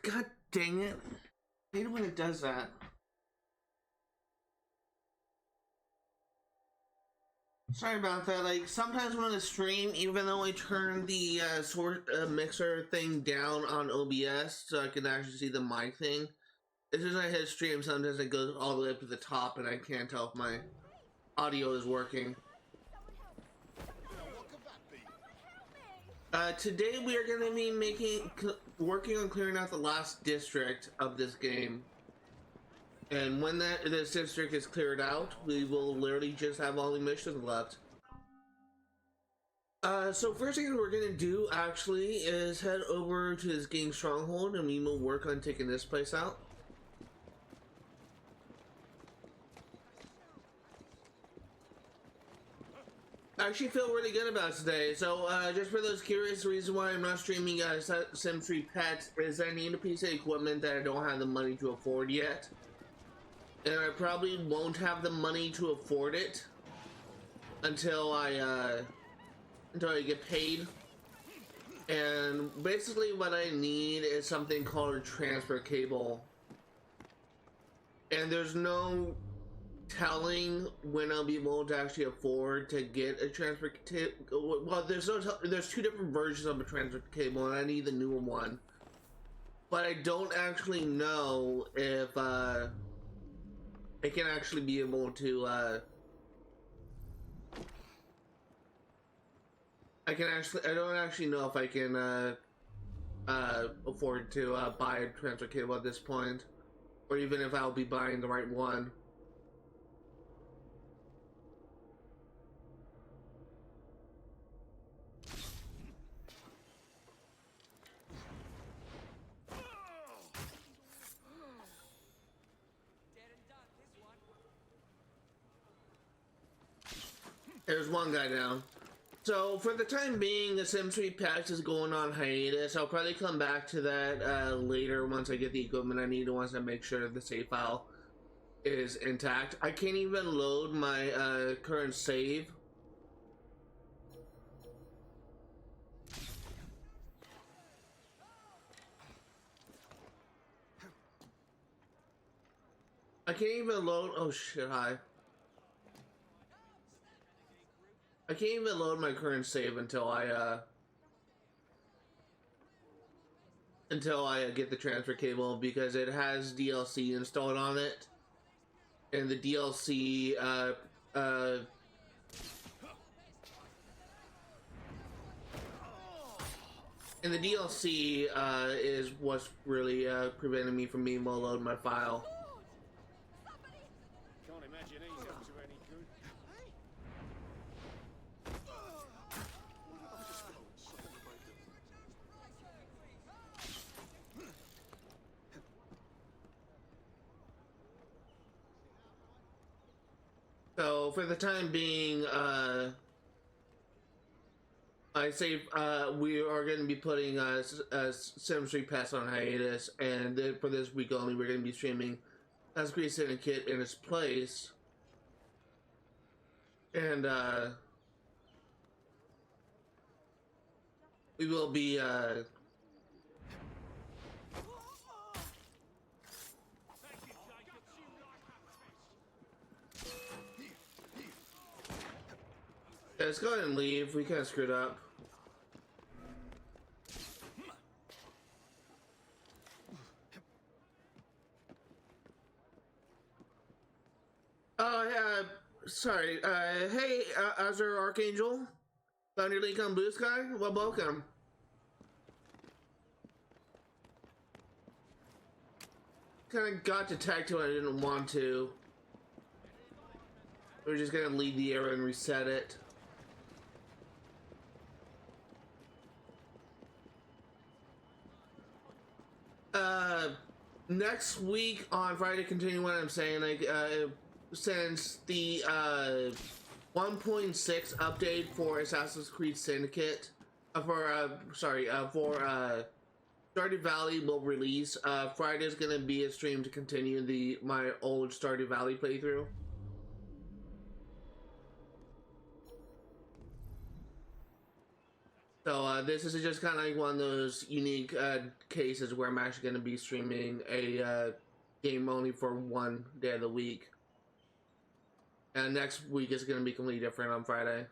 God dang it. I hate it when it does that. Sorry about that. Like, sometimes when I stream, even though I turn the mixer thing down on OBS so I can actually see the mic thing, as soon as I hit stream, sometimes it goes all the way up to the top and I can't tell if my audio is working. Today we are going to be working on clearing out the last district of this game. And when this district is cleared out, we will literally just have all the missions left. So first thing we're going to do actually is head over to this gang stronghold and we will work on taking this place out. I actually feel really good about it today. So just for those curious, the reason why I'm not streaming Sims 3 Pets is I need a piece of equipment that I don't have the money to afford yet. And I probably won't have the money to afford it until I get paid. And basically what I need is something called a transfer cable. And there's no telling when I'll be able to actually afford to get a transfer cable. Well, there's two different versions of a transfer cable, and I need the newer one. But I don't actually know if I can actually be able to. I don't actually know if I can afford to buy a transfer cable at this point, or even if I'll be buying the right one. There's one guy down. So for the time being, the Sims 3 patch is going on hiatus. I'll probably come back to that later once I get the equipment I need and once I make sure the save file is intact. I can't even load my current save. I can't even load. Oh shit! Hi. I can't even load my current save until I get the transfer cable because it has DLC installed on it, and the DLC is what's really preventing me from being able to load my file. Can't imagine he's up to any good. So for the time being, I say we are going to be putting Sims 3 Pets on hiatus, and then for this week only, we're going to be streaming AC Syndicate in its place, and we will be let's go ahead and leave. We kind of screwed up. Sorry. Hey, Azure Archangel, found your link on Blue Sky. Well, welcome. Kind of got detected when I didn't want to. We're just gonna leave the area and reset it. Next week on Friday, continue what I'm saying, like, since the 1.6 update for Assassin's Creed Syndicate, Stardew Valley will release, Friday's gonna be a stream to continue my old Stardew Valley playthrough. So this is just kind of like one of those unique cases where I'm actually going to be streaming a game only for one day of the week. And next week is going to be completely different on Friday.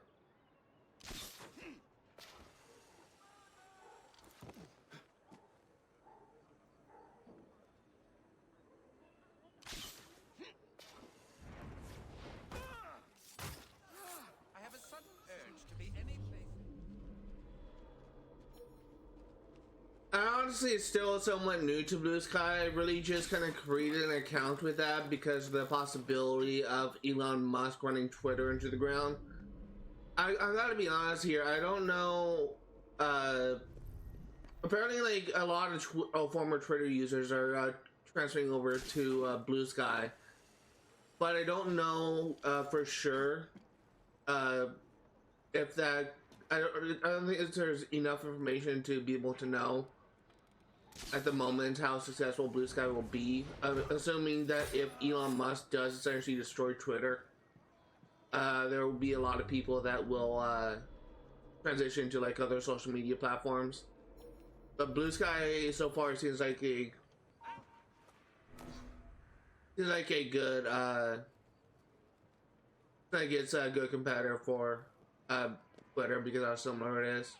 I have a sudden urge to be any place. I honestly still somewhat new to Blue Sky. I really just kind of created an account with that because of the possibility of Elon Musk running Twitter into the ground. I gotta be honest here, I don't know, apparently like a lot of former Twitter users are transferring over to Blue Sky, but I don't know for sure if that, I don't think there's enough information to be able to know at the moment how successful Blue Sky will be. Assuming that if Elon Musk does essentially destroy Twitter, there will be a lot of people that will transition to like other social media platforms. But Blue Sky so far seems like a good like it's a good competitor for Twitter because how similar it is.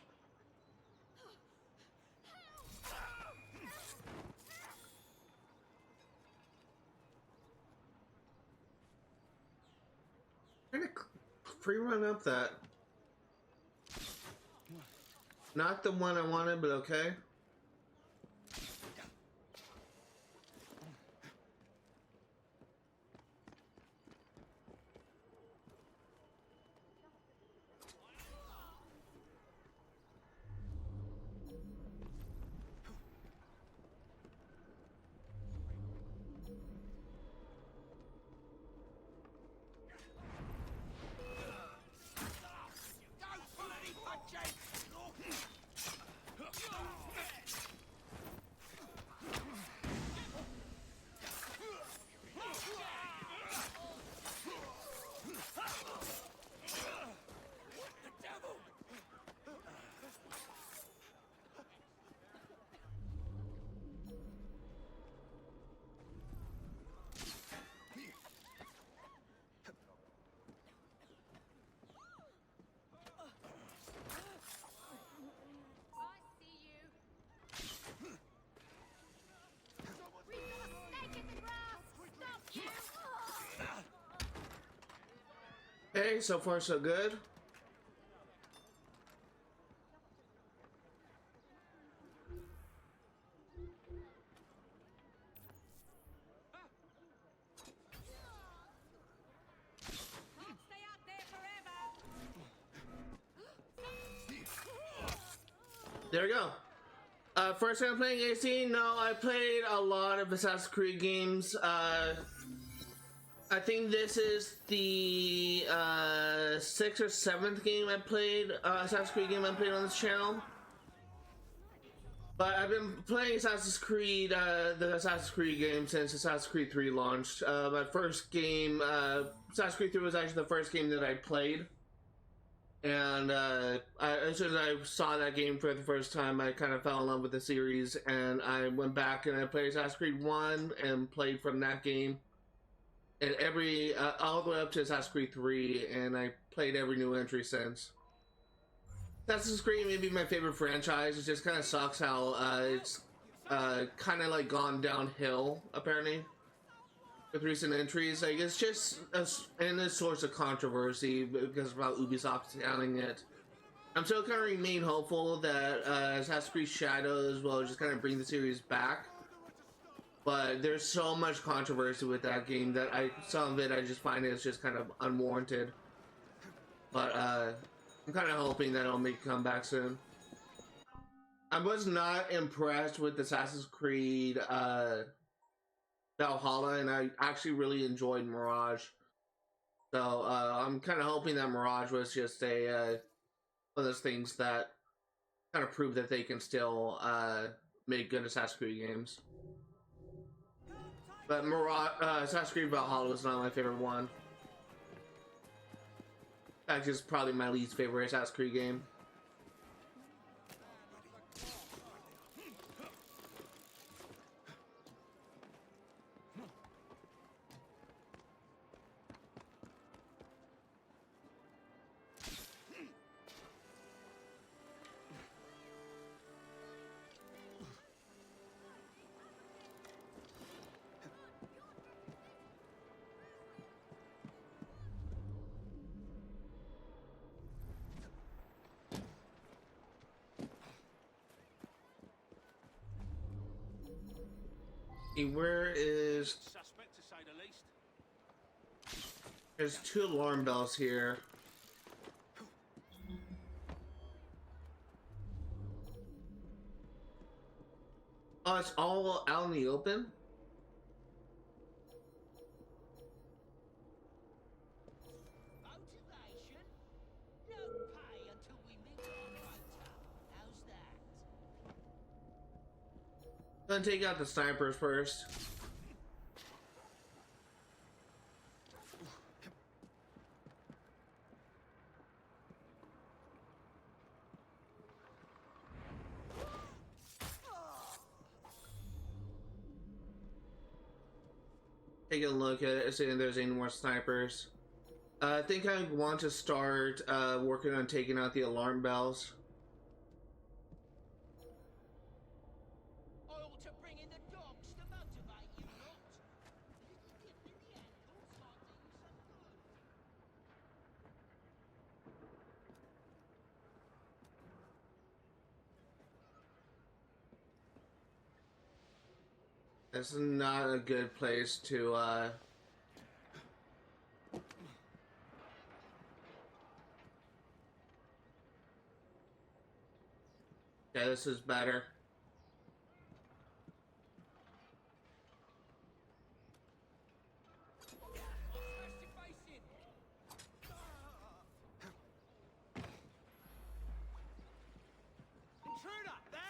Trying to free run up that. Not the one I wanted, but okay. Hey, so far so good. There we go. First time playing AC? No, I played a lot of Assassin's Creed games. I think this is the 6th or 7th game I played, Assassin's Creed game I played on this channel. But I've been playing Assassin's Creed, the Assassin's Creed game since Assassin's Creed 3 launched. My first game, Assassin's Creed 3 was actually the first game that I played. And as soon as I saw that game for the first time, I kind of fell in love with the series. And I went back and I played Assassin's Creed 1 and played from that game. And all the way up to Assassin's Creed 3, and I played every new entry since. Assassin's Creed may be my favorite franchise. It just kind of sucks how it's kind of like gone downhill, apparently, with recent entries. Like, it's just a source of controversy because of how Ubisoft's handling it. I'm still kind of remain hopeful that Assassin's Creed Shadows will just kind of bring the series back. But there's so much controversy with that game that some of it I just find it's just kind of unwarranted. But I'm kind of hoping that it'll make a comeback soon. I was not impressed with Assassin's Creed Valhalla, and I actually really enjoyed Mirage. So I'm kind of hoping that Mirage was just one of those things that kind of prove that they can still make good Assassin's Creed games. But Assassin's Creed Valhalla was not my favorite one. In fact, it's probably my least favorite Assassin's Creed game. Where is... Suspect, to say the least. There's 2 alarm bells here. Oh, it's all out in the open? Motivation? No pay until we meet our quota. How's that? Gonna take out the snipers first. Take a look at it, see if there's any more snipers. I think I want to start working on taking out the alarm bells. I ought to bring in the dogs to motivate you lot. Little dip in the ankles might do you some good. This is not a good place to yeah, this is better. Intruder! There!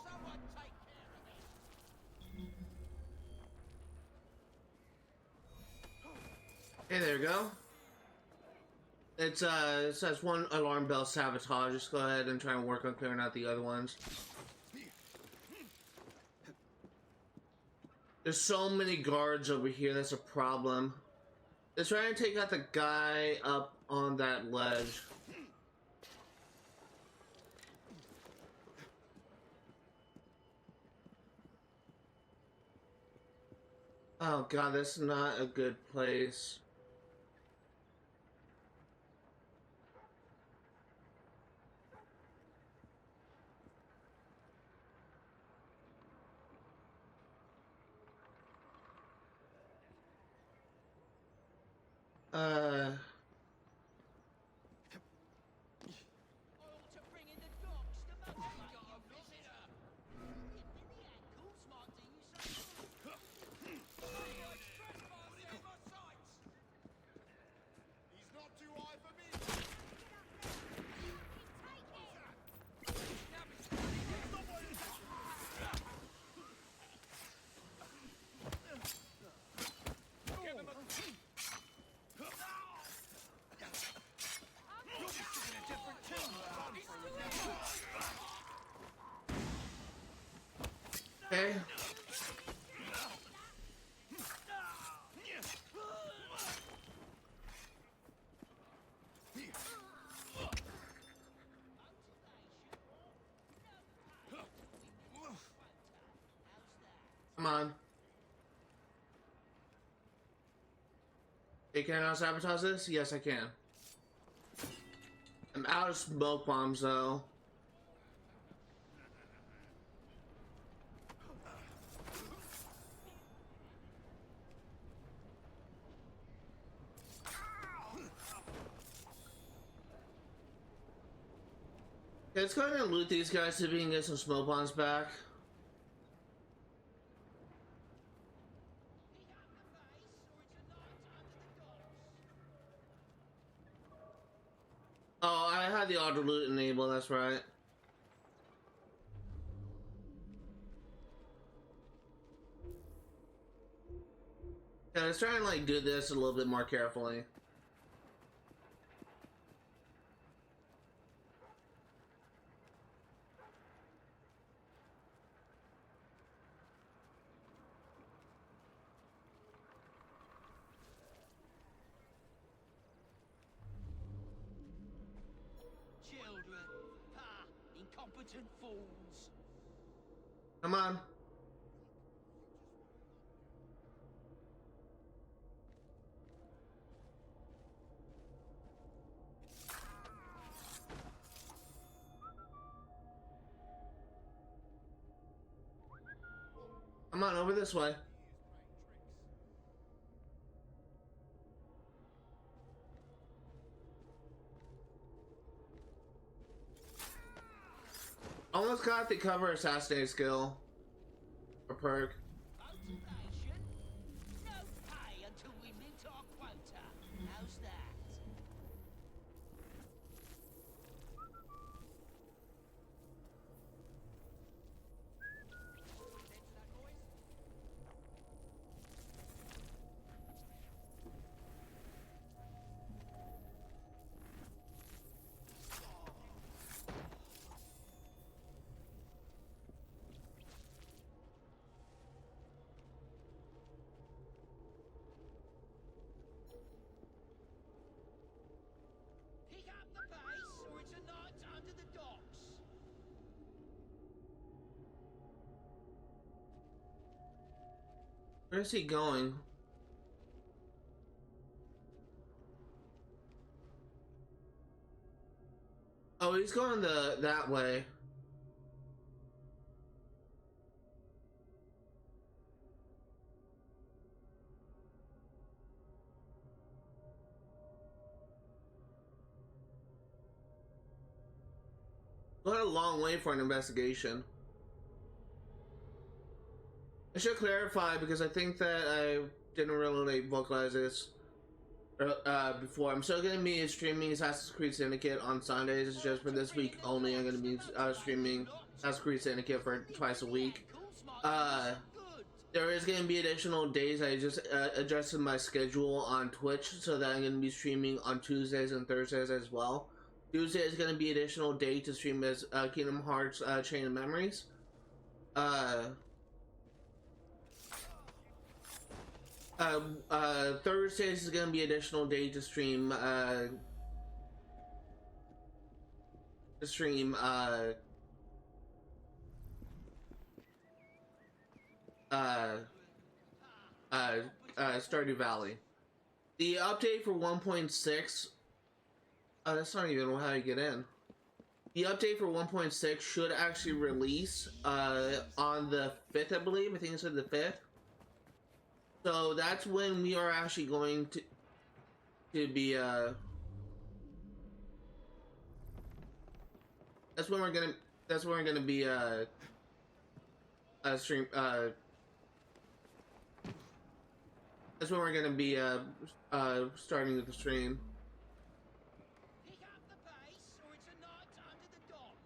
Someone take care of it. Hey, there we go. It's it says 1 alarm bell sabotage. Just go ahead and try and work on clearing out the other ones. There's so many guards over here, that's a problem. Let's try and take out the guy up on that ledge. Oh god, that's not a good place. I ought to bring in the dogs to motivate you lot. Dip in the ankles might do you some good. He's not too high for me! Give him a... Okay. Come on. Hey, can I not sabotage this? Yes, I can. I'm out of smoke bombs, though. Okay, let's go ahead and loot these guys so we can get some smoke bombs back. Oh, I had the auto loot enabled, that's right. Yeah, let's try and like do this a little bit more carefully. Children. Ha! Incompetent fools. Come on. on, over this way. Almost got the cover assassinate skill. Or perk. Motivation? No pay until we meet our quota. How's that? Pick up the pace, or it's a night under the docks. Where's he going? Oh, he's going that way. What a long way for an investigation. I should clarify because I think that I didn't really vocalize this before. I'm still going to be streaming Assassin's Creed Syndicate on Sundays. It's just for this week only. I'm going to be streaming Assassin's Creed Syndicate for twice a week. There is going to be additional days. I just adjusted my schedule on Twitch so that I'm going to be streaming on Tuesdays and Thursdays as well. Tuesday is going to be additional day to stream as Kingdom Hearts Chain of Memories. Thursdays is going to be additional day to stream Stardew Valley. The update for 1.6, that's not even how you get in. The update for 1.6 should actually release on the 5th, I believe. I think it said the 5th. So that's when we are actually going to be that's when we're gonna be stream that's when we're gonna be starting with the stream. Pick up the pace, or it's a night under the docks.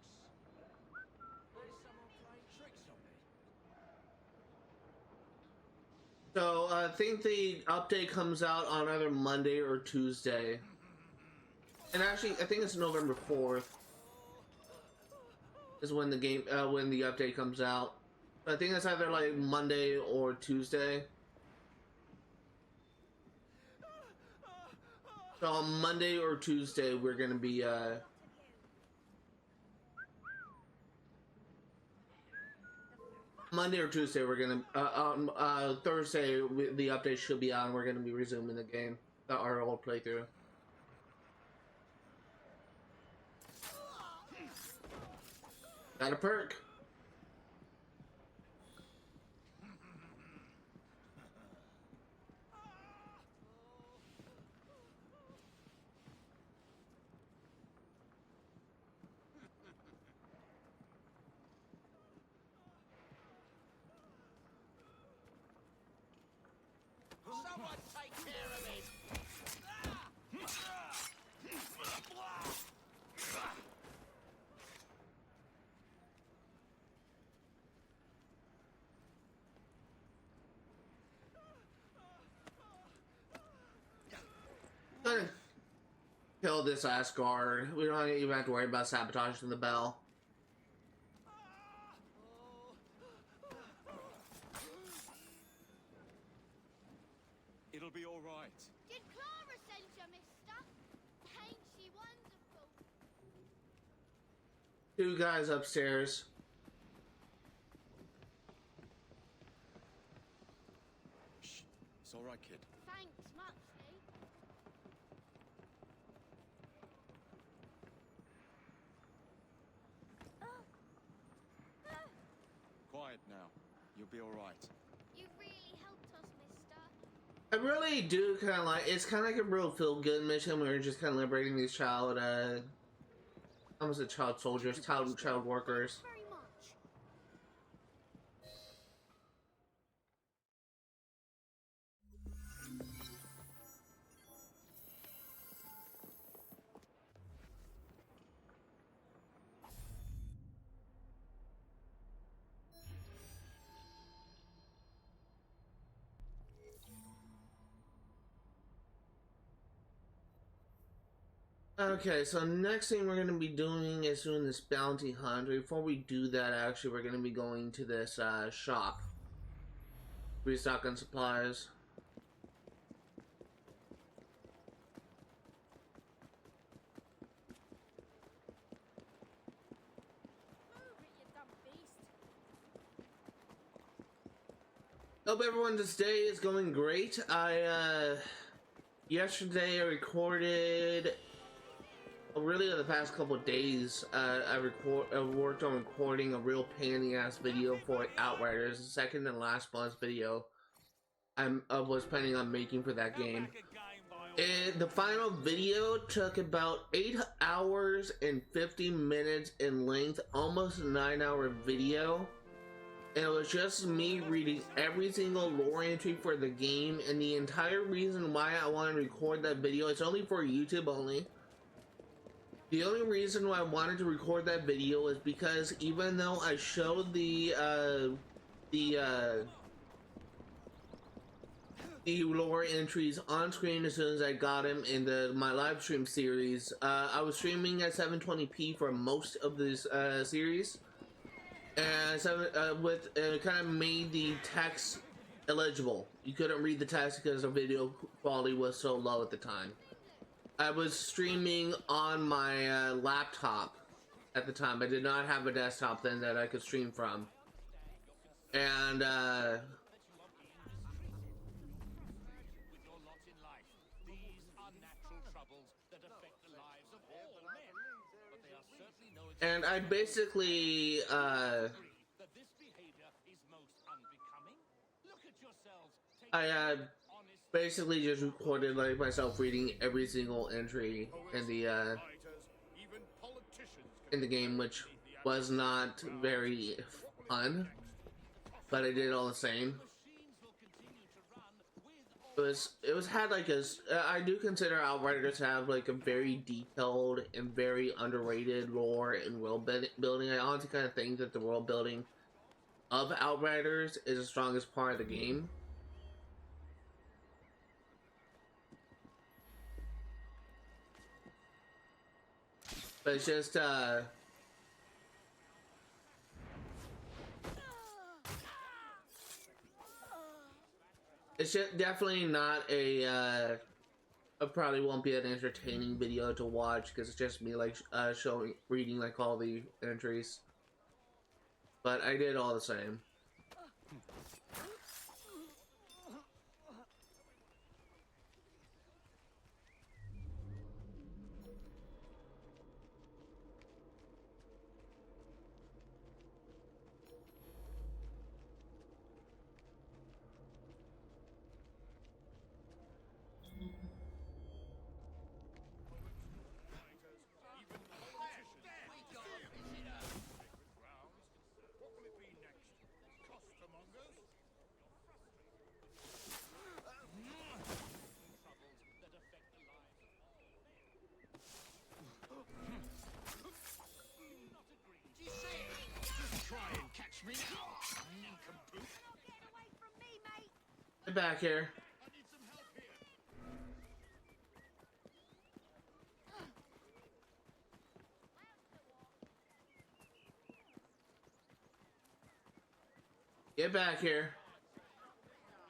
There's someone playing tricks on me. So I think the update comes out on either Monday or Tuesday. And actually, I think it's November 4th is when the update comes out. But I think it's either like Monday or Tuesday. So on Monday or Tuesday, we're gonna be Monday or Tuesday, we're gonna Thursday the update should be on. We're gonna be resuming the game, our old playthrough. Got a perk. Someone take care of it! Gonna kill this last guard. We don't even have to worry about sabotaging the bell. It'll be all right. Did Clara send you, mister? Ain't she wonderful? Two guys upstairs. Shh. It's all right, kid. Thanks muchly. Quiet now. You'll be all right. really do kind of like, it's kind of like a real feel-good mission where you're just kind of liberating these child, almost child soldiers, child workers. Very much. Okay, so next thing we're going to be doing is doing this bounty hunt. Before we do that, actually, we're going to be going to this shop. Restocking supplies. Move it, you dumb beast. Hope everyone's day is going great. Yesterday I recorded, really the past couple of days, I worked on recording a real pain in the ass video for Outriders, the second and last month's video I was planning on making for that game. And the final video took about 8 hours and 50 minutes in length, almost a 9-hour video. And it was just me reading every single lore entry for the game, and the entire reason why I want to record that video, it's only for YouTube only. The only reason why I wanted to record that video is because even though I showed the lore entries on screen as soon as I got them in my live stream series, I was streaming at 720p for most of this series. And so it kind of made the text illegible. You couldn't read the text because the video quality was so low at the time. I was streaming on my laptop at the time. I did not have a desktop then that I could stream from. And I basically I basically just recorded like myself reading every single entry in the game, which was not very fun, but I did all the same. It was had like I do consider Outriders to have like a very detailed and very underrated lore and world building. I honestly kind of think that the world building of Outriders is the strongest part of the game. But it's just definitely not a probably won't be an entertaining video to watch because it's just me like reading like all the entries. But I did all the same. Get back here. Get back here.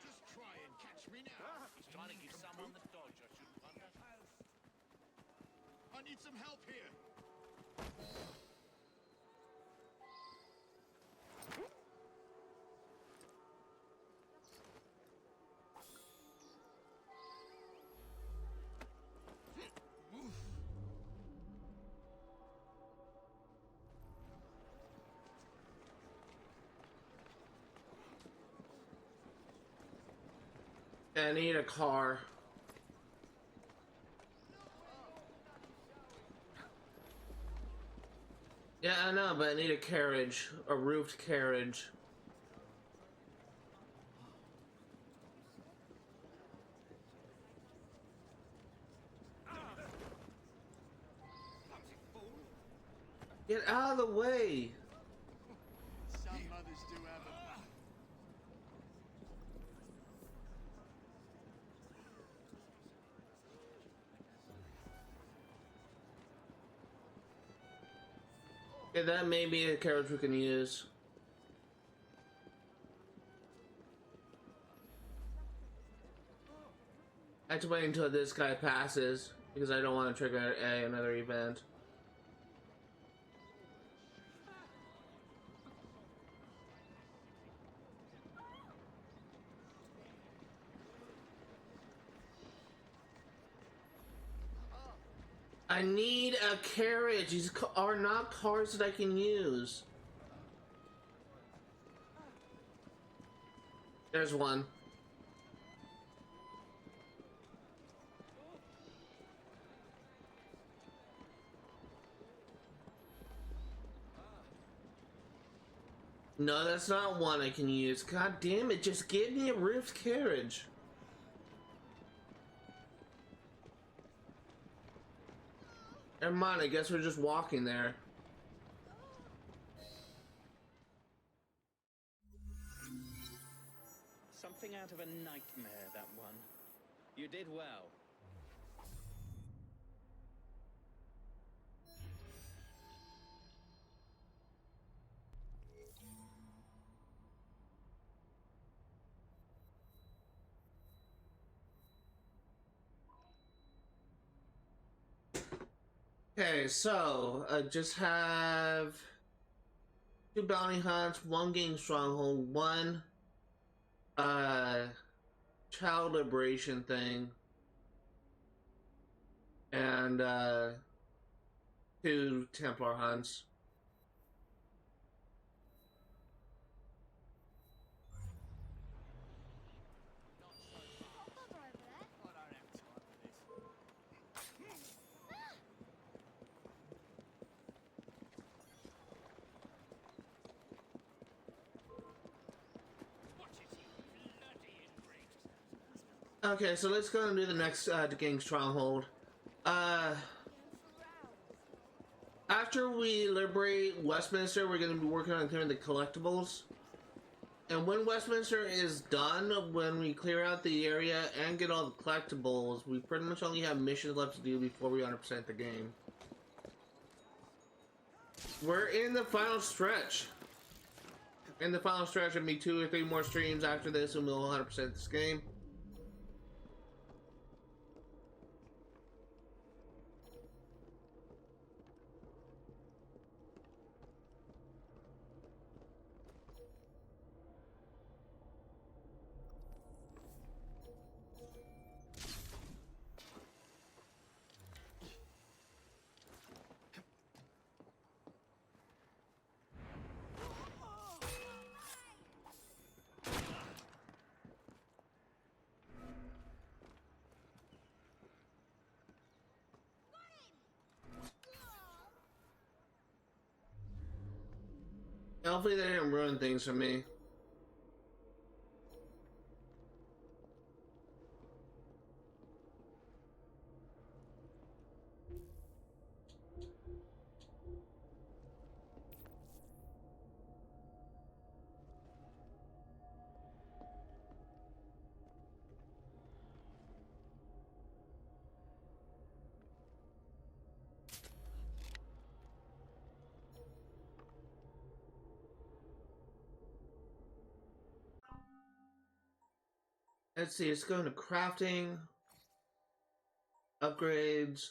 Just try and catch me now. He's trying to give someone the dodge, I shouldn't wonder. I need some help here. I need a car. Yeah, I know, but I need a carriage, a roofed carriage. Get out of the way! Some mothers do have a... Yeah, that may be a carriage we can use. I have to wait until this guy passes because I don't want to trigger another event. I need a carriage. These are not cars that I can use. There's one. No, that's not one I can use. God damn it, just give me a roofed carriage. Never mind, I guess we're just walking there. Something out of a nightmare, that one. You did well. Okay, so I just have 2 bounty hunts, 1 gang stronghold, 1 child liberation thing, and 2 Templar hunts. Got bother over there? I don't have time for this. Watch it, you bloody ingrate. Okay, so let's go and do the next gang stronghold. After we liberate Westminster, we're going to be working on clearing the collectibles. And when Westminster is done, when we clear out the area and get all the collectibles, we pretty much only have missions left to do before we 100% the game. We're in the final stretch. In the final stretch, it'll be 2 or 3 more streams after this, and we'll 100% this game. Hopefully they didn't ruin things for me. Let's see, it's going to crafting, upgrades.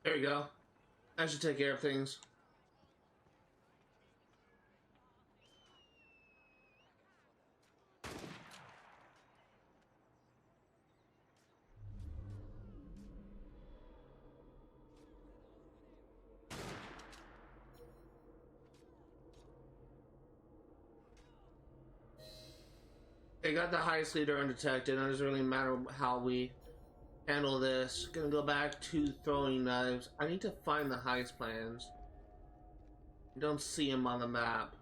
There you go. I should take care of things. They got the highest leader undetected. It doesn't really matter how we handle this. Gonna go back to throwing knives. I need to find the heist plans. I don't see them on the map.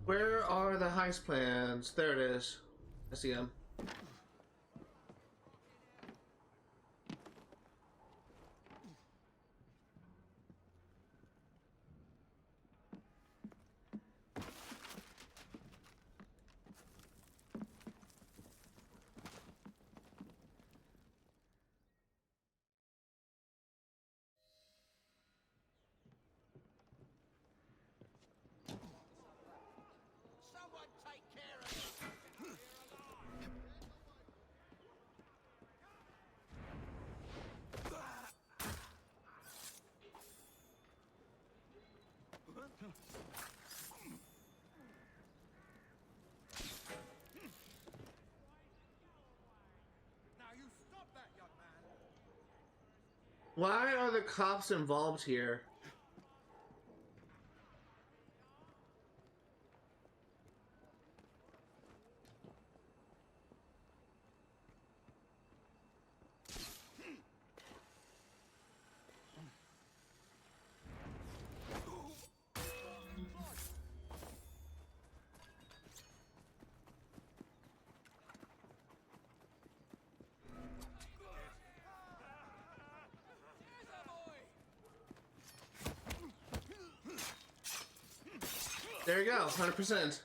Where are the heist plans? There it is. I see them. Someone take care of it. Now you stop that, young man. Why are the cops involved here? There you go, 100%.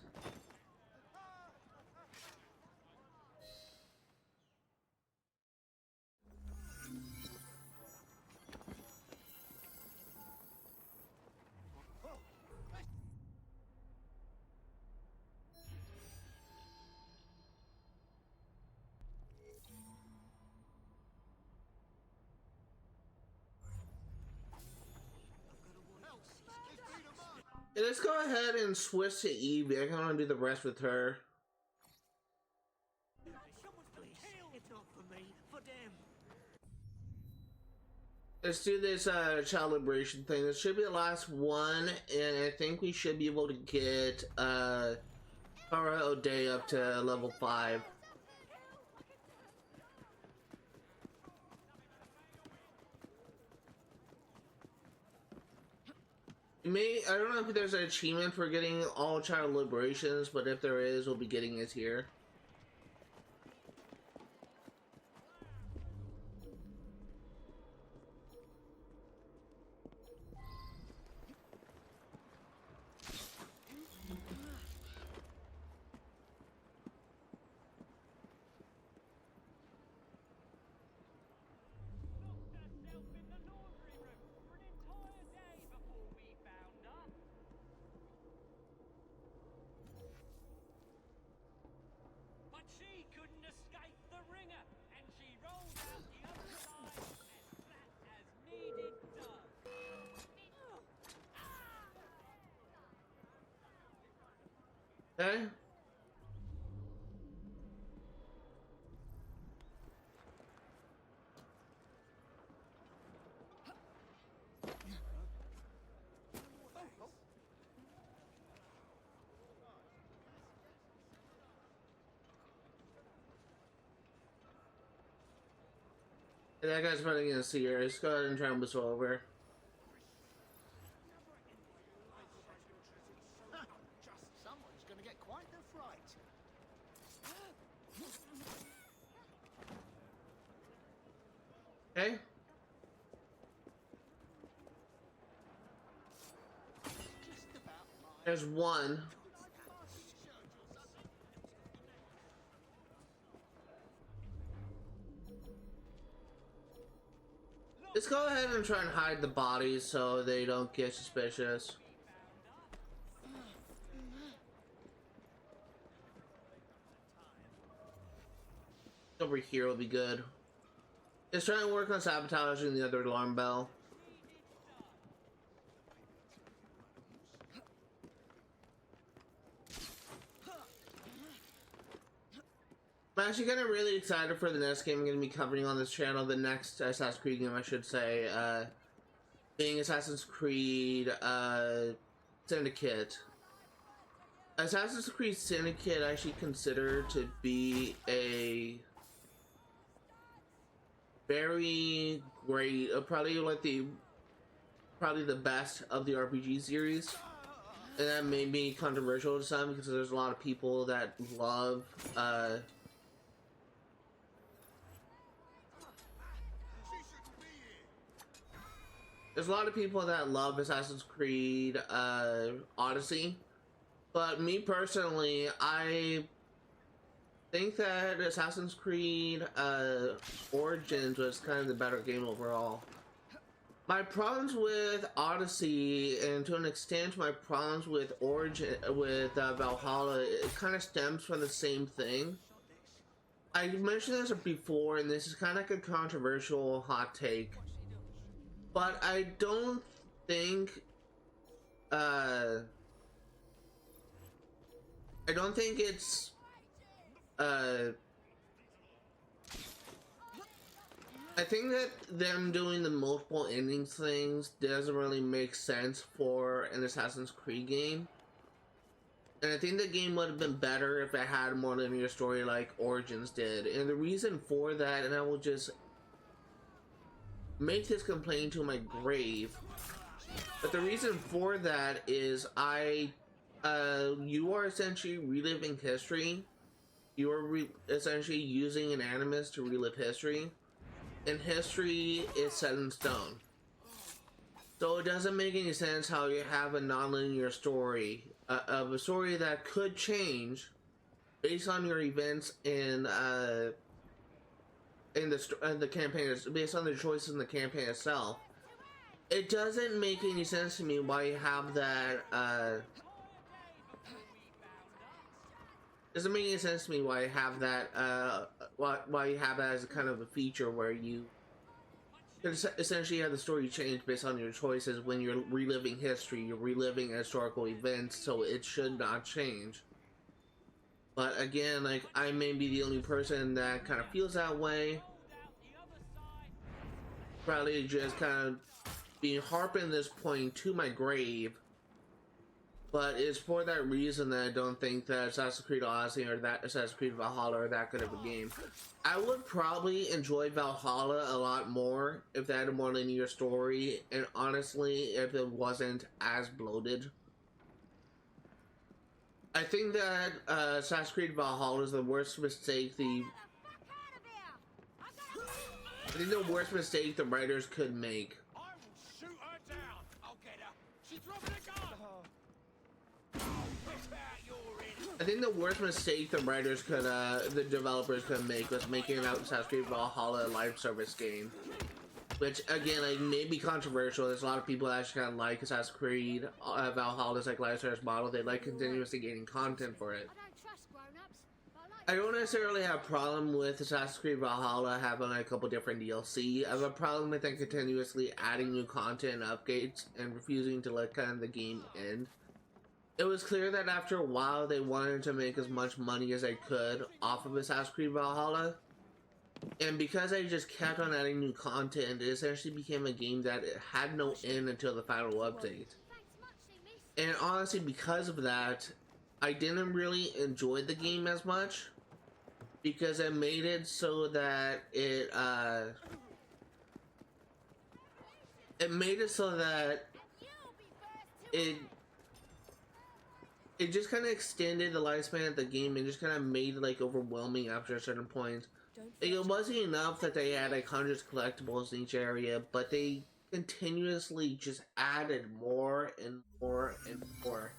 Let's go ahead and switch to Evie. I want to do the rest with her. Let's do this child liberation thing. This should be the last one, and I think we should be able to get Clara O'Day up to level 5. I don't know if there's an achievement for getting all child liberations, but if there is, we'll be getting it here. Okay. That guy's running in a seer. Let's go ahead and try and whistle over. Just someone's gonna get quite the fright. Okay. Just about my There's one. Let's go ahead and try and hide the bodies so they don't get suspicious. Over here will be good. Let's try and work on sabotaging the other alarm bell. I'm actually kind of really excited for the next game I'm going to be covering on this channel. The next Assassin's Creed game, I should say, being Assassin's Creed Syndicate. Assassin's Creed Syndicate I actually consider to be a very great, probably the best of the RPG series. And that may be controversial to some because there's a lot of people that love Assassin's Creed Odyssey, but me personally, I think that Assassin's Creed Origins was kind of the better game overall. My problems with Odyssey, and to an extent my problems with Valhalla, it kind of stems from the same thing. I mentioned this before, and this is kind of like a controversial hot take, but I don't think it's I think that them doing the multiple endings things doesn't really make sense for an Assassin's Creed game. And I think the game would have been better if it had a more linear story like Origins did. And the reason for that, and I will just make this complaint to my grave, but the reason for that is you are essentially reliving history. You are essentially using an animus to relive history, and history is set in stone. So it doesn't make any sense how you have a non-linear story, of a story that could change based on your events in the campaign, based on the choices in the campaign itself. It doesn't make any sense to me why you have that. Doesn't make any sense to me why you have that. Why you have that as a kind of a feature where you essentially have the story change based on your choices when you're reliving history. You're reliving historical events, so it should not change. But again, like, I may be the only person that kind of feels that way. Probably just kind of being harping this point to my grave. But it's for that reason that I don't think that Assassin's Creed Odyssey or that Assassin's Creed Valhalla are that good of a game. I would probably enjoy Valhalla a lot more if they had a more linear story, and honestly, if it wasn't as bloated. I think that Assassin's Creed Valhalla is the worst mistake the writers could make. I will shoot her down. I'll get her. She's dropping a gun. I think the worst mistake the writers could, the developers could make was making an Assassin's Creed Valhalla live service game. Which, again, like, may be controversial. There's a lot of people that actually kind of like Assassin's Creed Valhalla's like live service model. They like continuously getting content for it. I don't necessarily have a problem with Assassin's Creed Valhalla having a couple different DLC. I have a problem with them continuously adding new content and updates and refusing to let kind of the game end. It was clear that after a while they wanted to make as much money as they could off of Assassin's Creed Valhalla. And because I just kept on adding new content, it essentially became a game that it had no end until the final update. And honestly, because of that, I didn't really enjoy the game as much. Because it made it so that it just kind of extended the lifespan of the game and just kind of made it like overwhelming after a certain point. Like, it wasn't enough that they had like hundreds of collectibles in each area, but they continuously just added more and more and more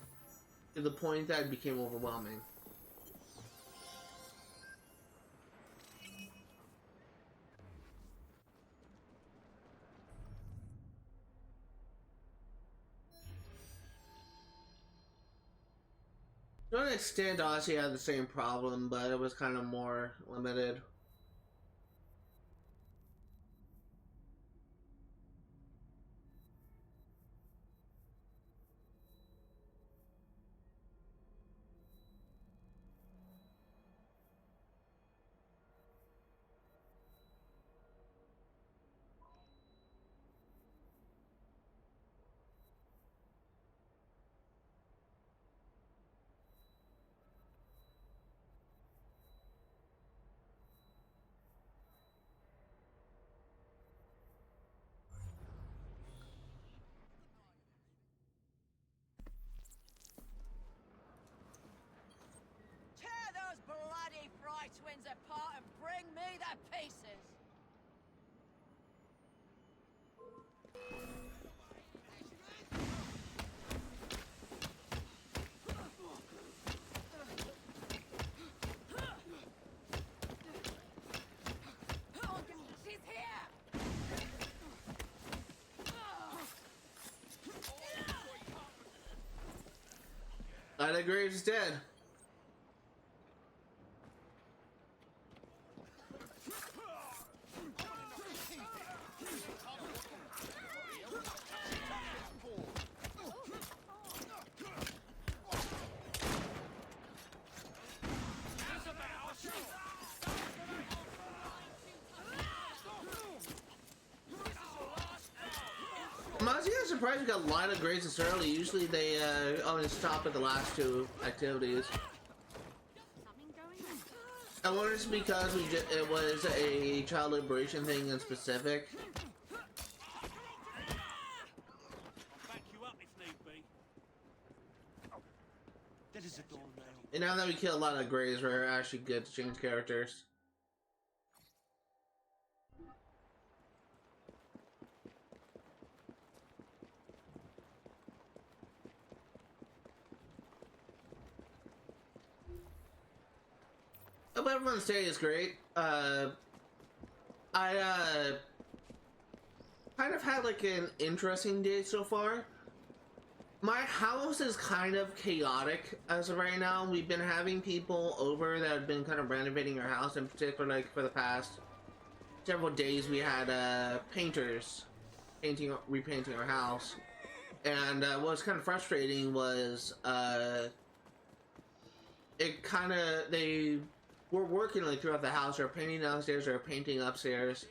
to the point that it became overwhelming. To an extent, Odyssey had the same problem, but it was kind of more limited. Tear those bloody fry twins apart and bring me the pieces. She's here! Ida Graves dead. I'm honestly surprised we got Lila Graves this early. Usually they only stop at the last two activities. I wonder if it's because it was a child liberation thing in specific. Back you up if need be. That is a door nail. And now that we kill a lot of Graves, we're actually good to change characters. Hope everyone's day is great. I kind of had like an interesting day so far. My house is kind of chaotic as of right now. We've been having people over that have been kind of renovating our house. In particular, like for the past several days, we had painters repainting our house. And what was kind of frustrating was they were working like throughout the house. They were painting downstairs, they were painting upstairs,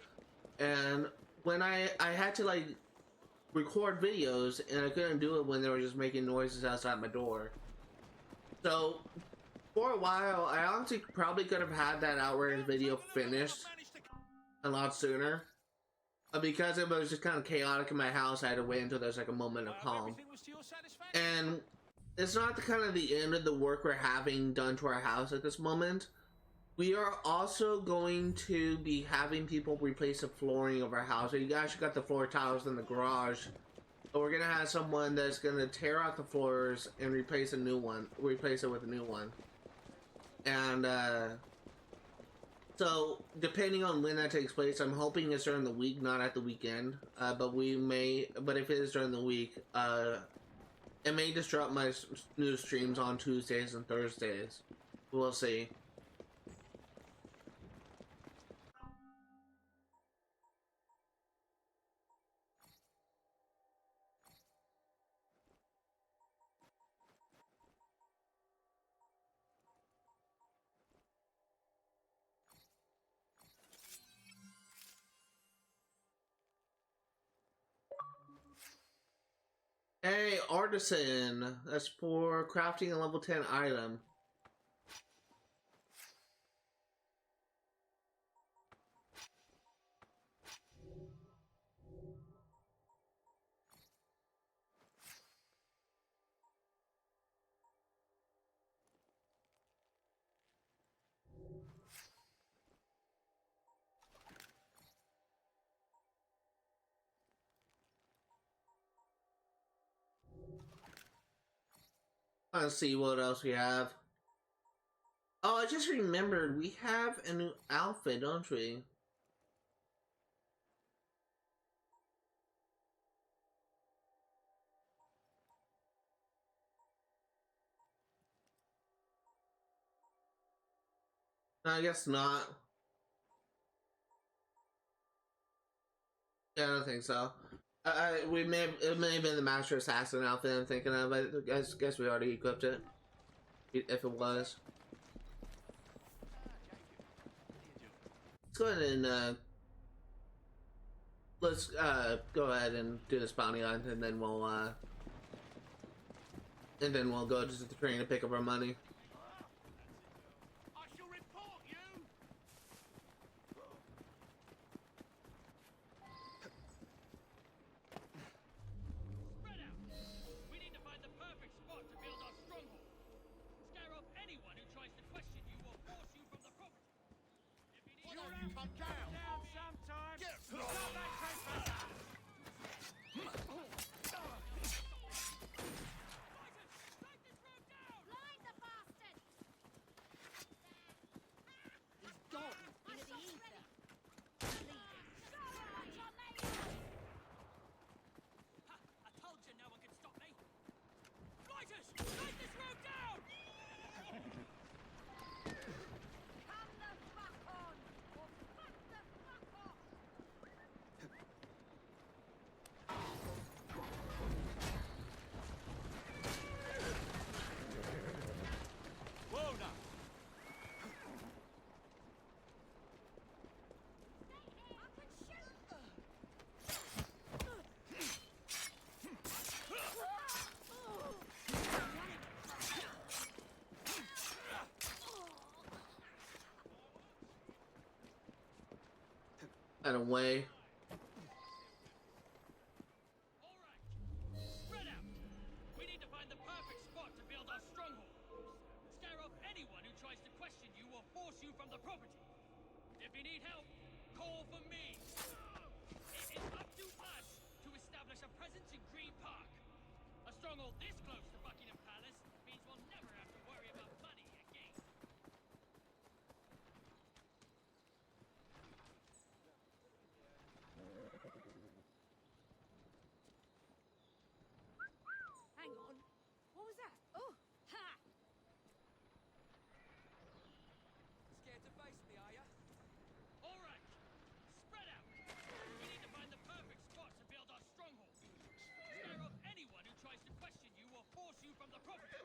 and when I had to like record videos, and I couldn't do it when they were just making noises outside my door. So for a while, I honestly probably could have had that Outrageous video finished a lot sooner. But because it was just kind of chaotic in my house, I had to wait until there's like a moment of calm. Everything was to your satisfaction. And it's not the kind of the end of the work we're having done to our house at this moment. We are also going to be having people replace the flooring of our house. We actually got the floor tiles in the garage. But we're gonna have someone that's gonna tear out the floors and replace it with a new one. And so depending on when that takes place, I'm hoping it's during the week, not at the weekend. But if it is during the week, it may disrupt my new streams on Tuesdays and Thursdays. We'll see. Hey, artisan. That's for crafting a level 10 item. Let's see what else we have. Oh, I just remembered we have a new outfit, don't we? I guess not. Yeah, I don't think so. It may have been the Master Assassin outfit I'm thinking of. I guess we already equipped it. If it was. Let's go ahead and let's go ahead and do this bounty hunt, and then we'll go to the train to pick up our money. I shall report you. Spread out. We need to find the perfect spot to build our stronghold. Scare off anyone who tries to question you or force you from the property. If you need Why don't you come down? down sometime. Get Stop that trespasser. Strike this road down. Blind the bastard! He's gone into the ether. Show him what you're made of! Ha, I told you no one could stop me. Fighters, strike this road down. Come the fuck on! Or fuck the fuck off! Whoa now! I can shoot! Out of way. All right, spread out. We need to find the perfect spot to build our stronghold. Scare off anyone who tries to question you or force you from the property. If you need help, call for me. It is up to us to establish a presence in Green Park. A stronghold this close to Buckingham Palace means we'll never have to worry about money again. Hang on. What was that? Oh, ha! Scared to face me, are ya? All right, spread out. We need to find the perfect spot to build our stronghold. Scare off anyone who tries to question you or force you from the property.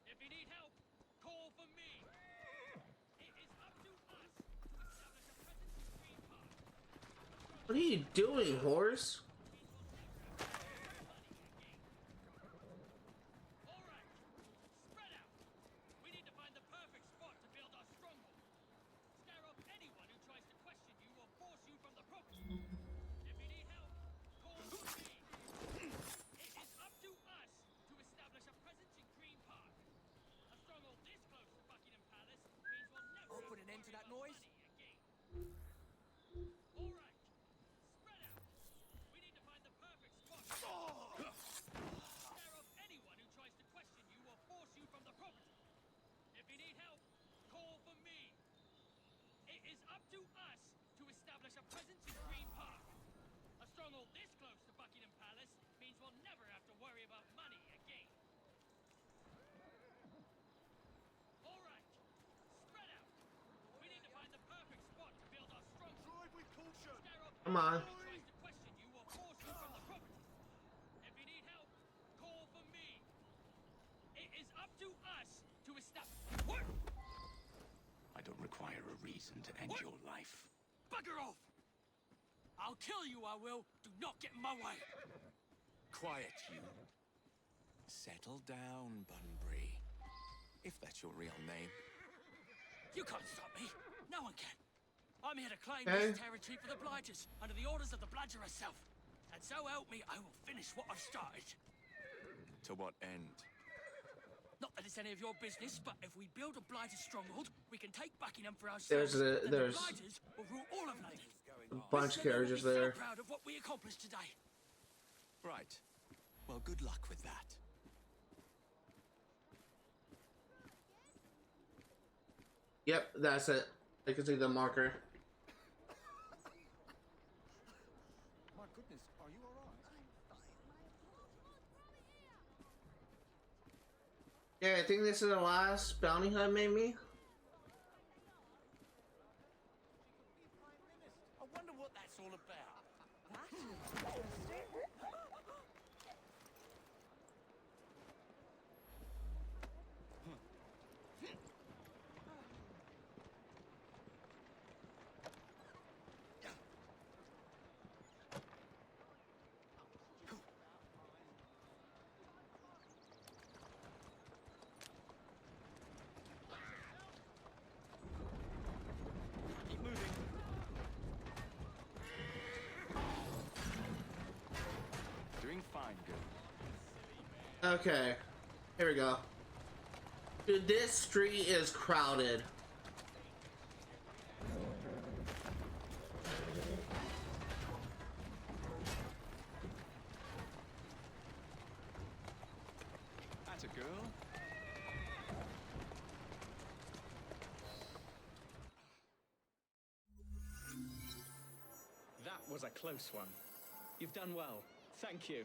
If you need help, call for me. It is up to us to establish a presence in Green Park. What are you doing, horse? All right, spread out. We need to find the perfect spot to build our stronghold. Scare off anyone who tries to question you or force you from the property. If you need help, call for me. It is up to us to establish a presence in Green Park. A stronghold this close to Buckingham Palace means we'll never I'll have put to an end to worry that about noise. money again. All right, spread out. We need to find the perfect spot. Scare off anyone who tries to question you or force you from the property. If you need help, call for me. It is up to us to establish a presence in Green Park. A stronghold this close to Buckingham Palace means we'll never have to worry about money again. All right, spread out. We need to find the perfect spot to build our stronghold. Drive with caution. Scare off Come on. anyone who tries to question you or force you from the property. If you need help, call for me. It is up to us to establish. What? I don't require a reason to end What? your life. Bugger off! I'll kill you, I will. Do not get in my way. Quiet, you. Settle down, Bunbury. If that's your real name. You can't stop me. No one can. I'm here to claim Okay. this territory for the Blighters under the orders of the Bladger herself. And so help me, I will finish what I've started. To what end? Not that it's any of your business, but if we build a Blighter stronghold, we can take Buckingham for ourselves. There's then the Blighters will rule all of London. a bunch of Mr. Lee will carriages be there. So proud of what we accomplished today. Right. Well, good luck with that. Yep, that's it. I can see the marker. My goodness, are you all right? Yeah, I think this is the last bounty hunt, maybe. what that's all about. That looks interesting. Keep moving. Doing fine, girl. Okay, here we go. Dude, this street is crowded. That's a girl. That was a close one. You've done well. Thank you.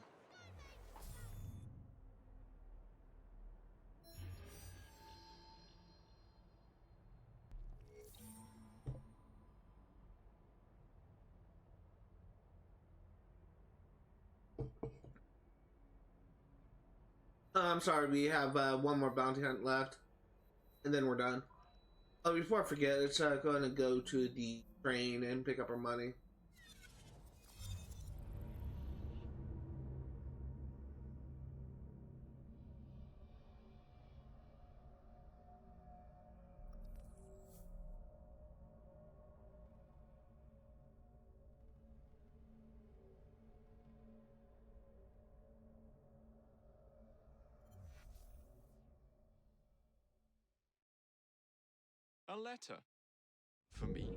I'm sorry, we have one more bounty hunt left, and then we're done. Oh, before I forget, let's go ahead and go to the train and pick up our money. A letter. For me.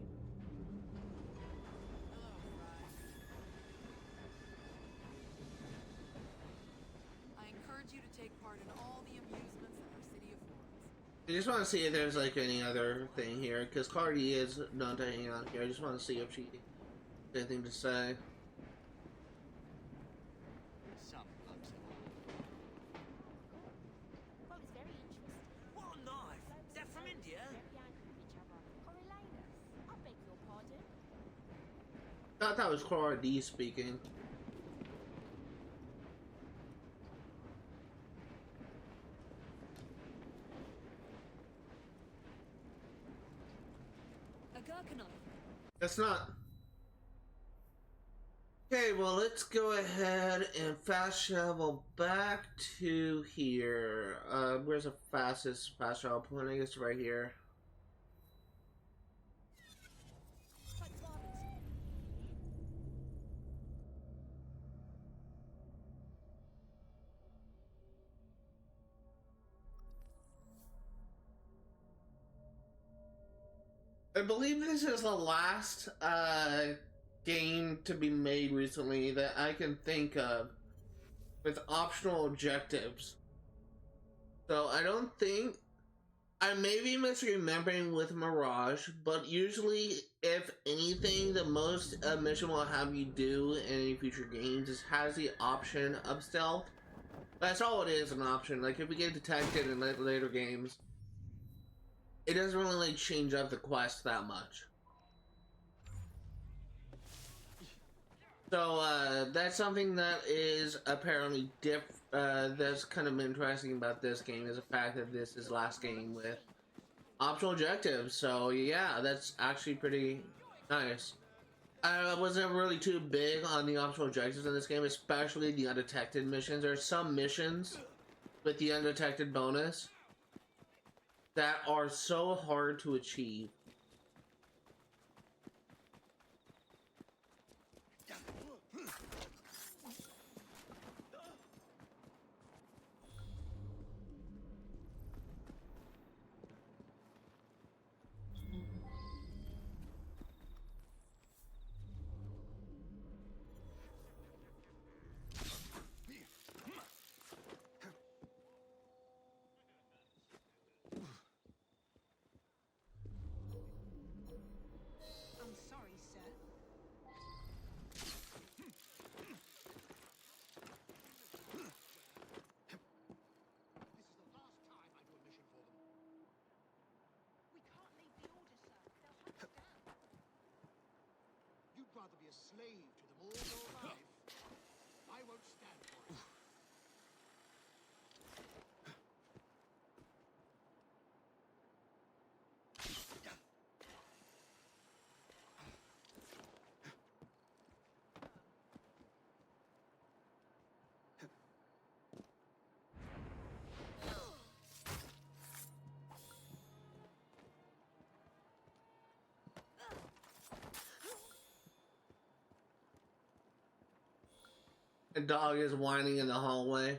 I encourage you to take part in all the amusements in our city of Florence. I just want to see if there's like any other thing here, because Cardi is known to hang out here. I just want to see if she has anything to say. Some blokes are. Well, it's very interesting. What a knife! Is that from India? Very angry with each other. Coriolanus, I beg your pardon. I thought that was Clara D speaking. A Gherkinite. That's not. Okay, well, let's go ahead and fast travel back to here. Where's the fastest fast travel point? I guess right here. Thanks, Marcus. I believe this is the last game to be made recently that I can think of with optional objectives. So I don't think, I may be misremembering with Mirage, but usually, if anything, the most a mission will have you do in any future games is has the option of stealth. That's all it is, an option. Like if we get detected in later games, it doesn't really like change up the quest that much. So that's something that is apparently that's kind of interesting about this game, is the fact that this is last game with optional objectives. So yeah, that's actually pretty nice. I wasn't really too big on the optional objectives in this game, especially the undetected missions. There are some missions with the undetected bonus that are so hard to achieve. a slave to them all your life, I won't stand for it. The dog is whining in the hallway.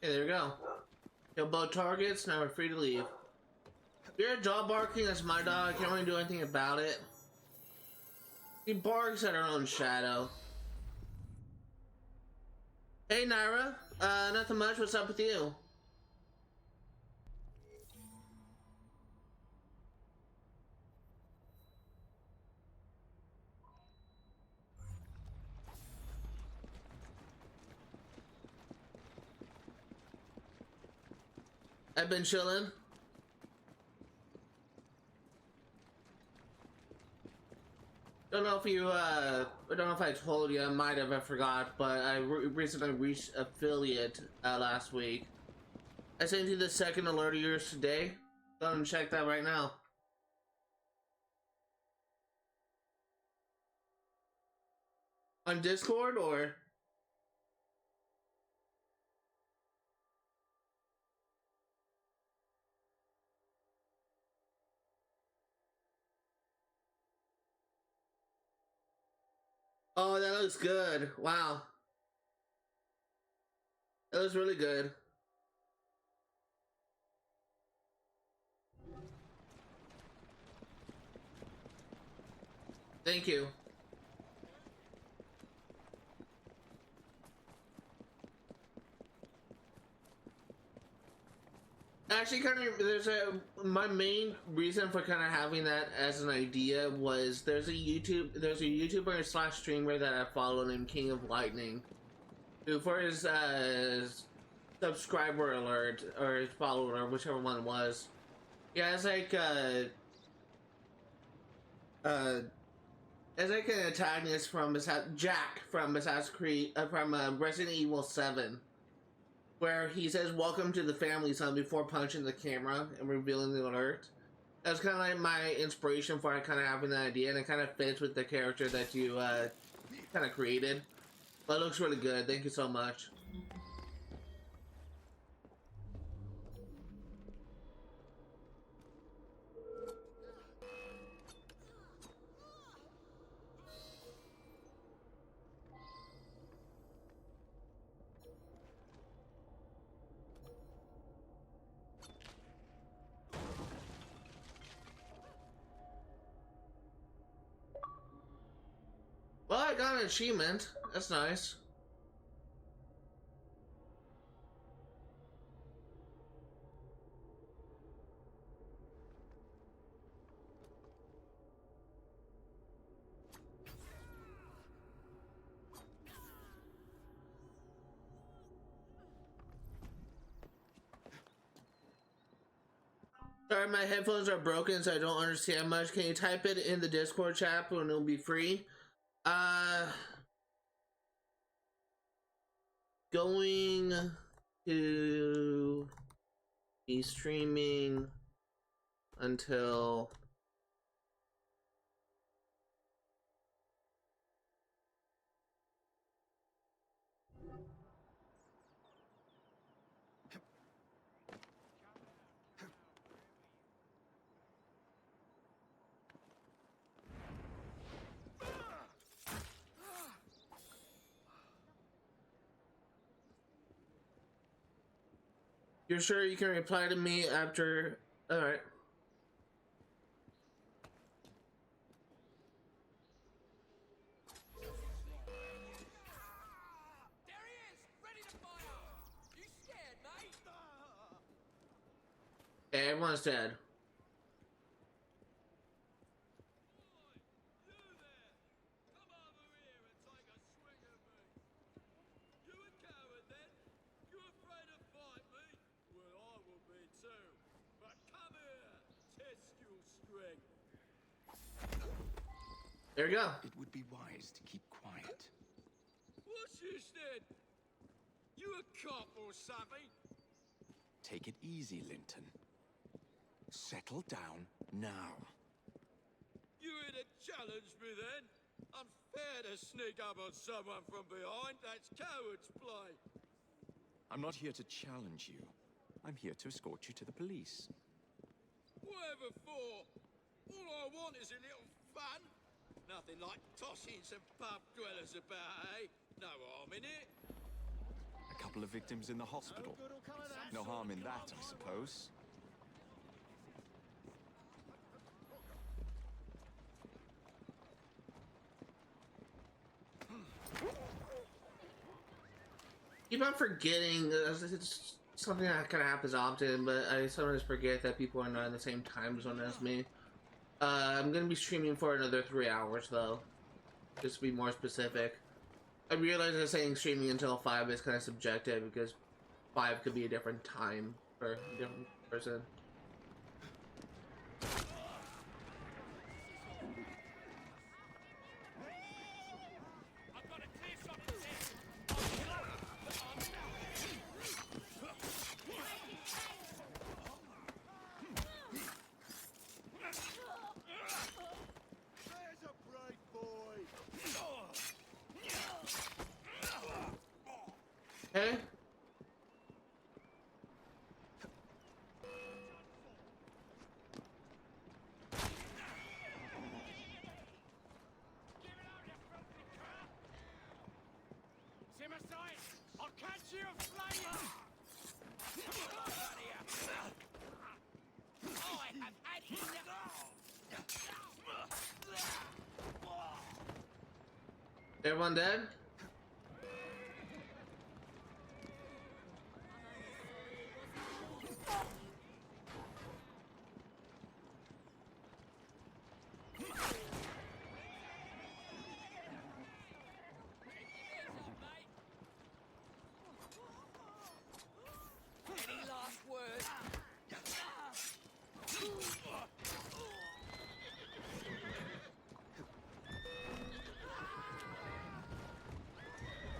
Okay, there we go. Kill both targets, now we're free to leave. If you're a dog barking, that's my dog. I can't really do anything about it. He barks at her own shadow. Hey, Naira. Nothing much. What's up with you? I've been chilling. Don't know if you, I don't know if I told you, I might have, I forgot, but I recently reached affiliate last week. I sent you the second alert of yours today. Go and check that right now. On Discord, or? Oh, that looks good. Wow. That looks really good. Thank you. Actually, kind of, my main reason for kind of having that as an idea was there's a YouTuber slash streamer that I follow named King of Lightning, who for his subscriber alert or his follower alert, whichever one it was, he has like as like an antagonist from Jack from Assassin's Creed from Resident Evil 7. Where he says, "Welcome to the family, son," before punching the camera and revealing the alert. That's kind of like my inspiration for kind of having that idea, and it kind of fits with the character that you kind of created. But it looks really good. Thank you so much. Well, I got an achievement. That's nice. Sorry, my headphones are broken, so I don't understand much. Can you type it in the Discord chat when it'll be free? Going to be streaming until You're sure you can reply to me after? Alright. Everyone's dead. There we go. It would be wise to keep quiet. What's this then? You a cop or something? Take it easy, Linton. Settle down now. You here to challenge me then? Unfair to sneak up on someone from behind. That's coward's play. I'm not here to challenge you. I'm here to escort you to the police. Whatever for? All I want is a little fun. Nothing like tossing some pub dwellers about, eh? No harm in it. A couple of victims in the hospital. No harm in that, I suppose. Keep on forgetting, it's something that kind of happens often, but I sometimes forget that people are not in the same time zone as me. I'm gonna be streaming for another 3 hours though, just to be more specific. I realize that saying streaming until 5 is kind of subjective because 5 could be a different time for a different person. Okay. See my sight? I'll catch you flying! I have had enough! Everyone dead? Any last words?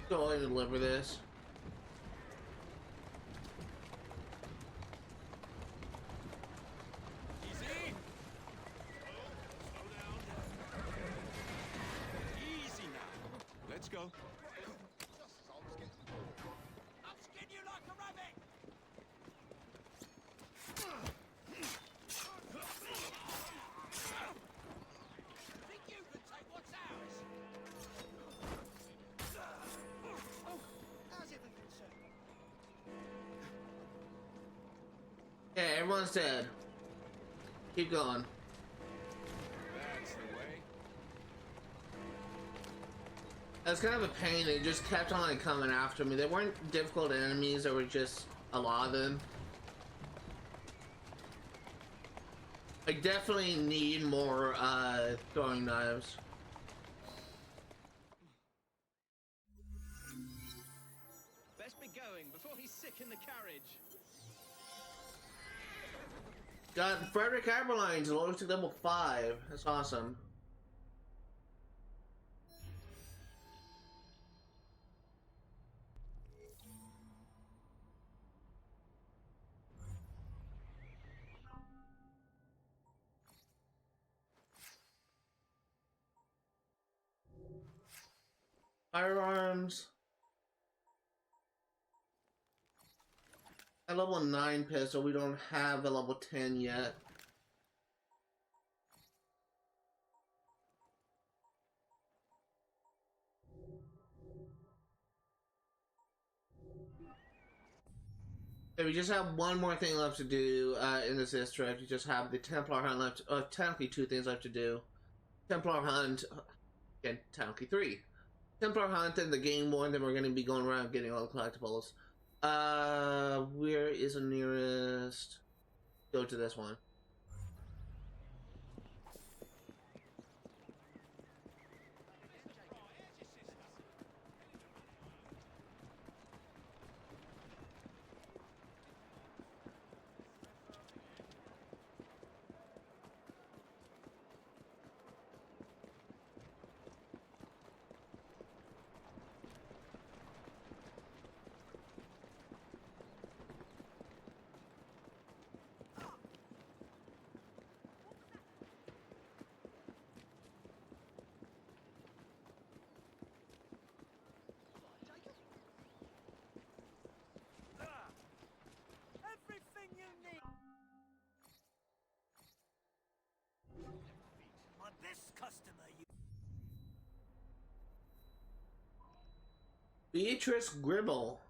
Go ahead and deliver this. Easy! Easy now. Let's go. I'll skin you like a rabbit! Think you can take what's ours? Oh, how's everything, sir? Okay, everyone's dead. Keep going. That's the way. That's kind of a pain. They just kept on like coming after me. They weren't difficult enemies. There were just a lot of them. I definitely need more throwing knives. Best be going before he's sick in the carriage. Got Frederick Abberline to lower to level 5. That's awesome. Firearms. A level 9 pistol. We don't have a level 10 yet. Okay, we just have one more thing left to do in this district. We just have the Templar Hunt left. Technically 2 things left to do. Templar Hunt, again, technically 3. Templar Hunt and the game one, then we're going to be going around getting all the collectibles. Where is the nearest? go to this one. Everything you need. On this customer, you. Beatrice Gribble.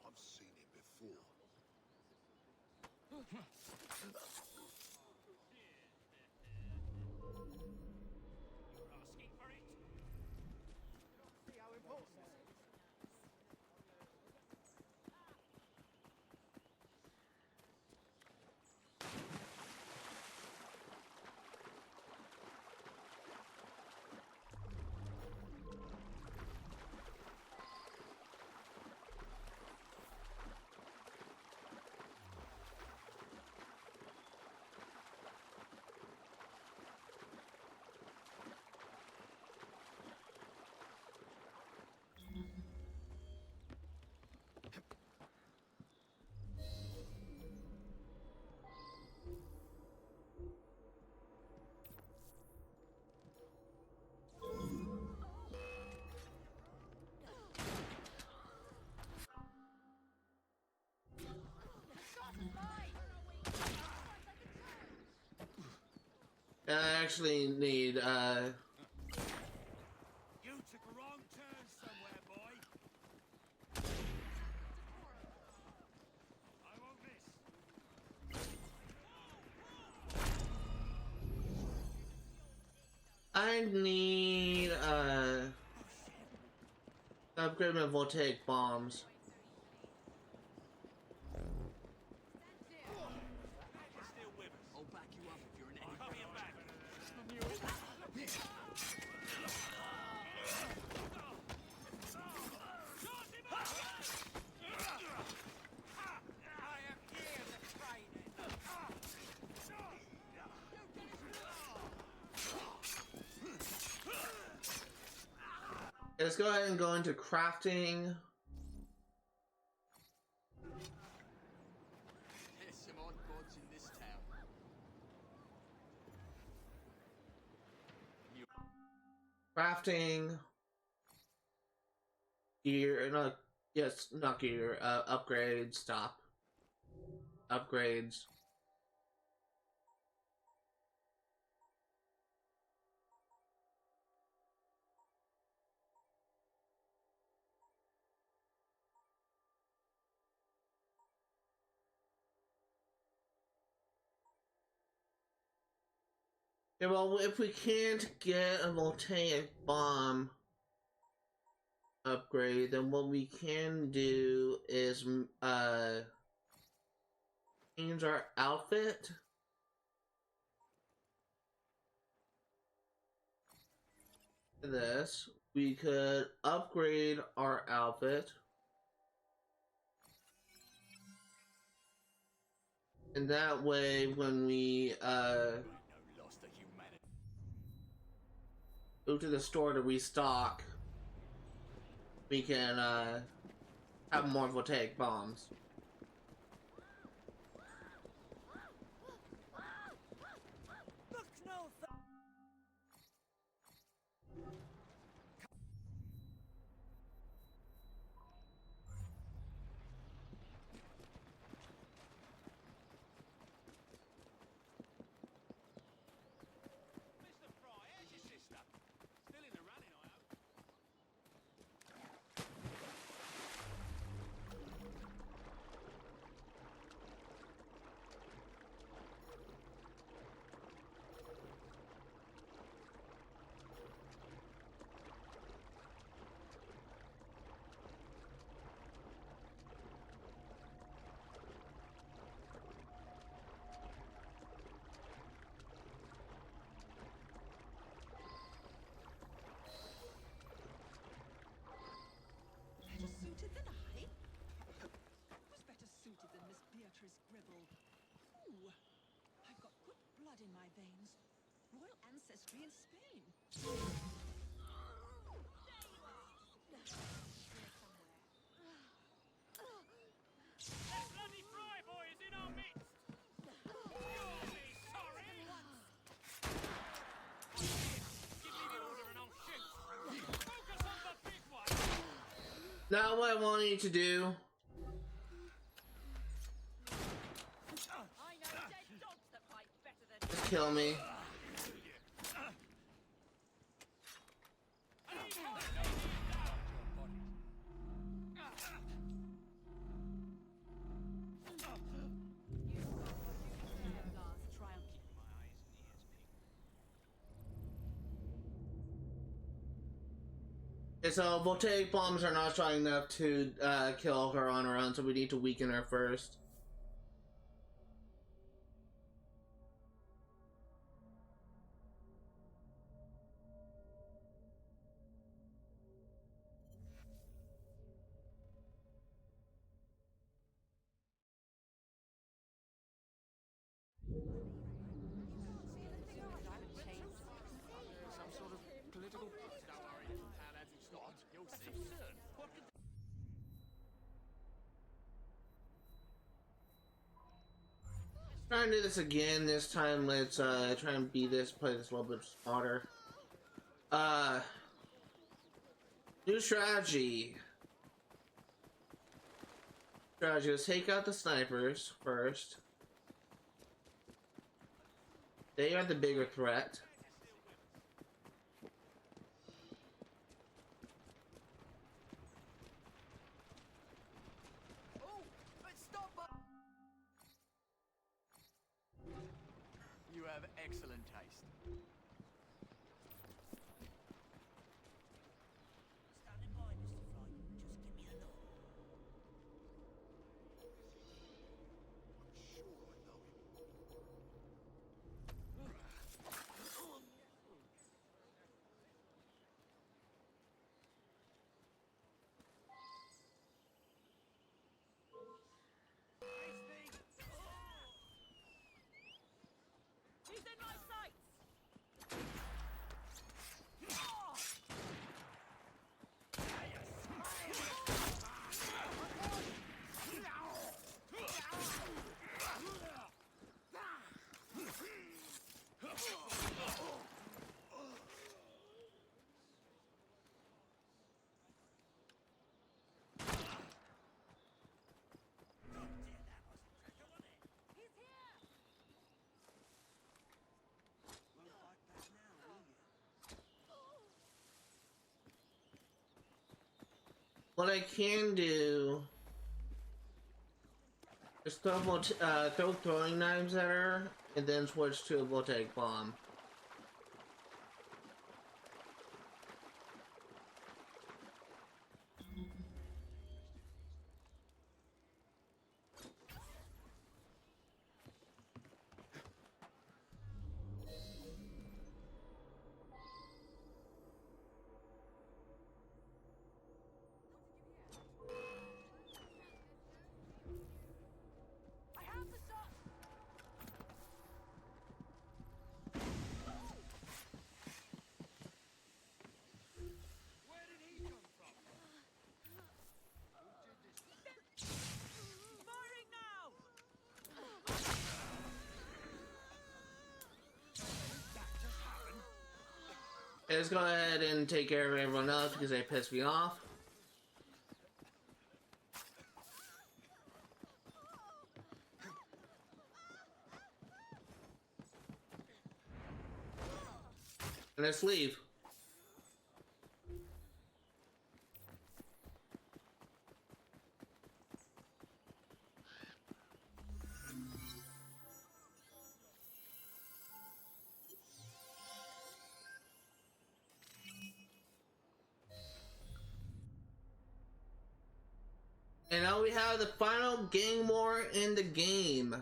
I've seen him before. Asking for it? See how important this is. I actually need, You took a wrong turn somewhere, boy. I won't miss. I need, upgrade my voltaic bombs. Still with us. I'll back you up if you're in any Coming back. I am here to train it. Let's go ahead and go into crafting. There's some odd bods in this town. Crafting. Gear, no, yes, not gear, upgrades, stop. Upgrades. Yeah, well, if we can't get a voltaic bomb upgrade, then what we can do is, change our outfit. This, we could upgrade our outfit. And that way, when we, No loss to humanity. go to the store to restock, we can, have more voltaic bombs. Look no Mr. Fry, how's your sister? Still in the running, I hope. in my veins. Royal ancestry in Spain. That bloody fry boy is in our midst! You'll be sorry! Give me the order and I'll shoot! Focus on the big one! Now what I want you to do I know dead dogs that fight better than is kill me. last triumph. Okay, so voltaic bombs are not strong enough to kill her on her own, so we need to weaken her first. Some sort of political... Don't worry, little pal, as it's not. You'll see soon. What could... Trying to do this again. This time, let's try and beat this. Play this a little bit smarter. New strategy. Let's take out the snipers first. They are the bigger threat. You have excellent taste. Standing by, Mr. Fry. Just give me a nod. He's in my sights! He's here! Won't fight back now, will you? What I can do is throw throwing knives at her, and then switch to a voltaic bomb. I have the shot! Where did he come from? Firing now! Let's go ahead and take care of everyone else because they pissed me off. And let's leave. And now we have the final gang war in the game.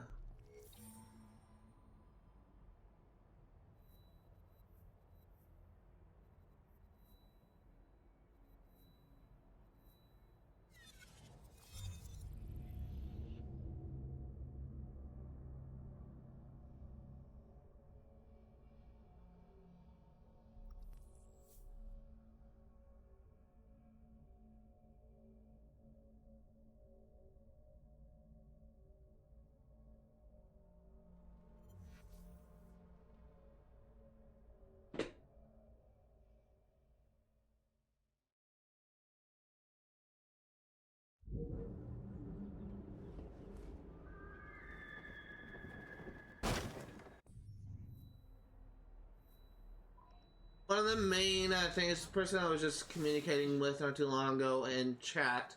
one of the main things, the person I was just communicating with not too long ago in chat,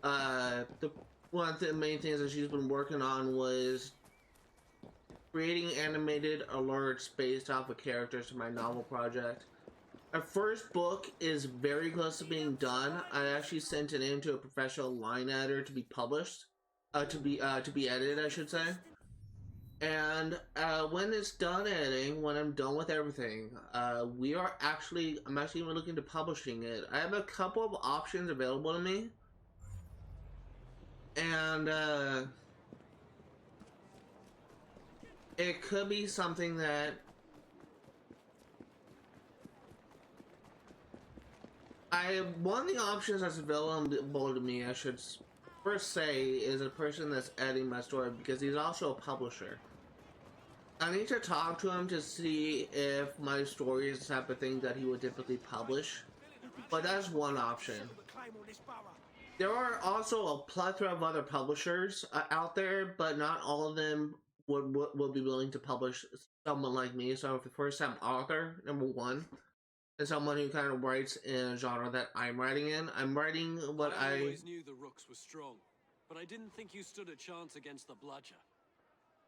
one of the main things that she's been working on was creating animated alerts based off of characters for my novel project. Our first book is very close to being done. I actually sent it in to a professional line editor to be published, to be edited, I should say. And when it's done editing, when I'm done with everything, I'm actually even looking to publishing it. I have a couple of options available to me, and it could be something that one of the options that's available to me, I should first say, is a person that's editing my story, because he's also a publisher. I need to talk to him to see if my story is the type of thing that he would typically publish, but that's one option. There are also a plethora of other publishers out there, but not all of them would be willing to publish someone like me. So if the first-time author, number one, and someone who kind of writes in a genre that I'm writing in, I'm writing what I always knew the Rooks were strong, but I didn't think you stood a chance against the Bludger.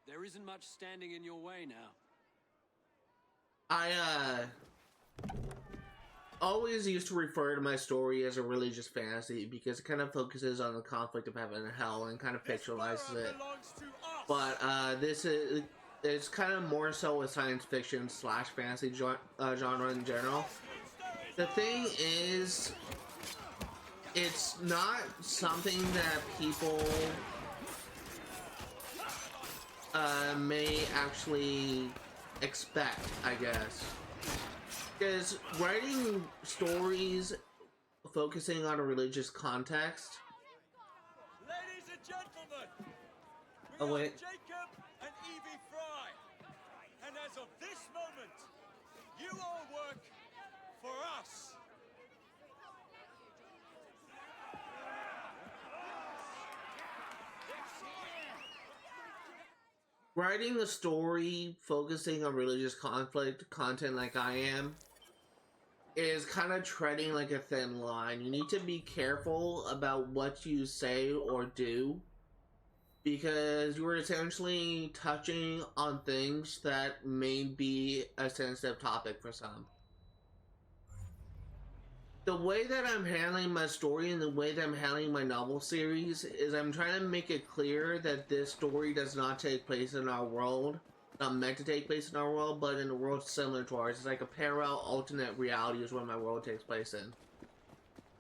There isn't much standing in your way now. I always used to refer to my story as a religious fantasy because it kind of focuses on the conflict of heaven and hell and kind of fictionalizes it. But it's kind of more so a science fiction slash fantasy genre in general. The thing is, it's not something that people may actually expect, I guess. Because writing stories focusing on a religious context. Ladies and gentlemen, Oh wait. Jacob and Evie Fry. And as of this moment, you all work for us. Writing a story focusing on religious content like I am is kind of treading like a thin line. You need to be careful about what you say or do, because you're essentially touching on things that may be a sensitive topic for some. The way that I'm handling my story and the way that I'm handling my novel series is I'm trying to make it clear that this story does not take place in our world. Not meant to take place in our world, but in a world similar to ours. It's like a parallel alternate reality is what my world takes place in.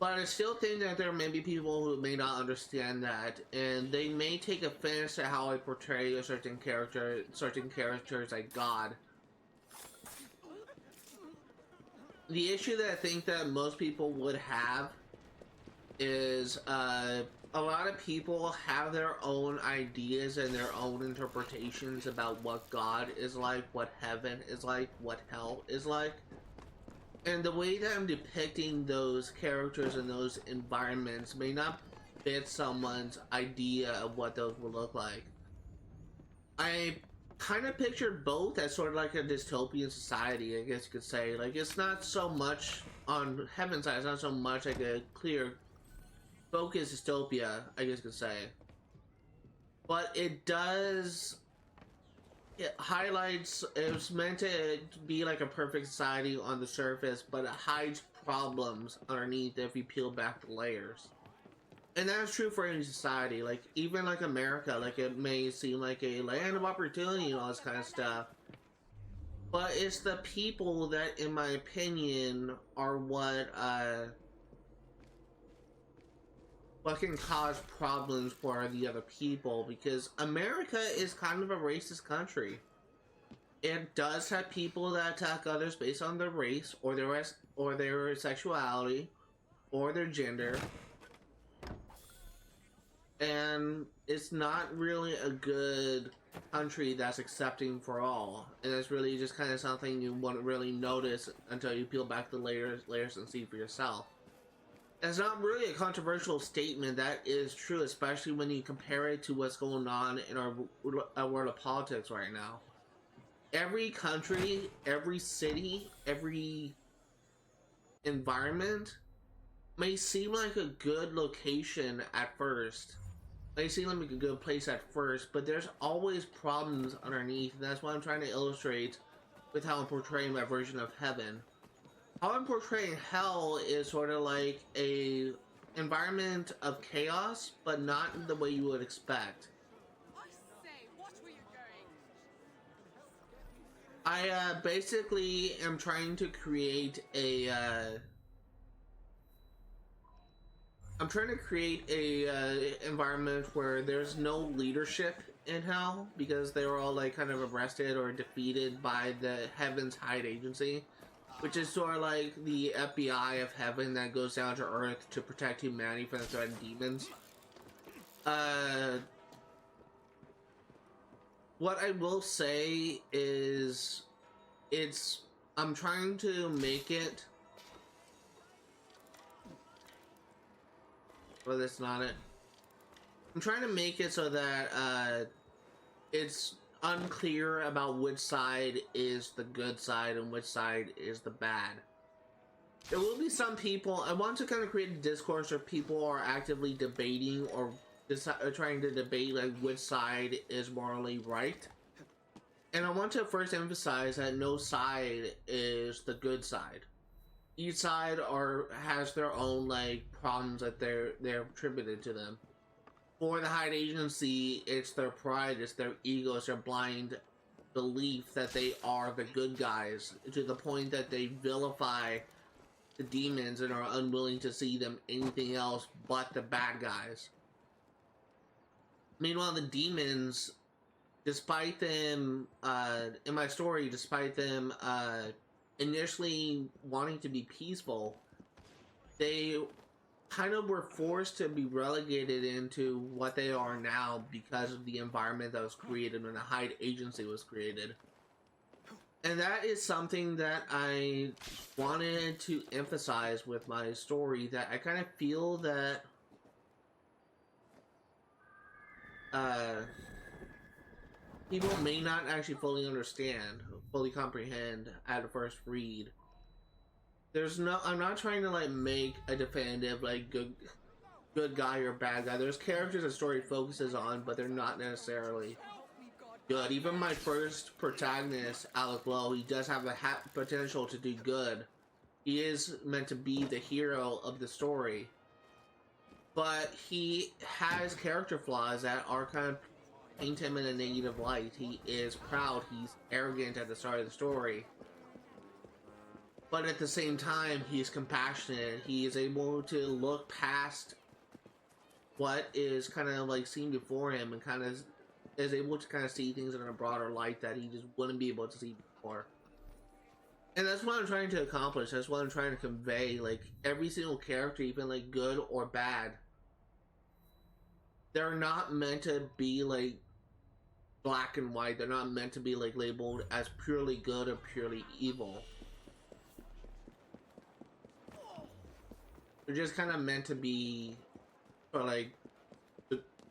But I still think that there may be people who may not understand that, and they may take offense to how I portray a certain characters like God. The issue that I think that most people would have is a lot of people have their own ideas and their own interpretations about what God is like, what heaven is like, what hell is like. And the way that I'm depicting those characters and those environments may not fit someone's idea of what those would look like. I kind of pictured both as sort of like a dystopian society, I guess you could say. Like, it's not so much on heaven's side, it's not so much like a clear focus dystopia, I guess you could say. But it does, it highlights, it was meant to be like a perfect society on the surface, but it hides problems underneath if you peel back the layers. And that's true for any society, like, even like America, like, it may seem like a land of opportunity and all this kind of stuff. But it's the people that, in my opinion, are what can cause problems for the other people, because America is kind of a racist country. It does have people that attack others based on their race, or their sexuality, or their gender. And it's not really a good country that's accepting for all. And it's really just kind of something you won't really notice until you peel back the layers and see for yourself. It's not really a controversial statement. That is true, especially when you compare it to what's going on in our world of politics right now. Every country, every city, every environment may seem like a good location at first. May seem like a good place at first, but there's always problems underneath, and that's what I'm trying to illustrate with how I'm portraying my version of heaven. How I'm portraying hell is sort of like a environment of chaos, but not in the way you would expect. I say, watch where you're going. I basically am trying to create a environment where there's no leadership in hell, because they were all like kind of arrested or defeated by the Heaven's Hide Agency, which is sort of like the FBI of heaven that goes down to earth to protect humanity from the threatened demons. What I will say is I'm trying to make it, well, that's not it. I'm trying to make it so that it's unclear about which side is the good side and which side is the bad. There will be some people, I want to kind of create a discourse where people are actively debating or trying to debate like which side is morally right. And I want to first emphasize that no side is the good side. Each side has their own like problems that they're attributed to them. For the Hide Agency, it's their pride, it's their ego, it's their blind belief that they are the good guys, to the point that they vilify the demons and are unwilling to see them anything else but the bad guys. Meanwhile, the demons, despite them, in my story, despite them initially wanting to be peaceful, they kind of were forced to be relegated into what they are now because of the environment that was created when the Hide Agency was created. And that is something that I wanted to emphasize with my story, that I kind of feel that people may not actually fully understand, fully comprehend at a first read. I'm not trying to like make a definitive like good guy or bad guy. There's characters the story focuses on, but they're not necessarily good. Even my first protagonist, Alec Lowe, he does have a potential to do good. He is meant to be the hero of the story, but he has character flaws that are kind of paint him in a negative light. He is proud, he's arrogant at the start of the story, but at the same time he's compassionate. He is able to look past what is kind of like seen before him and kind of is able to kind of see things in a broader light that he just wouldn't be able to see before. And that's what I'm trying to accomplish. That's what I'm trying to convey. Like, every single character, even like good or bad, they're not meant to be like black and white. They're not meant to be like labeled as purely good or purely evil. They're just kind of meant to be, or like,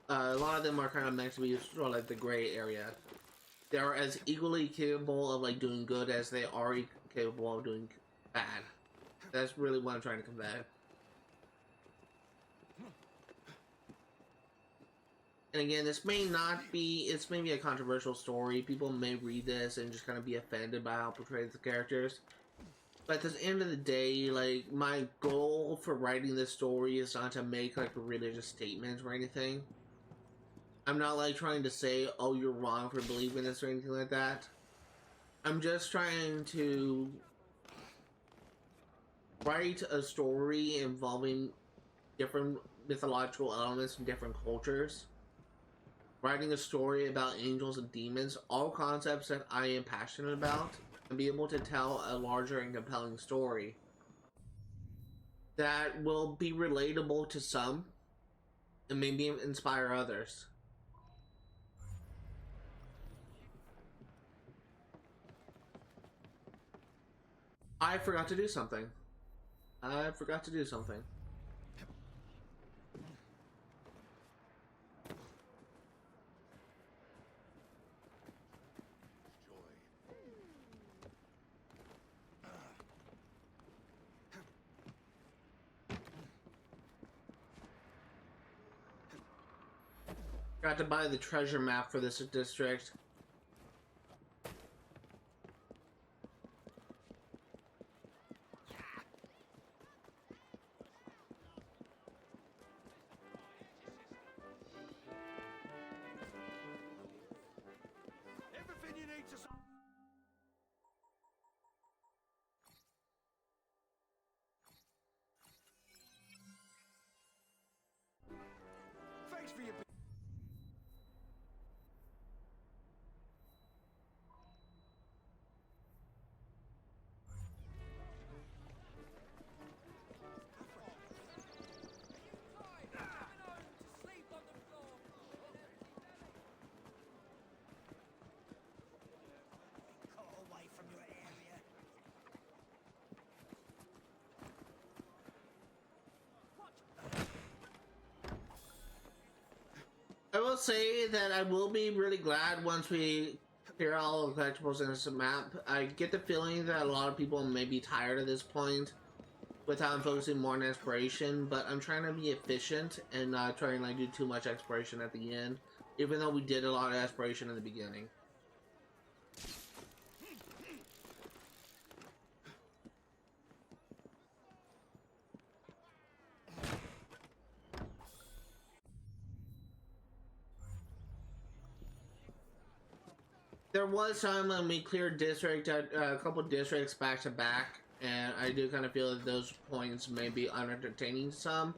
a lot of them are kind of meant to be sort of like the gray area. They are as equally capable of like doing good as they are capable of doing bad. That's really what I'm trying to convey. And again, this may not be, it's maybe a controversial story. People may read this and just kind of be offended by how it portrays the characters. But at the end of the day, like, my goal for writing this story is not to make like a religious statement or anything. I'm not like trying to say, oh, you're wrong for believing this or anything like that. I'm just trying to write a story involving different mythological elements from different cultures. Writing a story about angels and demons, all concepts that I am passionate about, and be able to tell a larger and compelling story that will be relatable to some and maybe inspire others. I forgot to do something. Got to buy the treasure map for this district. Everything you need to... Thanks for your... Cut away from your area. I will say that I will be really glad once we clear all the collectibles in this map. I get the feeling that a lot of people may be tired at this point with how I'm focusing more on exploration, but I'm trying to be efficient and not try and like do too much exploration at the end, even though we did a lot of exploration in the beginning. There was time when we cleared district, a couple districts back to back, and I do kind of feel that those points may be unentertaining some.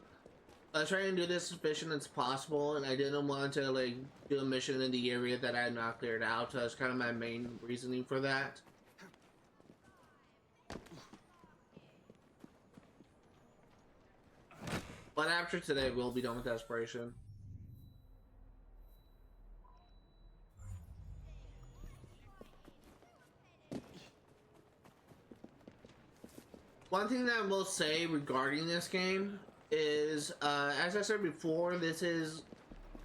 I was trying to do this as efficient as possible, and I didn't want to like do a mission in the area that I had not cleared out, so that's kind of my main reasoning for that. But after today, we'll be done with exploration. One thing that I will say regarding this game is, as I said before, this is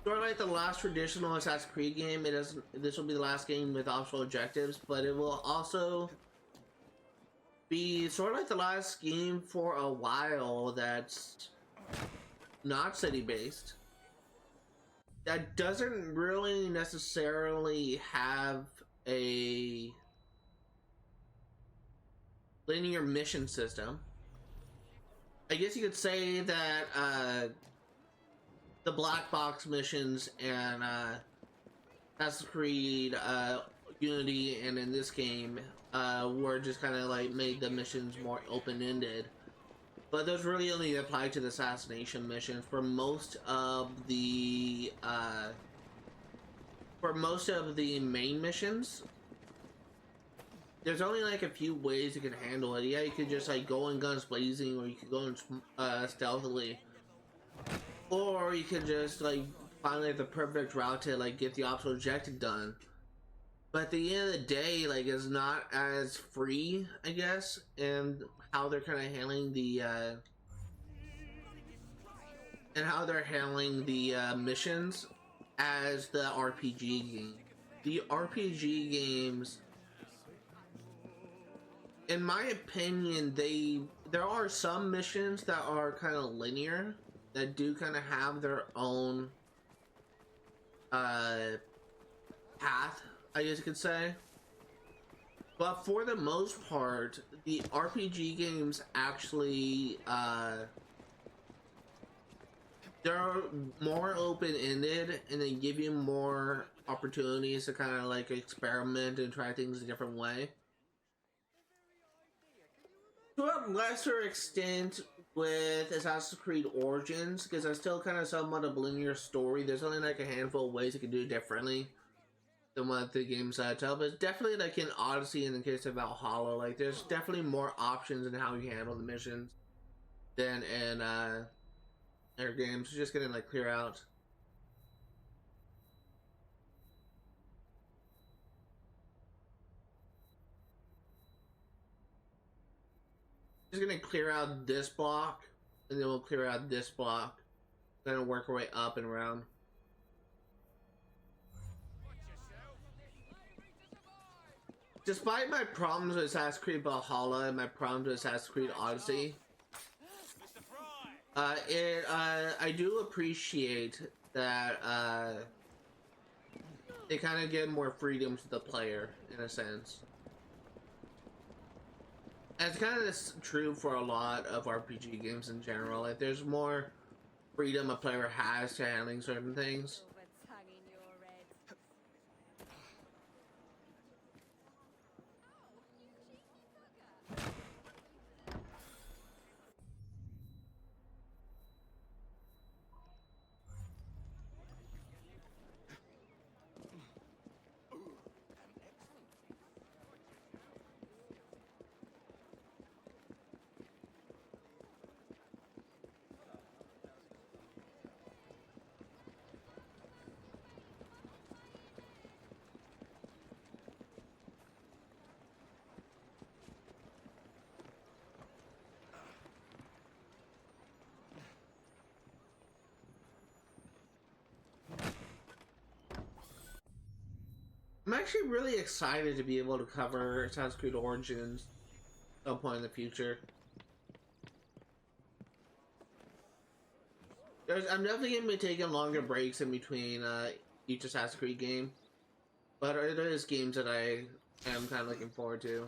sort of like the last traditional Assassin's Creed game. This will be the last game with optional objectives, but it will also be sort of like the last game for a while that's not city-based. That doesn't really necessarily have a linear mission system. I guess you could say that the black box missions and Assassin's Creed Unity and in this game were just kind of like made the missions more open-ended, but those really only apply to the assassination missions. For most of the main missions, there's only like a few ways you can handle it. Yeah, you could just like go in guns blazing, or you could go in stealthily, or you could just like find like the perfect route to like get the optional objective done. But at the end of the day, like, it's not as free, I guess, and how they're kind of handling the missions as the RPG game. The RPG games, in my opinion, there are some missions that are kind of linear, that do kind of have their own path, I guess you could say. But for the most part, the RPG games actually, they're more open-ended, and they give you more opportunities to kind of like experiment and try things a different way. To a lesser extent with Assassin's Creed Origins, because it's still kind of somewhat of a linear story. There's only like a handful of ways you can do it differently than what the games tell, but it's definitely like in Odyssey, in the case of Valhalla, like there's definitely more options in how you handle the missions than in other games. Just gonna like clear out. Just gonna clear out this block, and then we'll clear out this block. Then work our way up and around. Despite my problems with Assassin's Creed Valhalla and my problems with Assassin's Creed Odyssey, I do appreciate that they kind of give more freedom to the player in a sense. And it's kind of true for a lot of RPG games in general. Like, there's more freedom a player has to handling certain things. I'm actually really excited to be able to cover Assassin's Creed Origins at some point in the future. I'm definitely going to be taking longer breaks in between each Assassin's Creed game, but it is games that I am kind of looking forward to.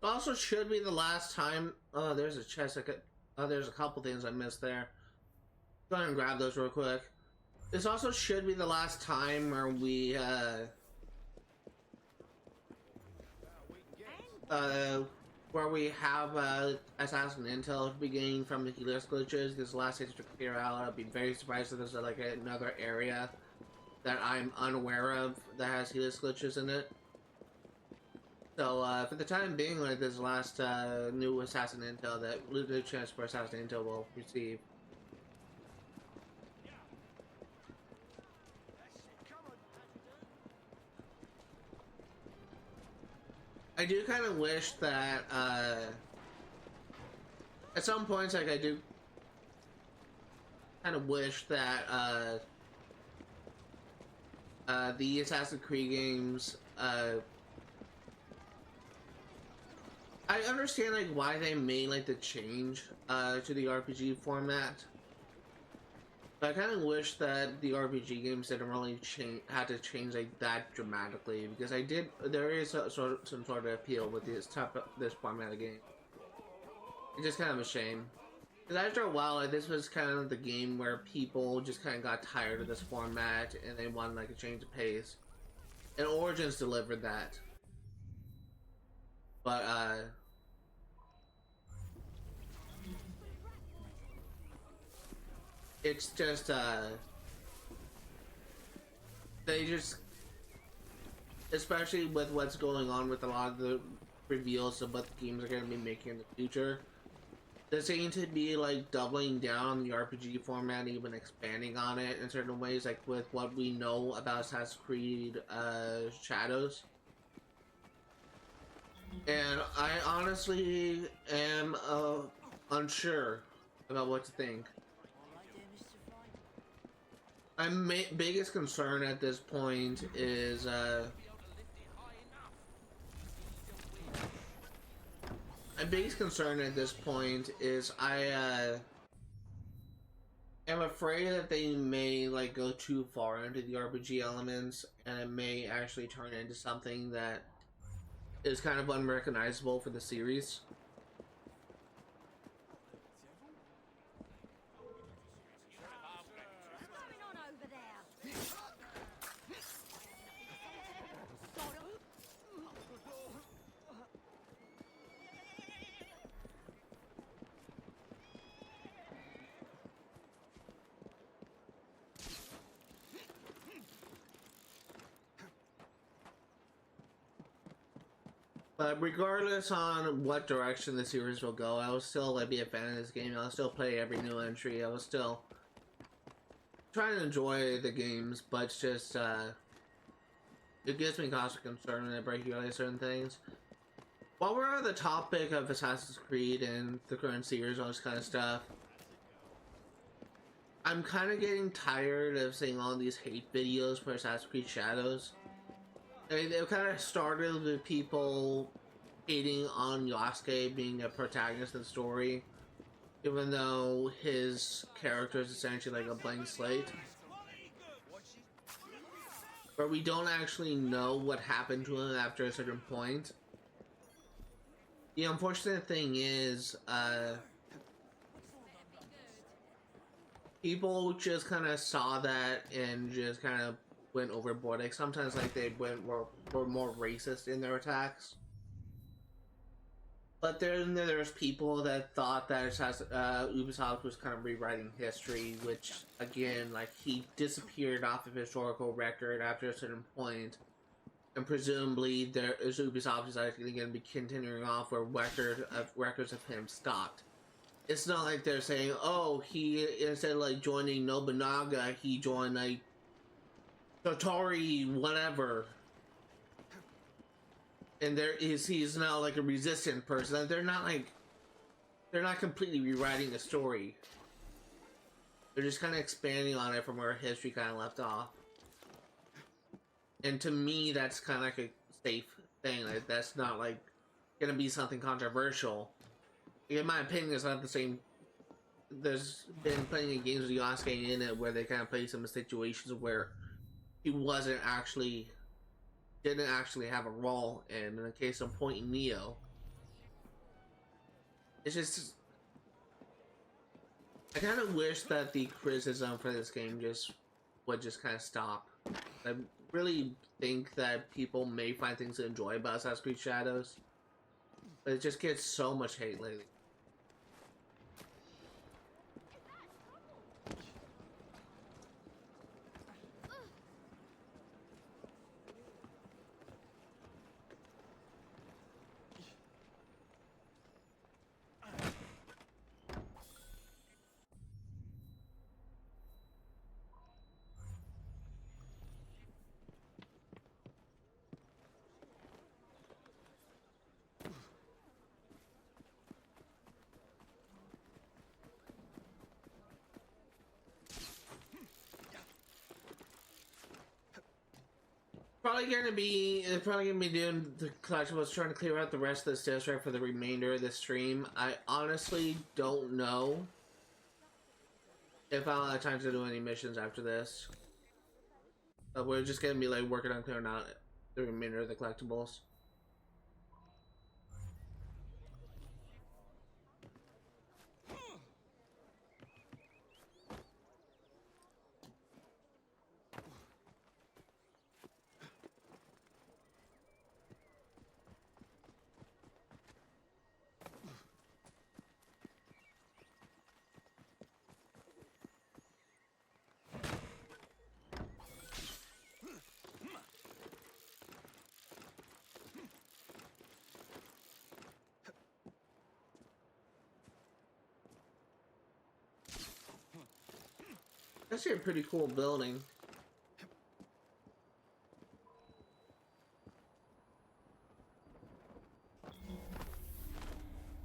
Also should be the last time. Oh, there's a chest. There's a couple things I missed there. Go ahead and grab those real quick. This also should be the last time where we have assassin intel to be gained from the Helix glitches. This last stage to clear out. I'd be very surprised if there's like another area that I'm unaware of that has Helix glitches in it. So, for the time being, like this last new assassin intel that new chance for assassin intel will receive. I do kind of wish that at some points, like I do kind of wish that the Assassin's Creed games I understand like why they made like the change to the RPG format, but I kind of wish that the RPG games didn't really had to change like that dramatically, because there is some sort of appeal with this format of game. It's just kind of a shame, because after a while, like this was kind of the game where people just kind of got tired of this format and they wanted like a change of pace, and Origins delivered that. But it's just they just, especially with what's going on with a lot of the reveals of what the games are going to be making in the future, they seem to be like doubling down on the RPG format, even expanding on it in certain ways, like with what we know about Assassin's Creed Shadows. And I honestly am unsure about what to think. My biggest concern at this point is I am afraid that they may like go too far into the RPG elements, and it may actually turn into something that is kind of unrecognizable for the series. But regardless on what direction the series will go, I will still like be a fan of this game. I'll still play every new entry. I will still try to enjoy the games, but it's just it gives me cause for concern when I realize certain things. While we're on the topic of Assassin's Creed and the current series and all this kind of stuff, I'm kind of getting tired of seeing all these hate videos for Assassin's Creed Shadows. I mean, it kind of started with people hating on Yasuke being a protagonist in the story, even though his character is essentially like a blank slate. But we don't actually know what happened to him after a certain point. The unfortunate thing is, people just kind of saw that and just kind of went overboard. Like sometimes, like they were more racist in their attacks. But then there's people that thought that Ubisoft was kind of rewriting history, which again, like he disappeared off of historical record after a certain point, and presumably Ubisoft is actually going to be continuing off where records of him stopped. It's not like they're saying, oh, he instead of like joining Nobunaga, he joined like Totori, whatever. And he's now like a resistant person. They're not completely rewriting the story. They're just kind of expanding on it from where history kind of left off. And to me, that's kind of like a safe thing. Like that's not like gonna be something controversial. In my opinion, it's not the same. There's been plenty of games with Yasuke in it where they kind of play some situations where he didn't actually have a role in the case of Point Neo. It's just, I kind of wish that the criticism for this game would kind of stop. I really think that people may find things to enjoy about Assassin's Creed Shadows, but it just gets so much hate lately. Probably gonna be doing the collectibles, trying to clear out the rest of this district for the remainder of the stream. I honestly don't know if I'll have time to do any missions after this. But we're just gonna be like working on clearing out the remainder of the collectibles. That's a pretty cool building.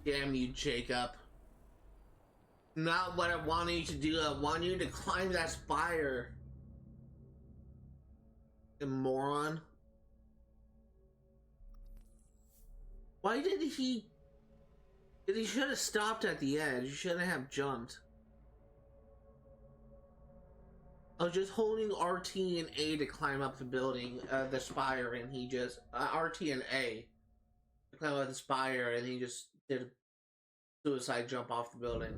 Damn you, Jacob. Not what I wanted you to do. I want you to climb that spire. You moron. Why did he... He should have stopped at the edge. You shouldn't have jumped. I was just holding RT and A to climb up the building, the spire, and he just... RT and A to climb up the spire, and he just did a suicide jump off the building.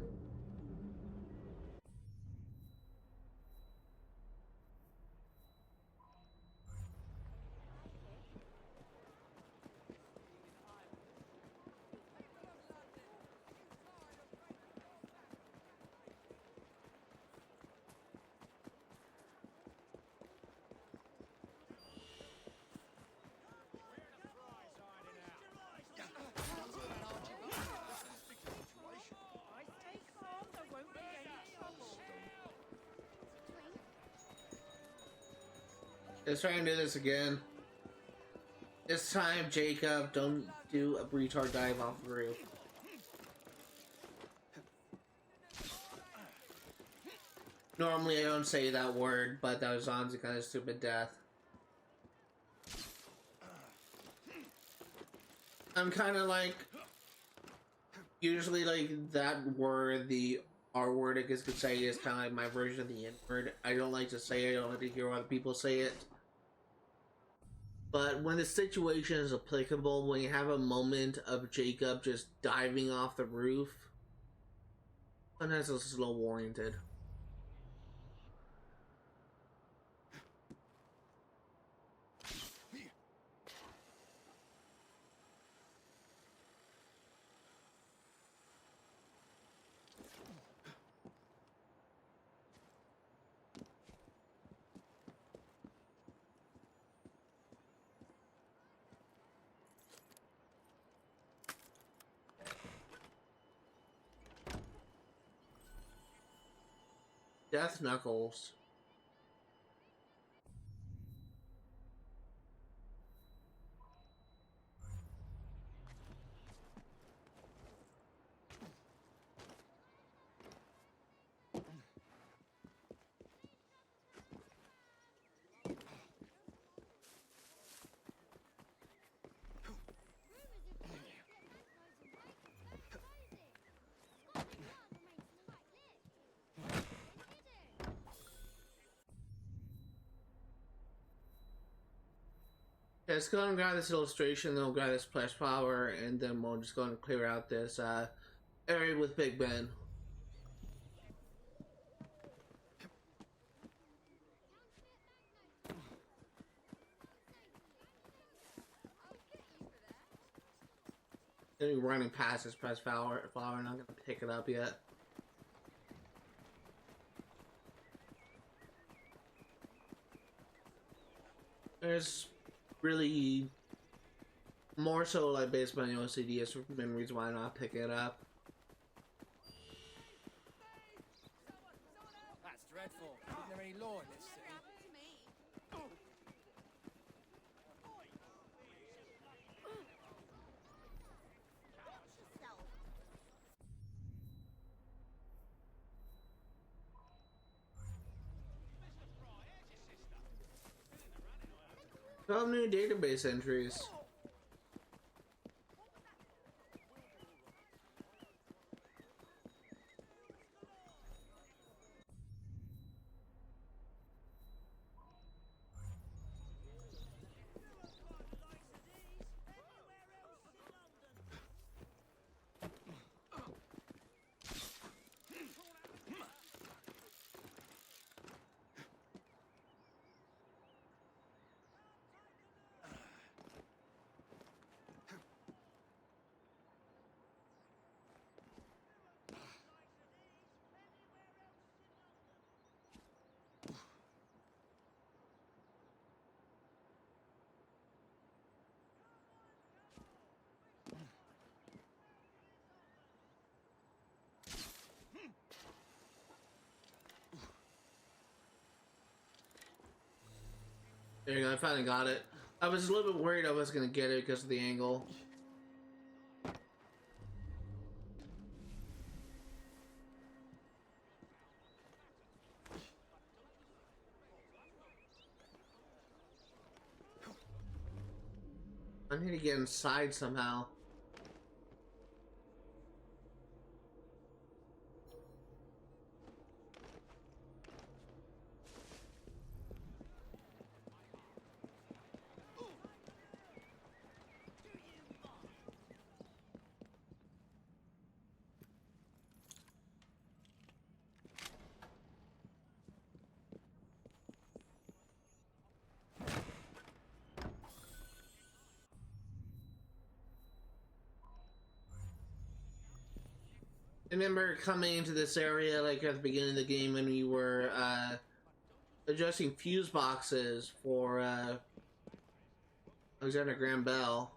Let's try and do this again. This time, Jacob, don't do a retard dive off the roof. Normally I don't say that word, but that was honestly kind of stupid death. I'm kind of like, usually like that word, the R word I guess could say, is kind of like my version of the N word. I don't like to say it, I don't like to hear other people say it. But when the situation is applicable, when you have a moment of Jacob just diving off the roof, sometimes it's a little warranted. Death Knuckles. Yeah, let's go and grab this illustration, then we'll grab this splash power, and then we'll just go and clear out this area with Big Ben. Then we're running past this press flower, not gonna pick it up yet. There's really more so like based on OCD as the main reason why I'm not picking it up. That's dreadful. Isn't there any law in this city? Some new database entries. There you go, I finally got it. I was a little bit worried I was gonna get it because of the angle. I need to get inside somehow. I remember coming into this area like at the beginning of the game when we were adjusting fuse boxes for Alexander Graham Bell.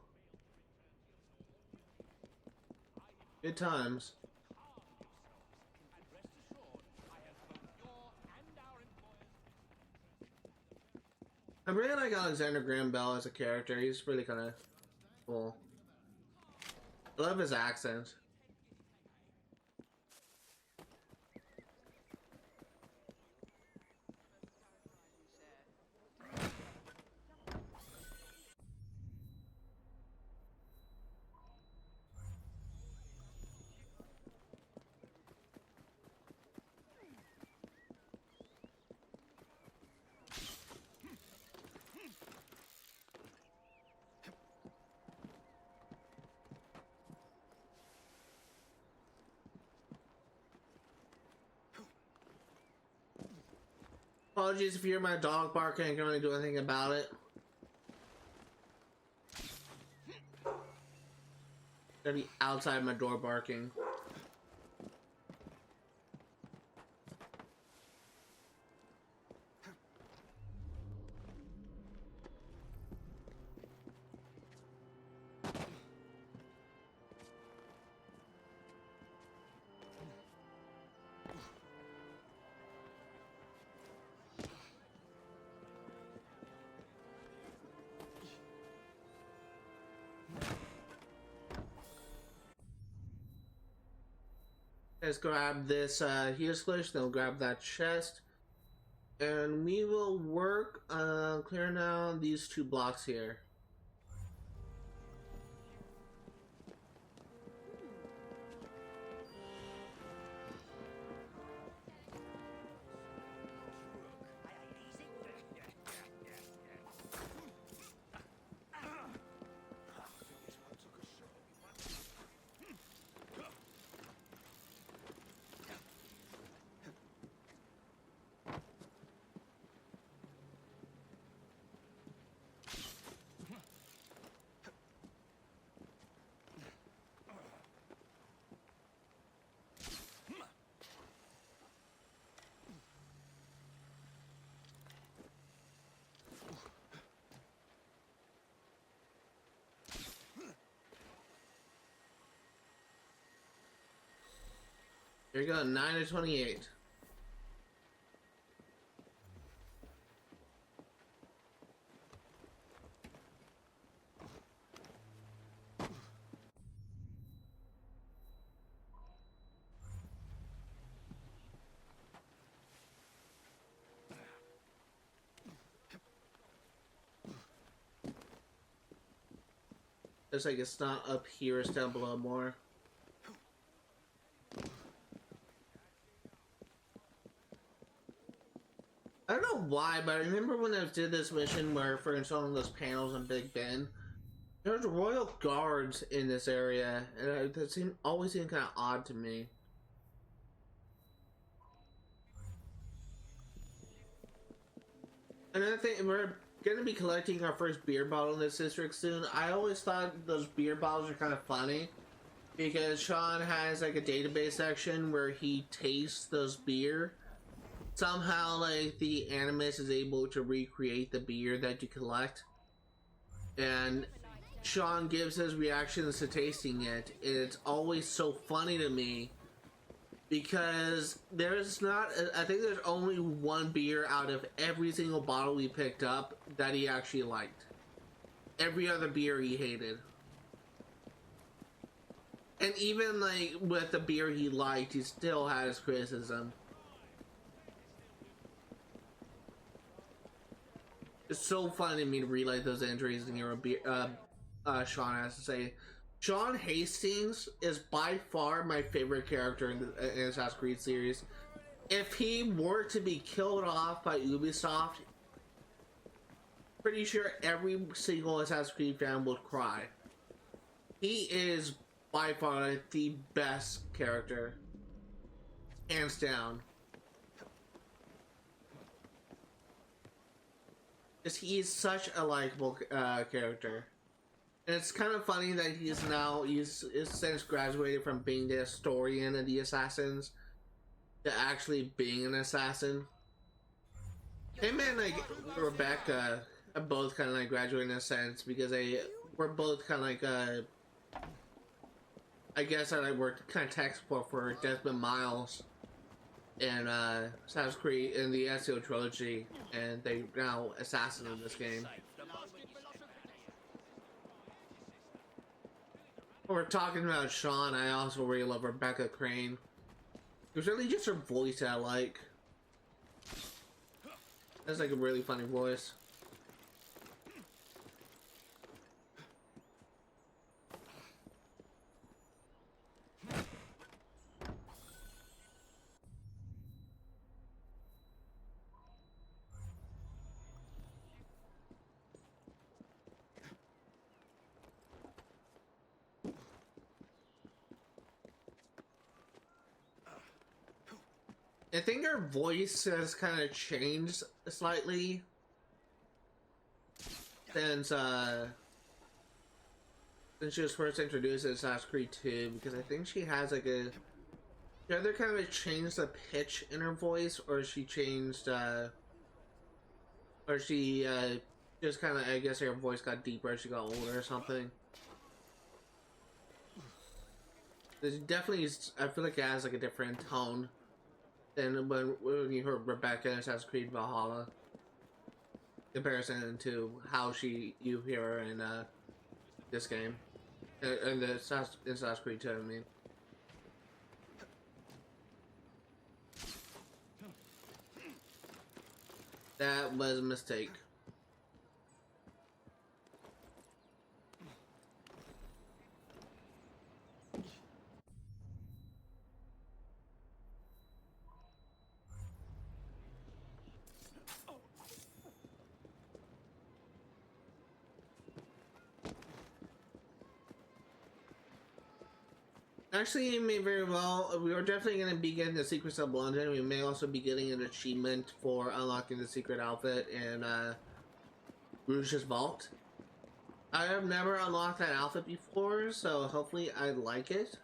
Good times. I really like Alexander Graham Bell as a character. He's really kind of cool. I love his accent. Apologies if you hear my dog barking, I can't really do anything about it. Gonna be outside my door barking. Let's grab this Helix glitch, then we'll grab that chest. And we will work on clearing out these 2 blocks here. Here we go, 9 to 28. Looks like it's not up here, it's down below more. I don't know why, but I remember when I did this mission where for installing those panels in Big Ben, there's Royal Guards in this area, and that always seemed kind of odd to me. Another thing, we're going to be collecting our first beer bottle in this district soon. I always thought those beer bottles are kind of funny, because Sean has like a database section where he tastes those beer. Somehow, like, the Animus is able to recreate the beer that you collect. And Sean gives his reactions to tasting it. And it's always so funny to me. Because there's not... I think there's only 1 beer out of every single bottle we picked up that he actually liked. Every other beer he hated. And even, like, with the beer he liked, he still had his criticism. It's so funny to me to relight those entries and hear what Sean has to say. Sean Hastings is by far my favorite character in the Assassin's Creed series. If he were to be killed off by Ubisoft, pretty sure every single Assassin's Creed fan would cry. He is by far the best character, hands down. He's such a likable character, and it's kind of funny that he's since graduated from being the historian of the assassins to actually being an assassin. Him and like Rebecca are both kind of like graduating in a sense because we're both kind of like I guess I worked kind of tech support for Desmond Miles. in Assassin's Creed in the Ezio trilogy, and they now assassinate this game. When we're talking about Sean, I also really love Rebecca Crane. It was really just her voice that I like. That's like a really funny voice. I think her voice has kind of changed slightly since she was first introduced in Assassin's Creed 2, because I think she has like a, she either kind of changed the pitch in her voice, or she changed or she just kind of, I guess her voice got deeper as she got older or something. There's definitely, I feel like it has like a different tone than when you heard Rebecca in Assassin's Creed Valhalla, in comparison to how you hear her in this game, in the Assassin's Creed 2, I mean. That was a mistake. Actually, you may very well. We are definitely going to be getting the Secrets of London. We may also be getting an achievement for unlocking the secret outfit in Rouge's Vault. I have never unlocked that outfit before, so hopefully I like it.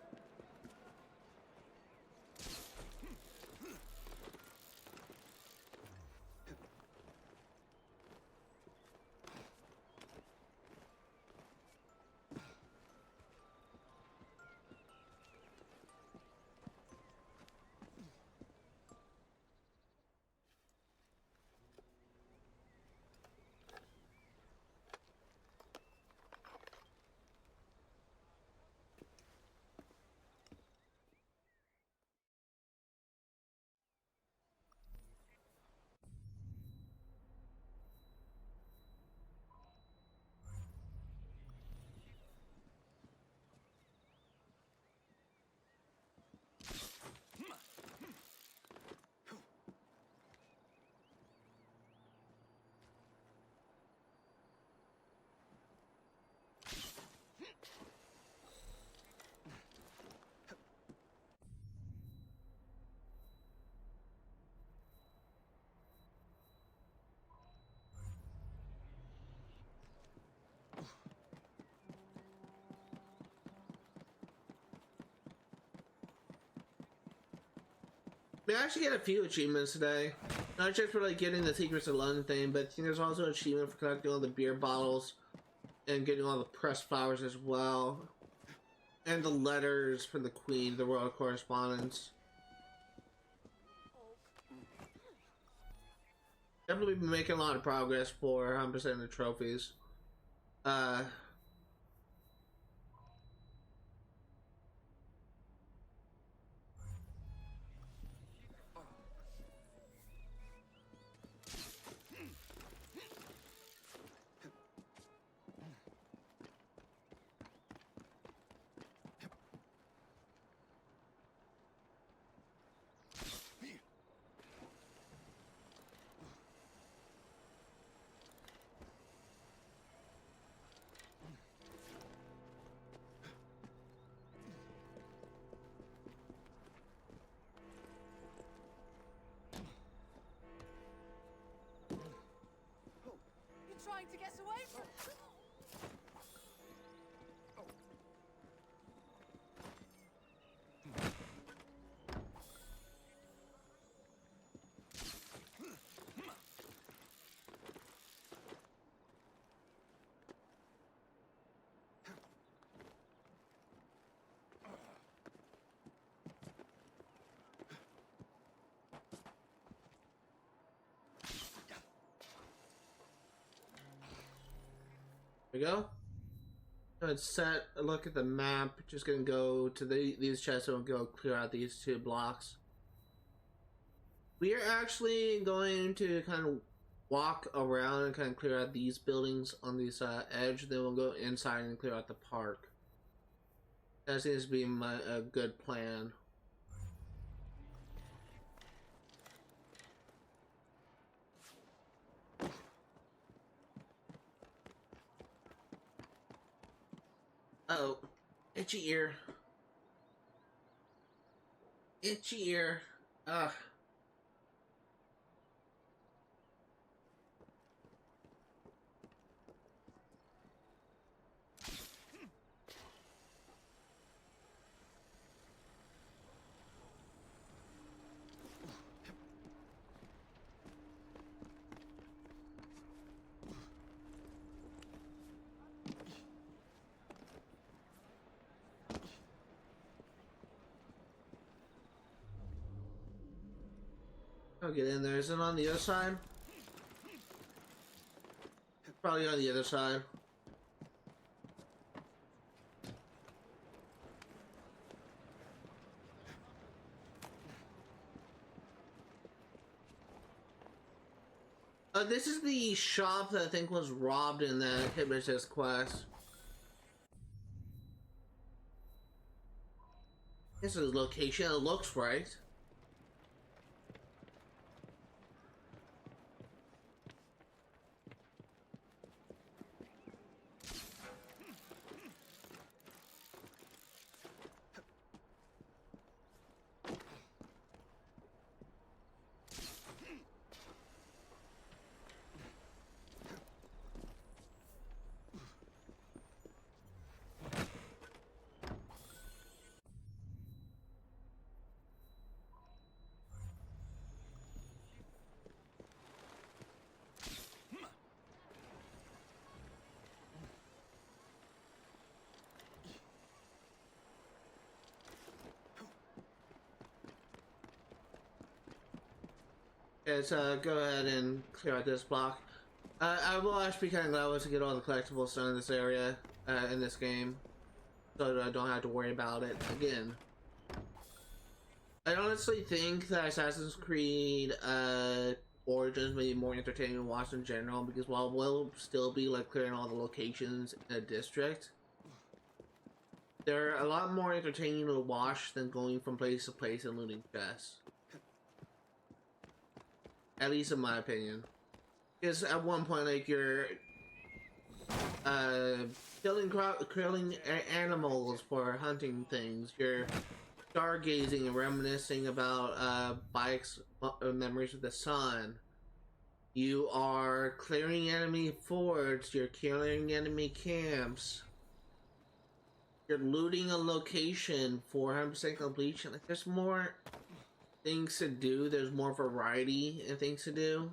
We actually get a few achievements today. Not just for like getting the Secrets of London thing, but I think there's also an achievement for collecting all the beer bottles and getting all the pressed flowers as well. And the letters from the Queen, the Royal Correspondence. Definitely been making a lot of progress for 100% of the trophies. Trying to get away from There we go. Let's set a look at the map. Just gonna go to these chests and we'll go clear out these 2 blocks. We are actually going to kind of walk around and kind of clear out these buildings on this edge. Then we'll go inside and clear out the park. That seems to be a good plan. Oh, itchy ear. Itchy ear. Ugh. I'll get in there. Is it on the other side? Probably on the other side. This is the shop that I think was robbed in the Hypnotist quest. This is the location. It looks right. Let's go ahead and clear out this block. I will actually be kind of glad to get all the collectibles done in this area, in this game, so that I don't have to worry about it again. I honestly think that Assassin's Creed Origins may be more entertaining to watch in general, because while we'll still be like clearing all the locations in a district, they're a lot more entertaining to watch than going from place to place and looting chests. At least in my opinion. Because at one point, like, you're killing animals for hunting things, you're stargazing and reminiscing about bikes, memories of the sun. You are clearing enemy forts, you're killing enemy camps. You're looting a location for 100% completion. Like, there's more things to do, there's more variety and things to do.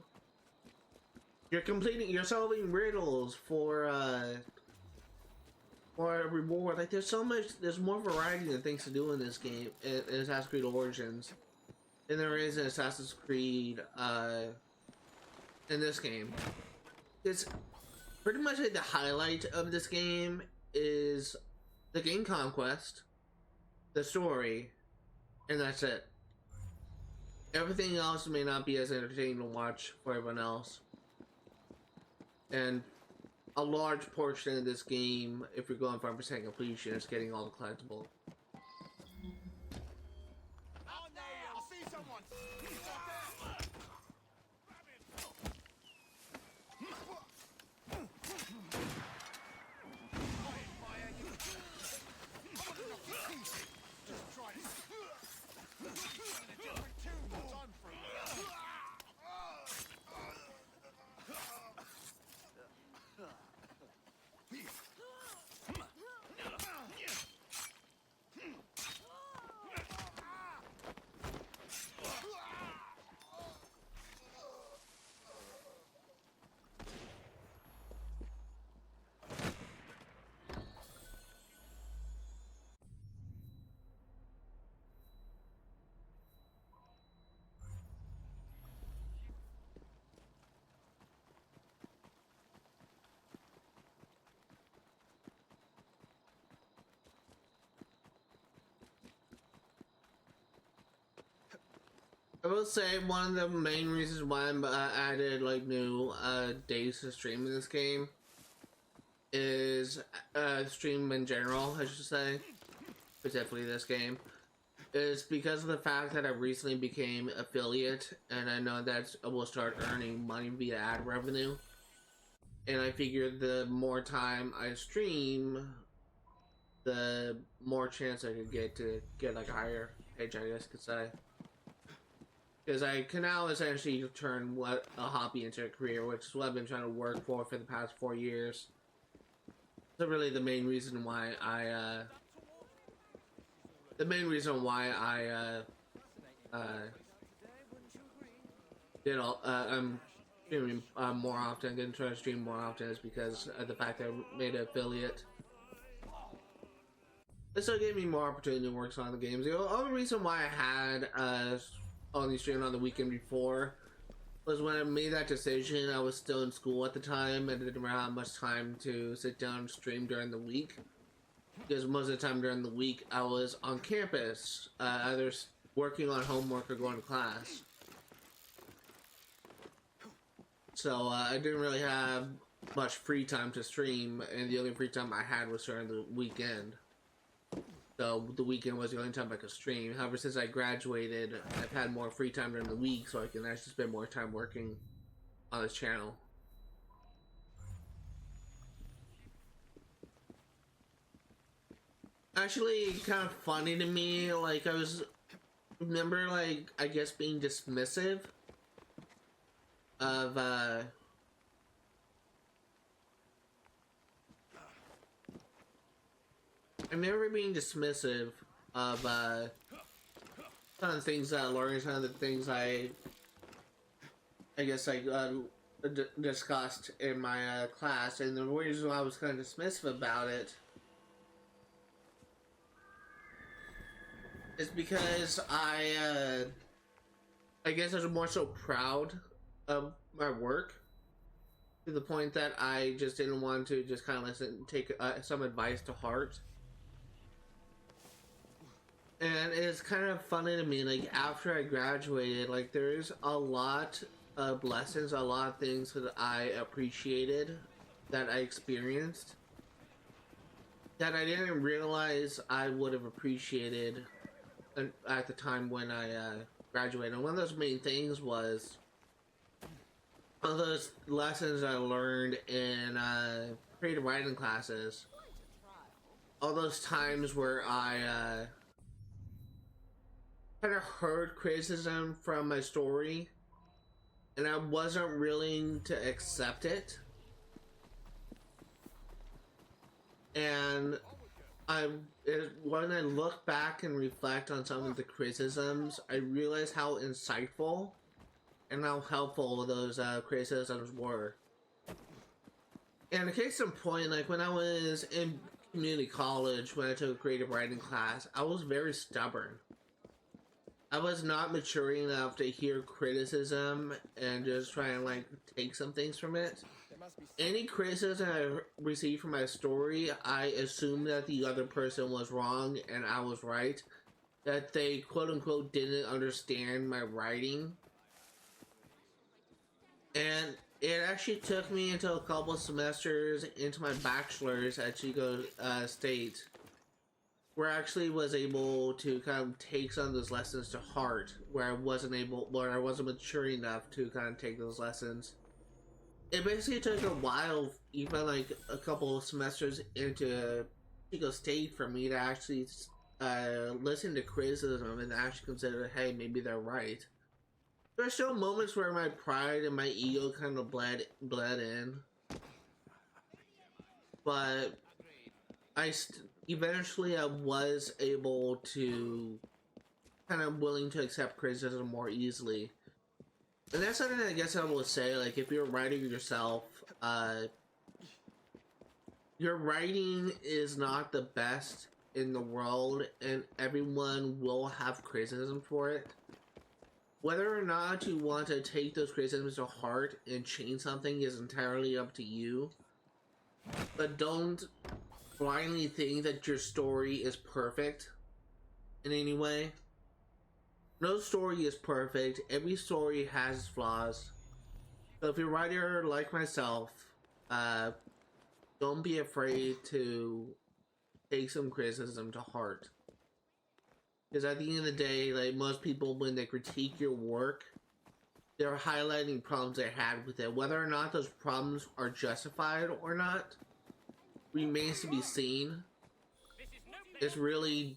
You're solving riddles for a reward. Like, there's more variety and things to do in this game, in Assassin's Creed Origins, than there is in Assassin's Creed, in this game. It's pretty much like the highlight of this game is the Gang Conquest, the story, and that's it. Everything else may not be as entertaining to watch for everyone else. And a large portion of this game, if you're going for 100% completion, is getting all the collectibles. Out there! I see someone! will say one of the main reasons why I'm added like new days to stream in this game is stream in general, I should say, specifically this game, is because of the fact that I recently became affiliate, and I know that I will start earning money via ad revenue. And I figured the more time I stream, the more chance I could get to get like a higher paycheck, I guess you could say. Because I can now essentially turn what a hobby into a career, which is what I've been trying to work for the past 4 years. So really the main reason why I I'm streaming more often, getting trying to stream more often, is because of the fact that I made an affiliate. This will give me more opportunity to work on the games. The only reason why I had only streamed on the weekend before was when I made that decision. I was still in school at the time and didn't have much time to sit down and stream during the week, because most of the time during the week I was on campus, either working on homework or going to class. So I didn't really have much free time to stream, and the only free time I had was during the weekend. So the weekend was the only time I could stream. However, since I graduated, I've had more free time during the week, so I can actually spend more time working on this channel. Actually, kind of funny to me, like remember like, I guess being dismissive of I remember being dismissive of some of the things that I learned, some of the things I guess I discussed in my class, and the reason why I was kind of dismissive about it is because I guess I was more so proud of my work, to the point that I just didn't want to just kind of take some advice to heart. And it's kind of funny to me, like, after I graduated, like, there's a lot of lessons, a lot of things that I appreciated, that I experienced, that I didn't realize I would have appreciated at the time when I graduated. And one of those main things was one of those lessons I learned in creative writing classes. All those times where I kind of heard criticism from my story, and I wasn't willing to accept it. And when I look back and reflect on some of the criticisms, I realize how insightful and how helpful those criticisms were. And a case in point, like when I was in community college, when I took a creative writing class, I was very stubborn. I was not mature enough to hear criticism and just try and like take some things from it. Any criticism I received from my story, I assumed that the other person was wrong and I was right. That they quote unquote didn't understand my writing. And it actually took me until a couple of semesters into my bachelor's at Chico State, where I actually was able to kind of take some of those lessons to heart, where I wasn't mature enough to kind of take those lessons. It basically took a while, even like a couple of semesters into Chico State, for me to actually listen to criticism and actually consider, hey, maybe they're right. There are still moments where my pride and my ego kind of bled in, but eventually I was able to kind of willing to accept criticism more easily. And that's something I guess I will say, like, if you're writing yourself, your writing is not the best in the world, and everyone will have criticism for it. Whether or not you want to take those criticisms to heart and change something is entirely up to you. But don't blindly think that your story is perfect in any way. No story is perfect. Every story has its flaws. So if you're a writer like myself, don't be afraid to take some criticism to heart. Because at the end of the day, like most people, when they critique your work, they're highlighting problems they had with it. Whether or not those problems are justified or not remains to be seen. It's really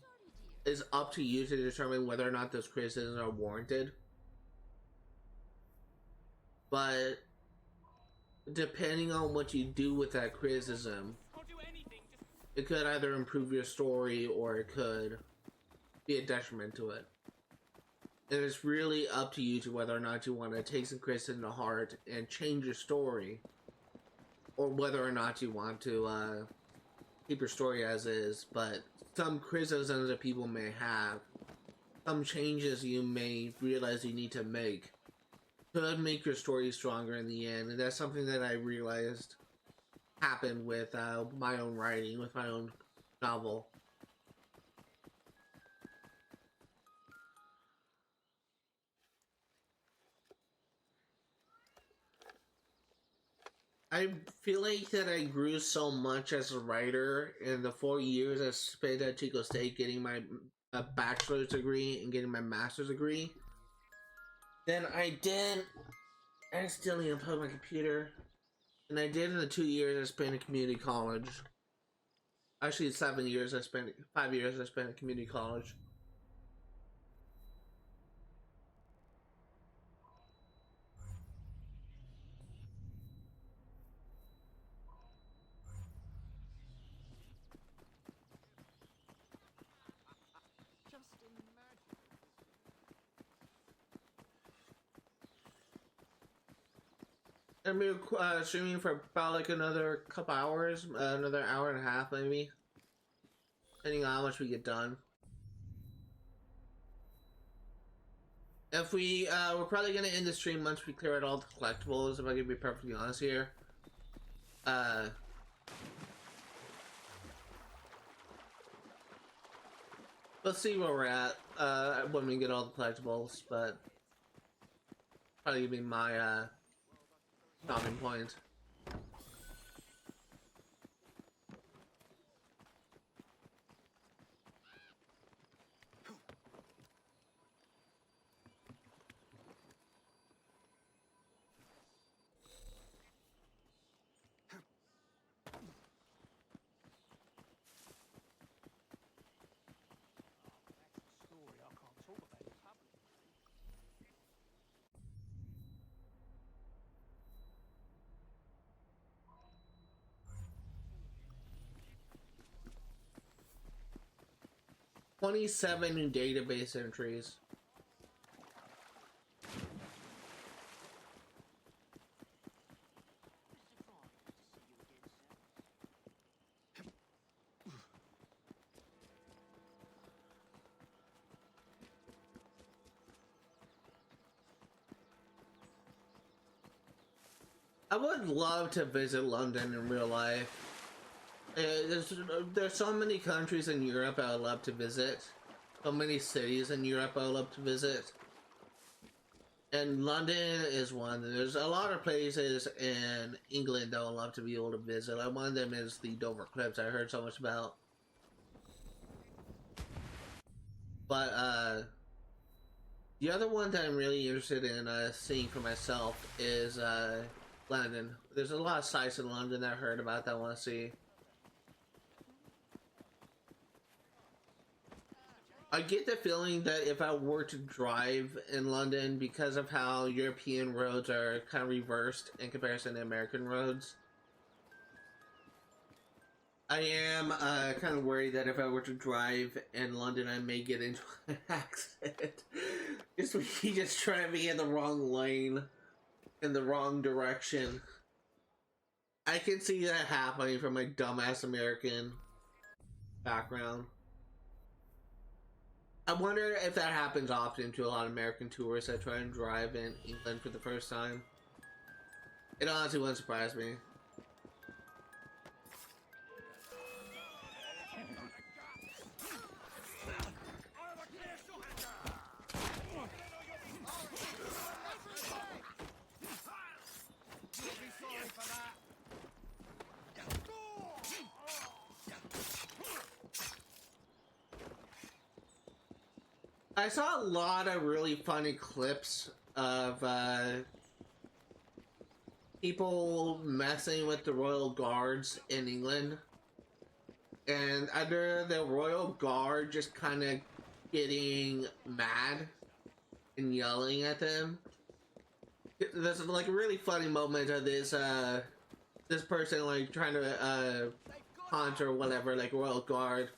is up to you to determine whether or not those criticisms are warranted. But depending on what you do with that criticism, it could either improve your story or it could be a detriment to it. And it's really up to you to whether or not you want to take some criticism to heart and change your story, or whether or not you want to keep your story as is. But some criticisms that people may have, some changes you may realize you need to make, could make your story stronger in the end. And that's something that I realized happened with my own writing, with my own novel. I feel like that I grew so much as a writer in the 4 years I spent at Chico State getting my bachelor's degree and getting my master's degree. Then I accidentally unplugged my computer, and I did in the 2 years I spent at community college. Actually, 7 years 5 years I spent at community college. I'm gonna be streaming for about like another couple hours, another hour and a half maybe, depending on how much we get done. If we're probably gonna end the stream once we clear out all the collectibles, if I can be perfectly honest here. Let's see where we're at when we get all the collectibles, but probably gonna be my stopping point. Story I can't talk about in public. 27 new database entries. I would love to visit London in real life. There's so many countries in Europe I would love to visit. So many cities in Europe I would love to visit. And London is one. There's a lot of places in England I would love to be able to visit. Like one of them is the Dover Cliffs I heard so much about. But the other one that I'm really interested in seeing for myself is London. There's a lot of sites in London that I heard about that I want to see. I get the feeling that if I were to drive in London, because of how European roads are kind of reversed in comparison to American roads, I am kind of worried that if I were to drive in London, I may get into an accident. Just me just driving in the wrong lane, in the wrong direction. I can see that happening from my dumbass American background. I wonder if that happens often to a lot of American tourists that try and drive in England for the first time. It honestly wouldn't surprise me. I saw a lot of really funny clips of people messing with the Royal Guards in England, and under the Royal Guard just kind of getting mad and yelling at them. There's like a really funny moment of this this person like trying to hunt or whatever, like Royal Guard,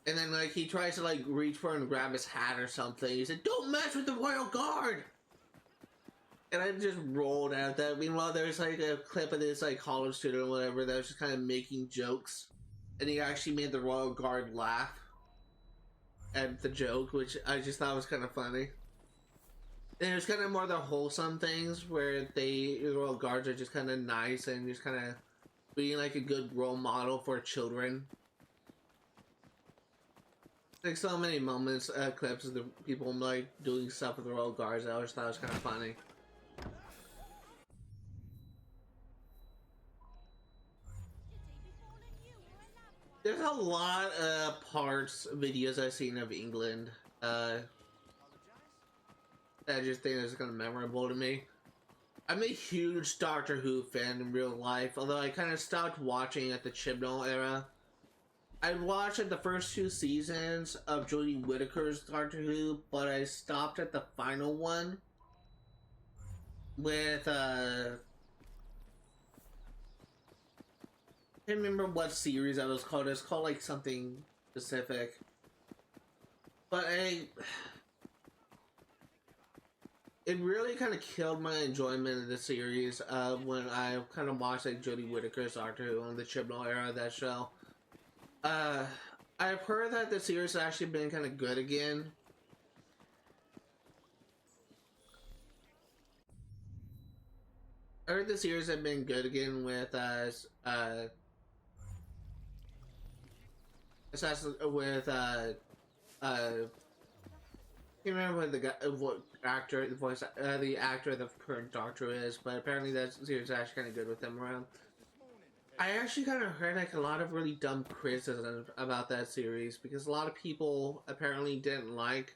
and then like he tries to like reach for and grab his hat or something. He said, "Don't mess with the Royal Guard!" And I just rolled out that. Meanwhile, there's like a clip of this like college student or whatever that was just kind of making jokes, and he actually made the Royal Guard laugh at the joke, which I just thought was kind of funny. And it was kind of more the wholesome things where the Royal Guards are just kind of nice and just kind of being like a good role model for children. Like so many moments, clips of the people like doing stuff with the Royal Guards. I always thought it was kind of funny. There's a lot of videos I've seen of England. I just think it's kind of memorable to me. I'm a huge Doctor Who fan in real life, although I kind of stopped watching at the Chibnall era. I watched the first 2 seasons of Jodie Whittaker's Doctor Who, but I stopped at the final one with I can't remember what series that was called. It's called like something specific, but it really kind of killed my enjoyment of the series when I kind of watched like Jodie Whittaker's Doctor Who on the Chibnall era of that show. I've heard that the series has actually been kind of good again. I heard the series have been good again with I can't remember what the guy, what actor, the voice, the actor of the current Doctor is, but apparently that series is actually kind of good with them around. I actually kind of heard like a lot of really dumb criticism about that series because a lot of people apparently didn't like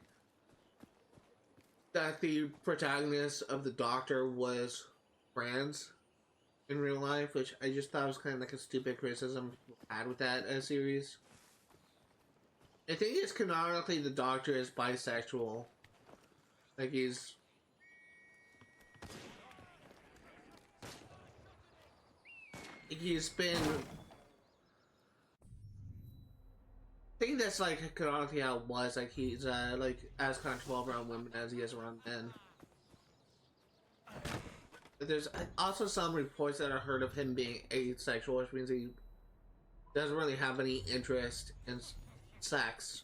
that the protagonist of the Doctor was trans in real life, which I just thought was kind of like a stupid criticism people had with that series. I think it's canonically the Doctor is bisexual. Like he's been. I think that's like canonically how it was. Like he's like as comfortable around women as he is around men. But there's also some reports that I heard of him being asexual, which means he doesn't really have any interest in sex.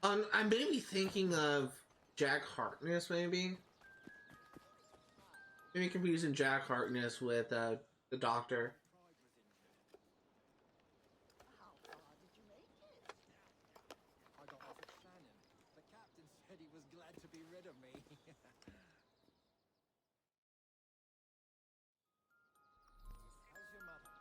I'm maybe thinking of Jack Harkness, maybe confusing Jack Harkness with the Doctor. How far did you make it? I got off at Shannon. The captain said he was glad to be rid of me. How's your mother?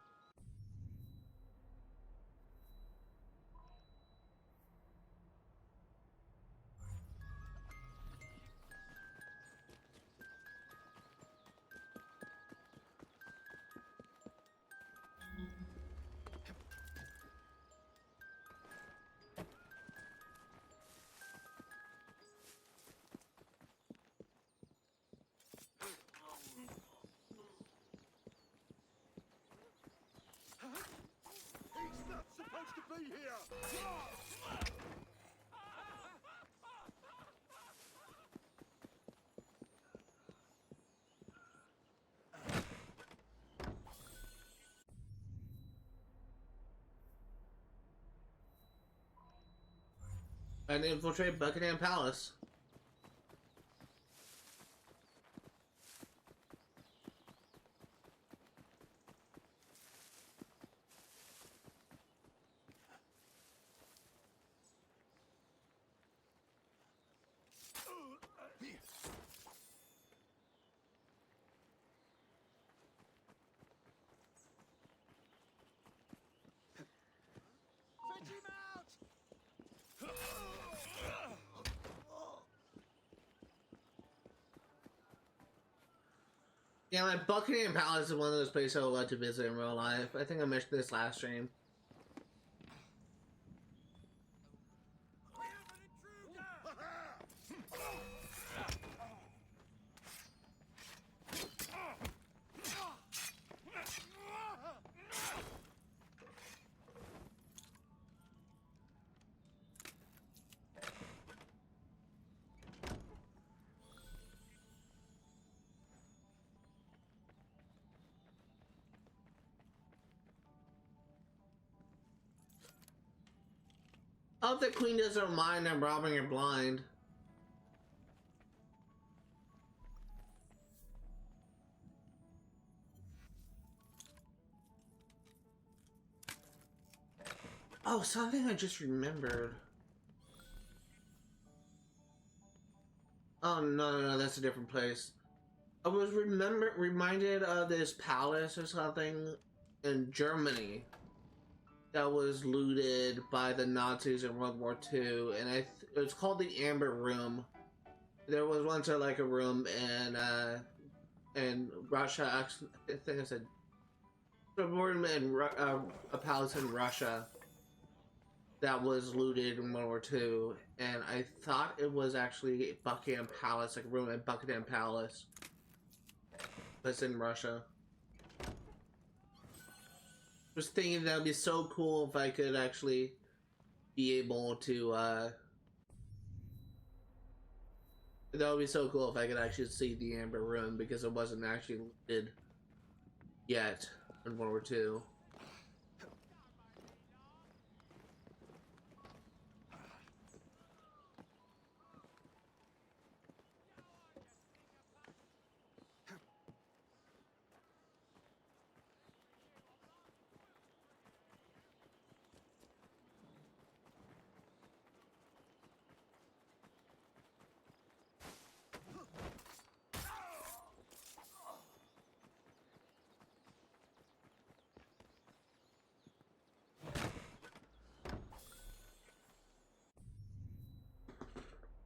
He's not supposed to be here! And infiltrate Buckingham Palace. Veggie Man! Yeah, like Buckingham Palace is one of those places I would like to visit in real life. I think I mentioned this last stream. I hope the queen doesn't mind I'm robbing her blind. Oh, something I just remembered. Oh, no, that's a different place. I was reminded of this palace or something in Germany that was looted by the Nazis in World War II, and it was called the Amber Room. There was once like a room in Russia. Actually, I think I said a room in a palace in Russia that was looted in World War II, and I thought it was actually Buckingham Palace, like a room at Buckingham Palace. That's in Russia. Was thinking that would be so cool if I could actually be able to, that would be so cool if I could actually see the Amber Room, because it wasn't actually looted yet in World War II.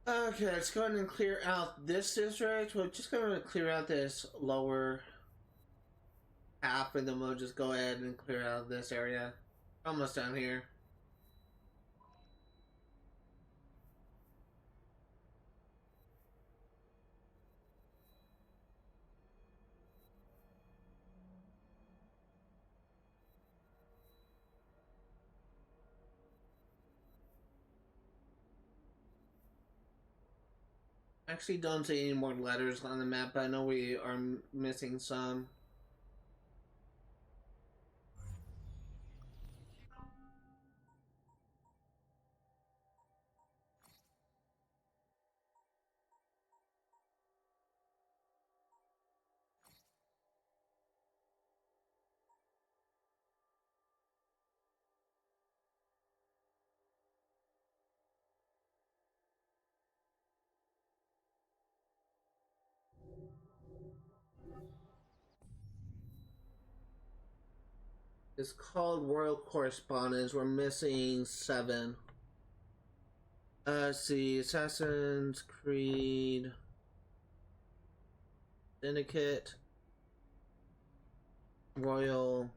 Okay, let's go ahead and clear out this district. We're just going to clear out this lower half, and then we'll just go ahead and clear out this area. Almost down here. Actually don't see any more letters on the map, but I know we are missing some. It's called Royal Correspondence. We're missing 7. Let's see, Assassin's Creed, Syndicate, Royal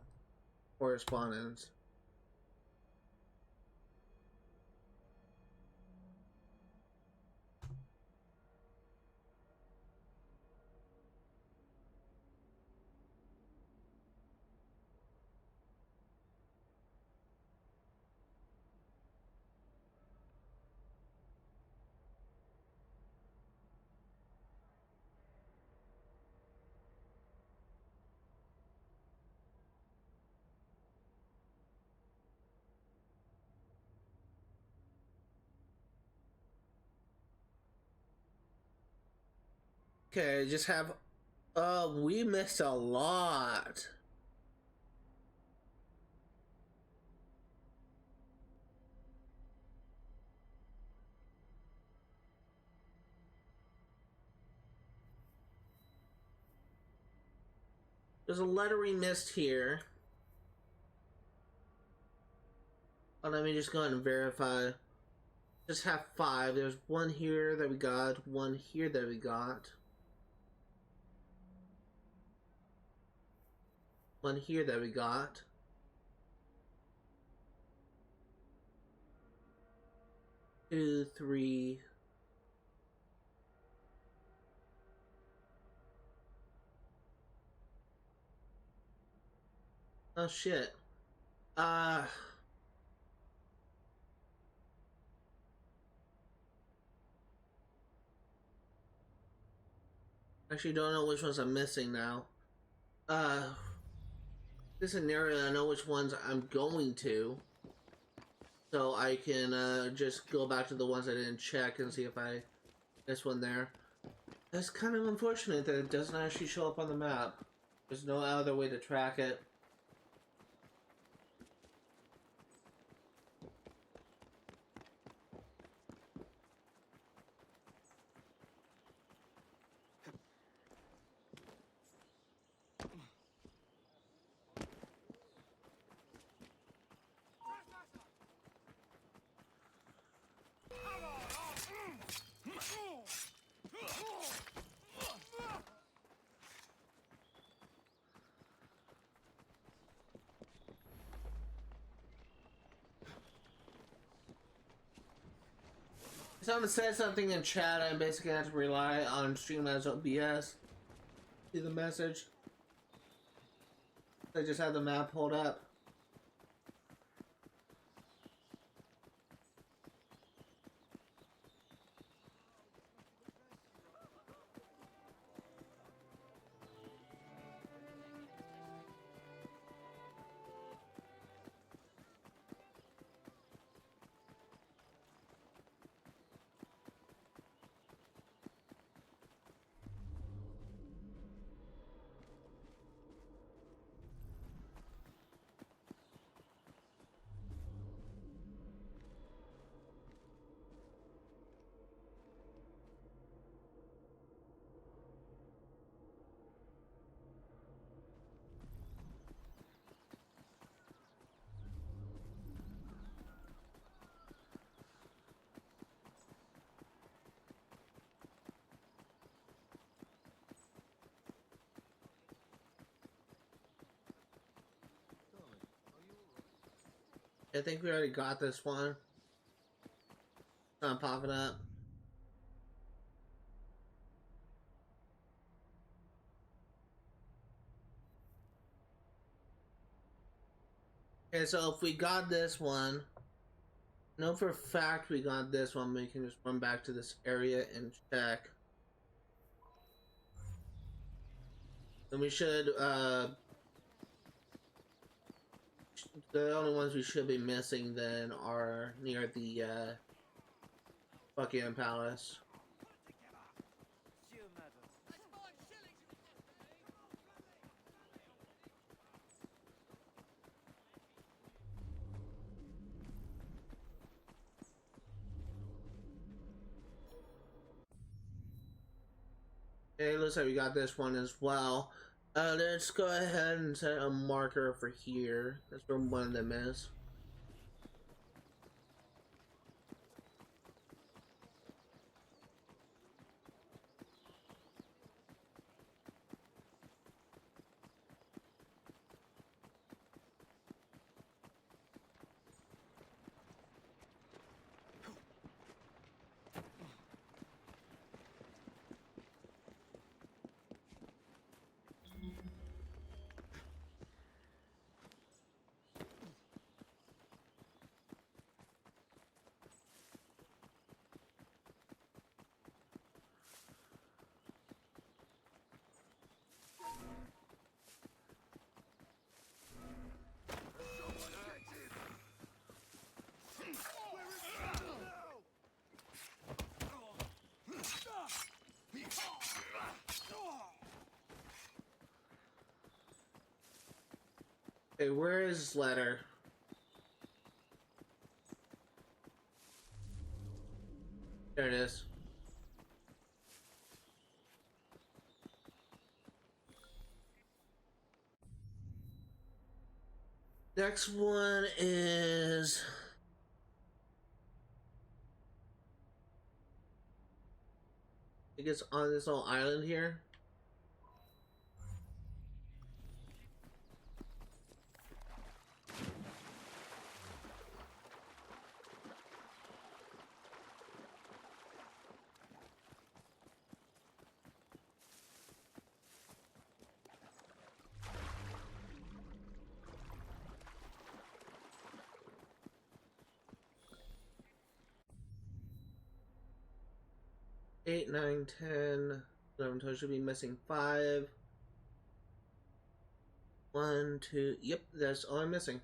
Correspondence. Okay, just have, we missed a lot. There's a letter we missed here. Oh, let me just go ahead and verify. Just have 5. There's one here that we got, one here that we got. one here that we got. Two, three. Oh shit. Actually don't know which ones I'm missing now. This scenario I know which ones I'm going to. So I can just go back to the ones I didn't check and see if I missed one there. That's kind of unfortunate that it doesn't actually show up on the map. There's no other way to track it. Someone said something in chat, I basically have to rely on Streamlabs OBS. See the message? I just have the map pulled up. I think we already got this one. It's not popping up. Okay, so if we got this one, know for a fact we got this one, we can just run back to this area and check. And we should, the only ones we should be missing then are near the, Buckingham Palace. Okay, looks like we got this one as well. Let's go ahead and set a marker for here. That's where one of them is. Okay, where is this letter? There it is. Next one is... I guess on this little island here. 8, 9, 10. 11, 12 should be missing 5. 1, 2. Yep, that's all I'm missing.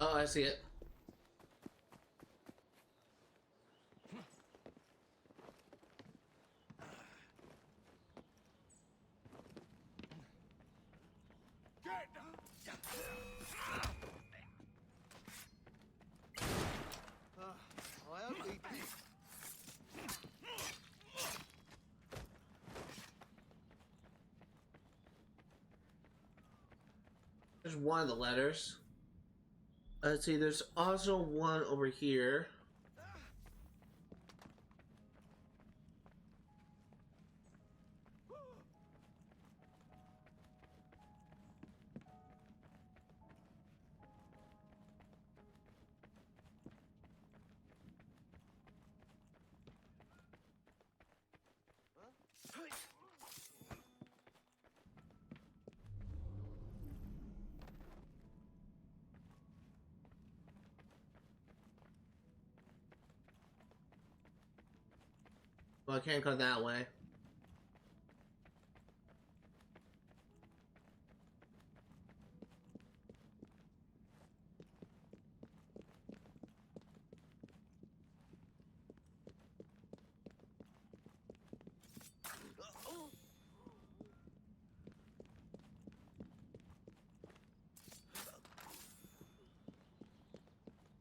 Oh, I see it. I hope he... There's one of the letters. Let's see, there's also one over here. Well, I can't go that way.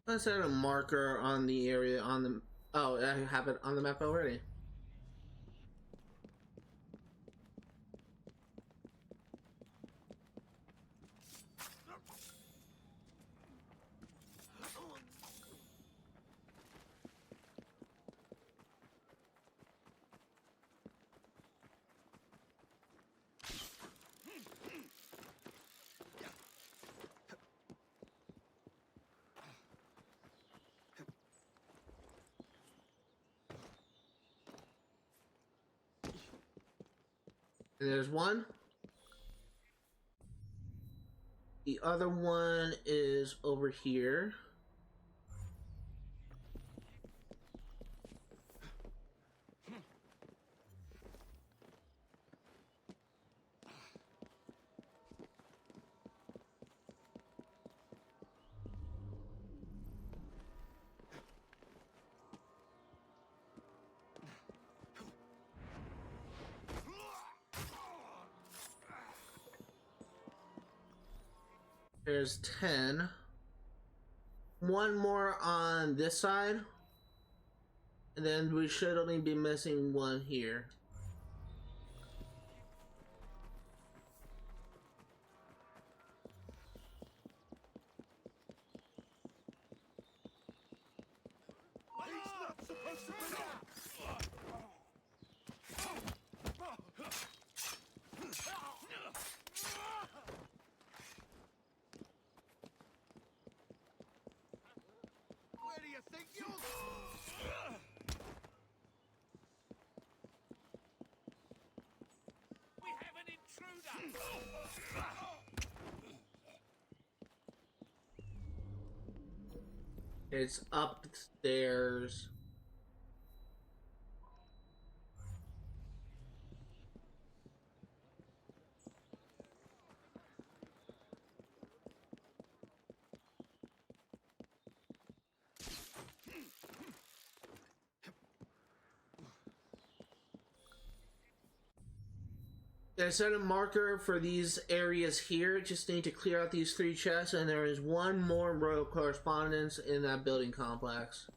Let's set a marker on the area on the... Oh, I have it on the map already. And there's one. The other one is over here. There's 10. One more on this side. And then we should only be missing one here. Where do you think you're... We have an intruder! It's upstairs. I set a marker for these areas here. Just need to clear out these 3 chests, and there is one more Royal Correspondence in that building complex.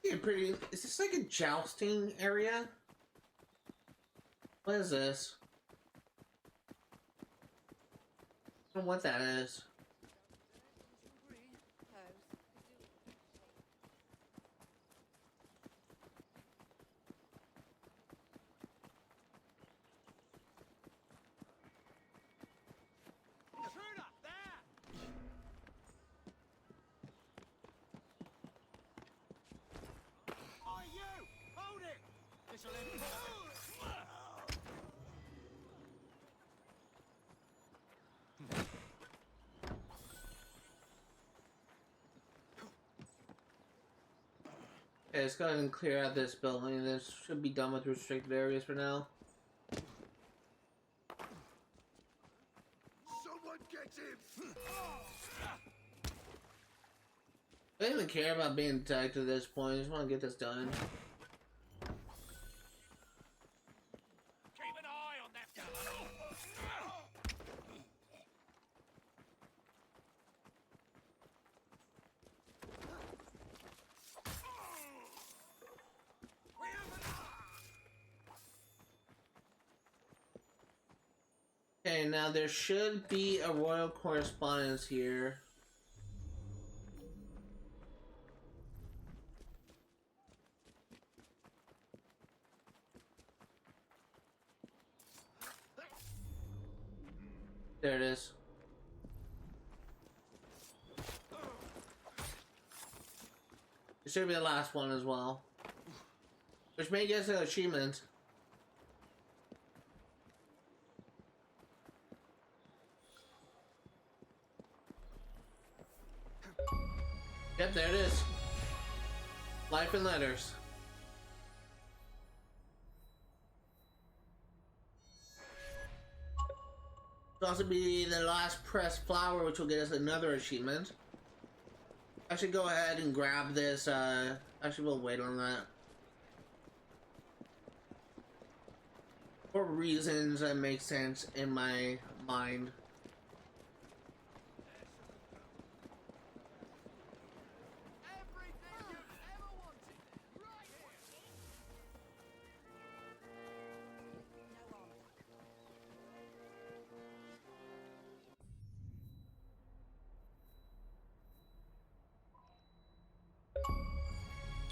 Yeah, pretty. Is this like a jousting area? What is this? I don't know what that is. Okay, let's go ahead and clear out this building. This should be done with restricted areas for now. Someone get him! I don't even care about being detected at this point. I just want to get this done. Keep an eye on that. Okay, now there should be a Royal Correspondence here. There it is. It should be the last one as well. Which may get us an achievement. Yep, there it is. Life in letters. It'll also be the last pressed flower, which will get us another achievement. I should go ahead and grab this. Actually, we'll wait on that. For reasons that make sense in my mind.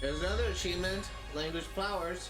There's another achievement, language flowers.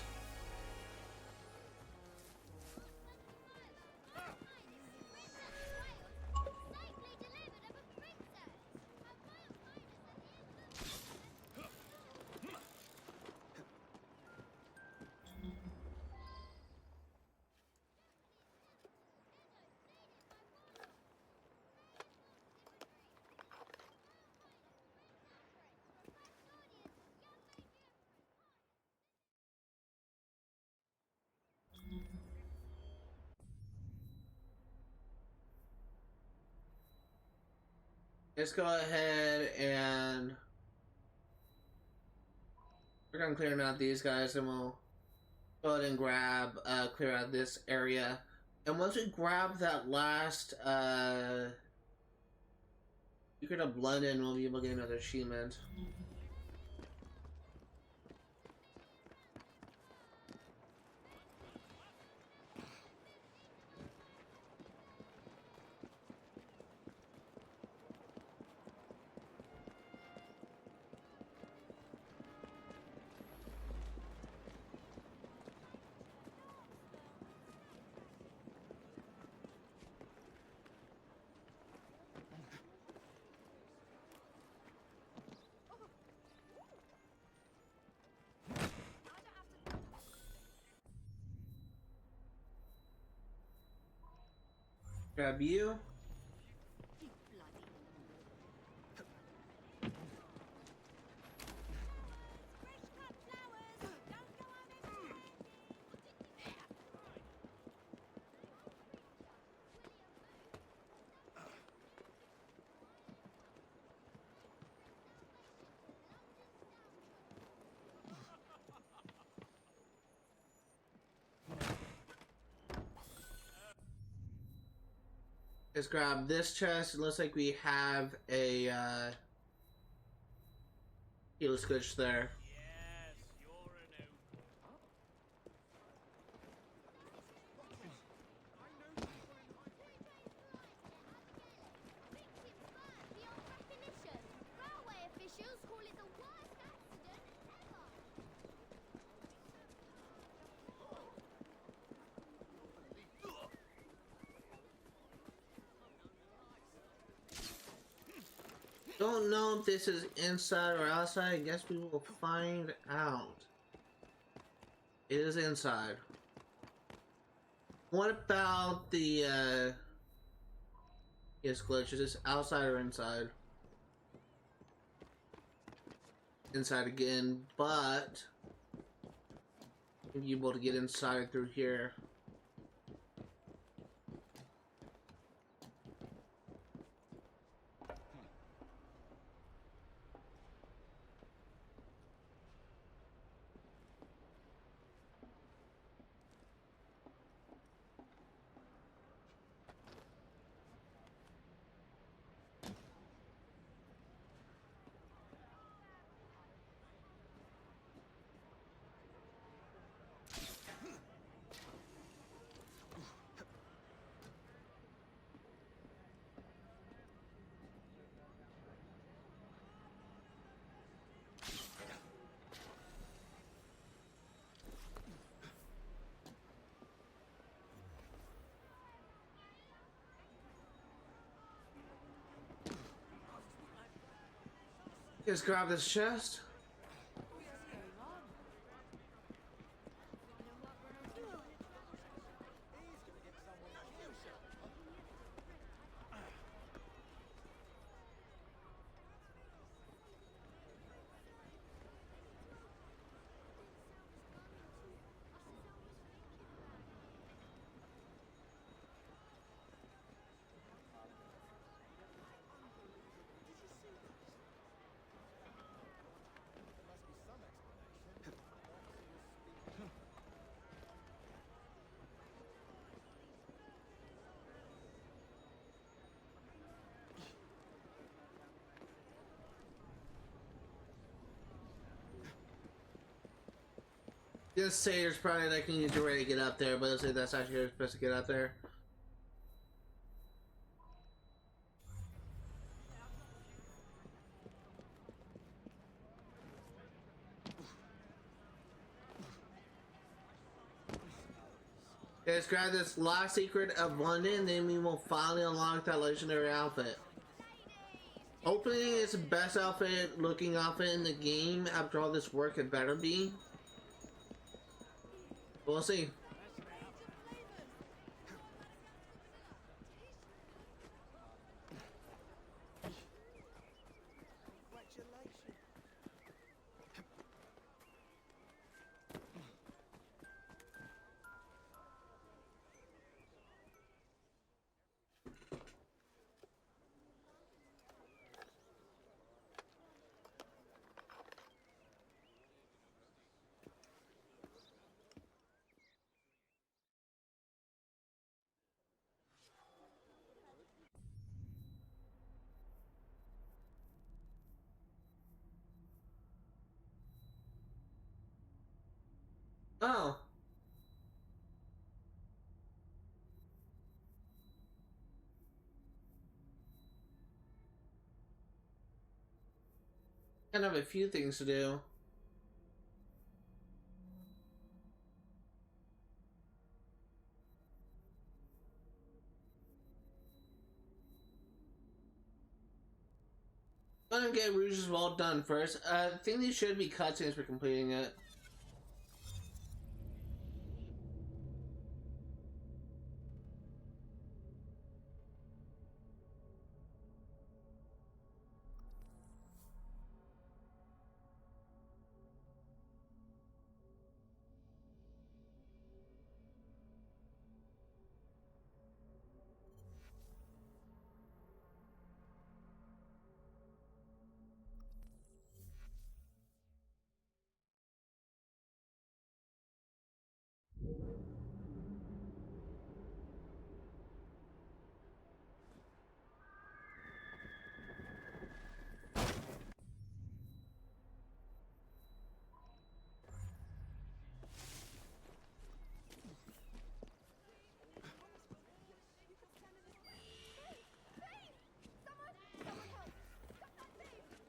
Let's go ahead and we're gonna clear out these guys, and we'll go ahead and grab clear out this area. And once we grab that last Secret of London, we'll be able to get another achievement. Grab you. Let's grab this chest. It looks like we have a Helix glitch there. Yes, you're a new. Victims burned beyond recognition. Railway officials call it the worst accident ever. Don't know if this is inside or outside. I guess we will find out. It is inside. What about the yes glitch? Is this outside or inside? Inside again, but you'll be able to get inside through here. Just grab this chest. Just say there's probably like you need to ready to get up there, but let's say that's actually you're supposed to get up there. Let's grab this last secret of London, then we will finally unlock that legendary outfit. Hopefully it's the best outfit, looking outfit in the game. After all this work, it better be. We'll see. Oh. I have a few things to do. I'm gonna get Rouge's Wall done first. I think these should be cutscenes for completing it.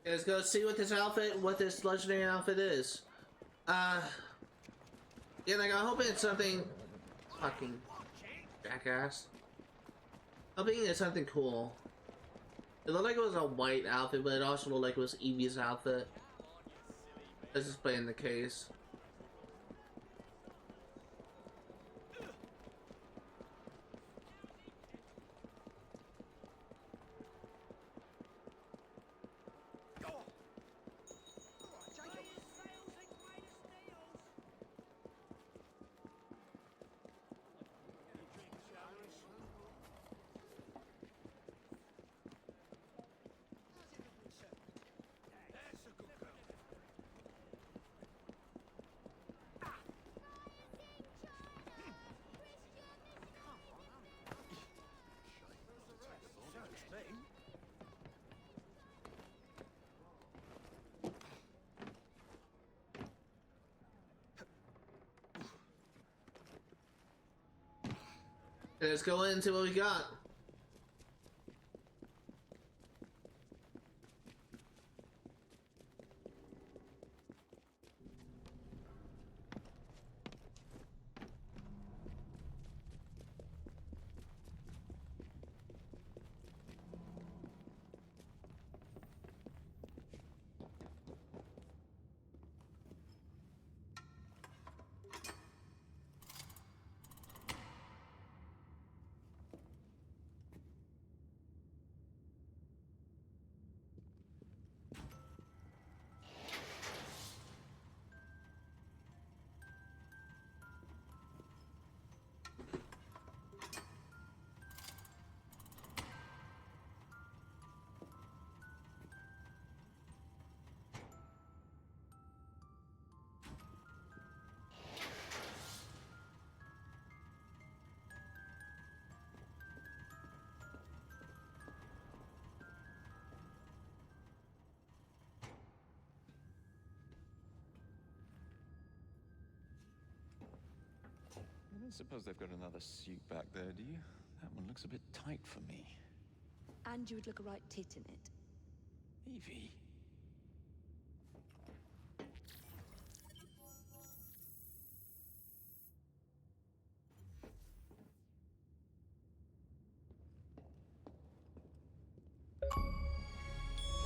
Let's go see what this legendary outfit is. Yeah, like, I'm hoping it's something fucking jackass. Hoping it's something cool. It looked like it was a white outfit, but it also looked like it was Evie's outfit. This is playing the case. Let's go into what we got. I don't suppose they've got another suit back there, do you? That one looks a bit tight for me. And you would look a right tit in it. Evie?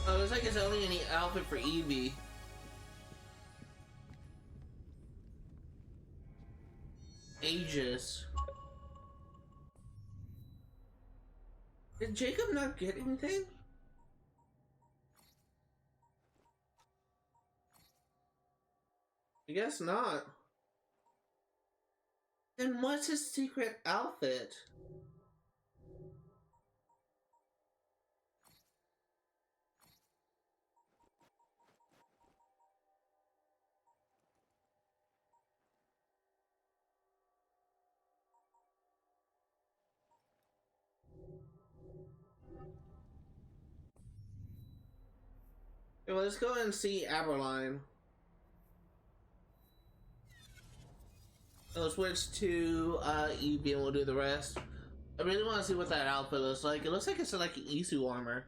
Oh, looks like it's only any outfit for Evie. Aegis. Did Jacob not get anything? I guess not. Then what's his secret outfit? Okay, well, let's go and see Abberline. We'll switch to Evie and we'll do the rest. I really want to see what that outfit looks like. It looks like it's like an Isu armor.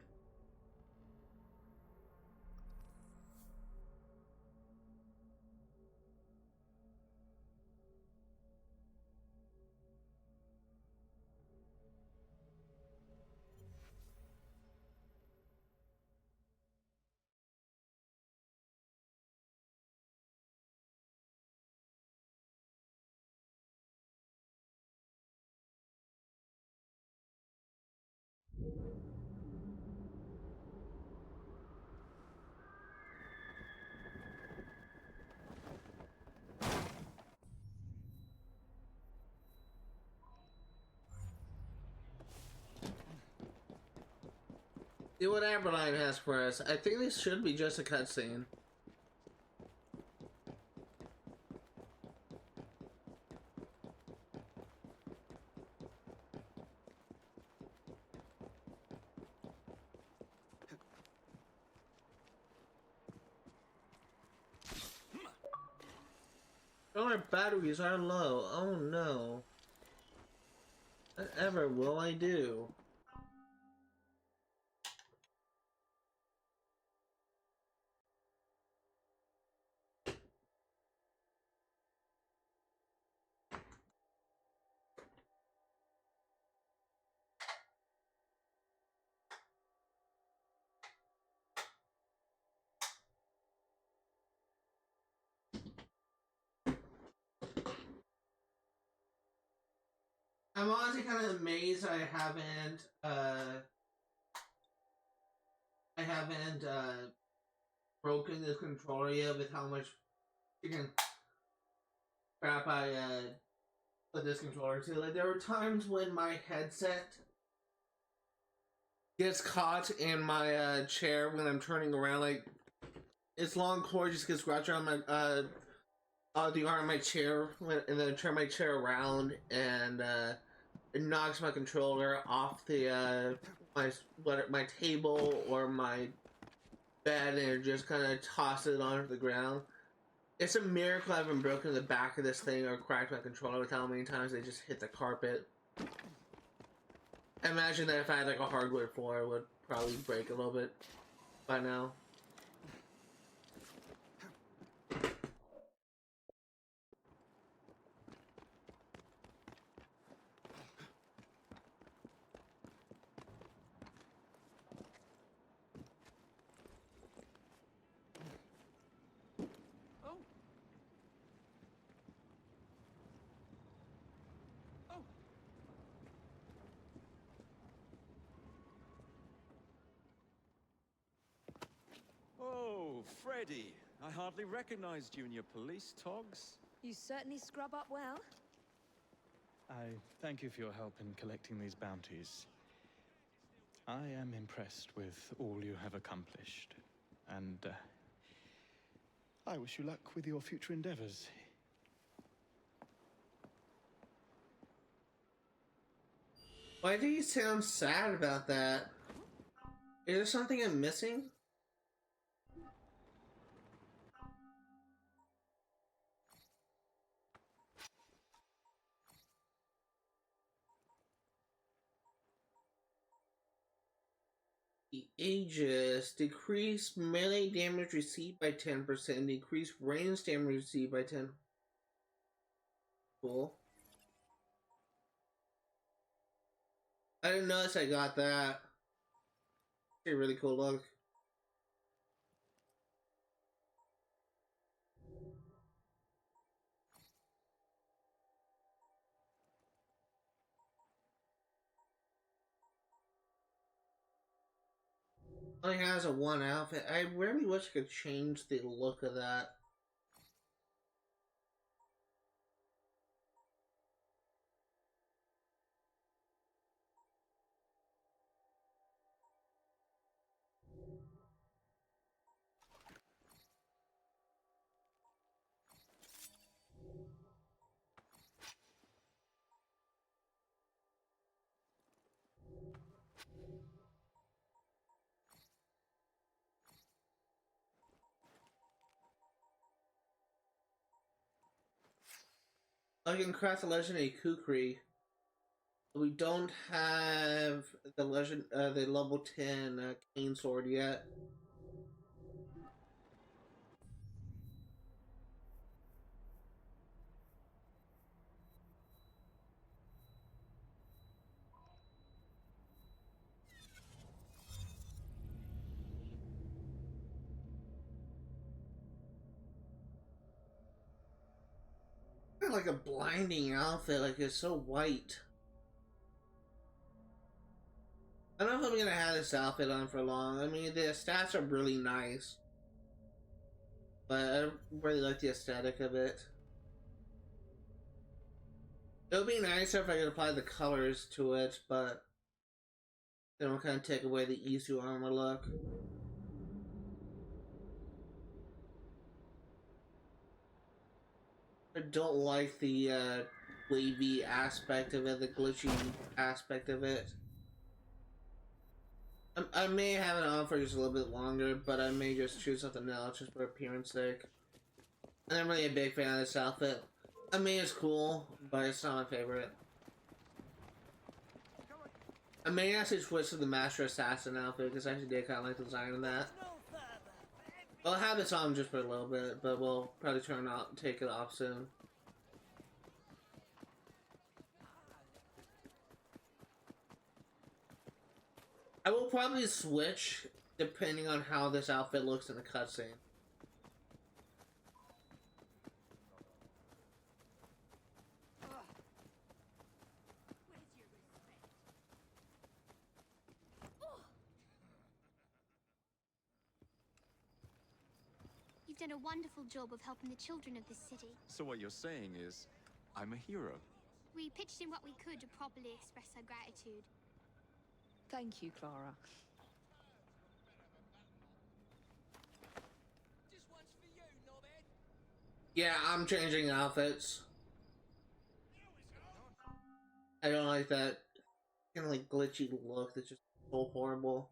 See what Abberline has for us. I think this should be just a cutscene. Oh, our batteries are low. Oh no. Whatever will I do? I'm honestly kind of amazed I haven't broken this controller yet with how much freaking crap I put this controller to. Like, there were times when my headset gets caught in my chair when I'm turning around. Like, its long cord just gets scratched around my the arm of my chair, and then I turn my chair around, and it knocks my controller off the my table or my bed, and it just kind of tosses it onto the ground. It's a miracle I haven't broken the back of this thing or cracked my controller with how many times they just hit the carpet. I imagine that if I had like a hardwood floor, it would probably break a little bit by now. Oh, Freddy. I hardly recognized you in your police togs. You certainly scrub up well. I thank you for your help in collecting these bounties. I am impressed with all you have accomplished, and I wish you luck with your future endeavors. Why do you sound sad about that? Is there something I'm missing? The Aegis. Decrease melee damage received by 10%. Decrease range damage received by 10%. Cool. I didn't notice I got that. It's a really cool look. Only has a one outfit. I really wish I could change the look of that. I can craft the legendary kukri. We don't have the the level 10 cane sword yet. Kind of like a blinding outfit, like it's so white. I don't know if I'm gonna have this outfit on for long. I mean, the stats are really nice, but I really like the aesthetic of it. It would be nicer if I could apply the colors to it, but they don't kind of take away the easy armor look. I don't like the wavy aspect of it, the glitchy aspect of it. I may have it on for just a little bit longer, but I may just choose something else just for appearance sake. And I'm really a big fan of this outfit. I mean, it's cool, but it's not my favorite. I may actually switch to the Master Assassin outfit because I actually did kind of like the design of that. I'll have this on just for a little bit, but we'll probably take it off soon. I will probably switch depending on how this outfit looks in the cutscene. done a wonderful job of helping the children of this city. So what you're saying is, I'm a hero. We pitched in what we could to properly express our gratitude. Thank you, Clara. This one's for you, knobhead. Yeah, I'm changing outfits. I don't like that kind of like glitchy look that's just so horrible.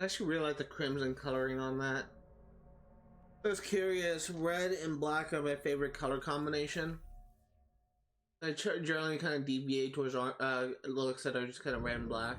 I actually really like the crimson coloring on that. I was curious, red and black are my favorite color combination. I generally kind of deviate towards looks that are just kind of red and black.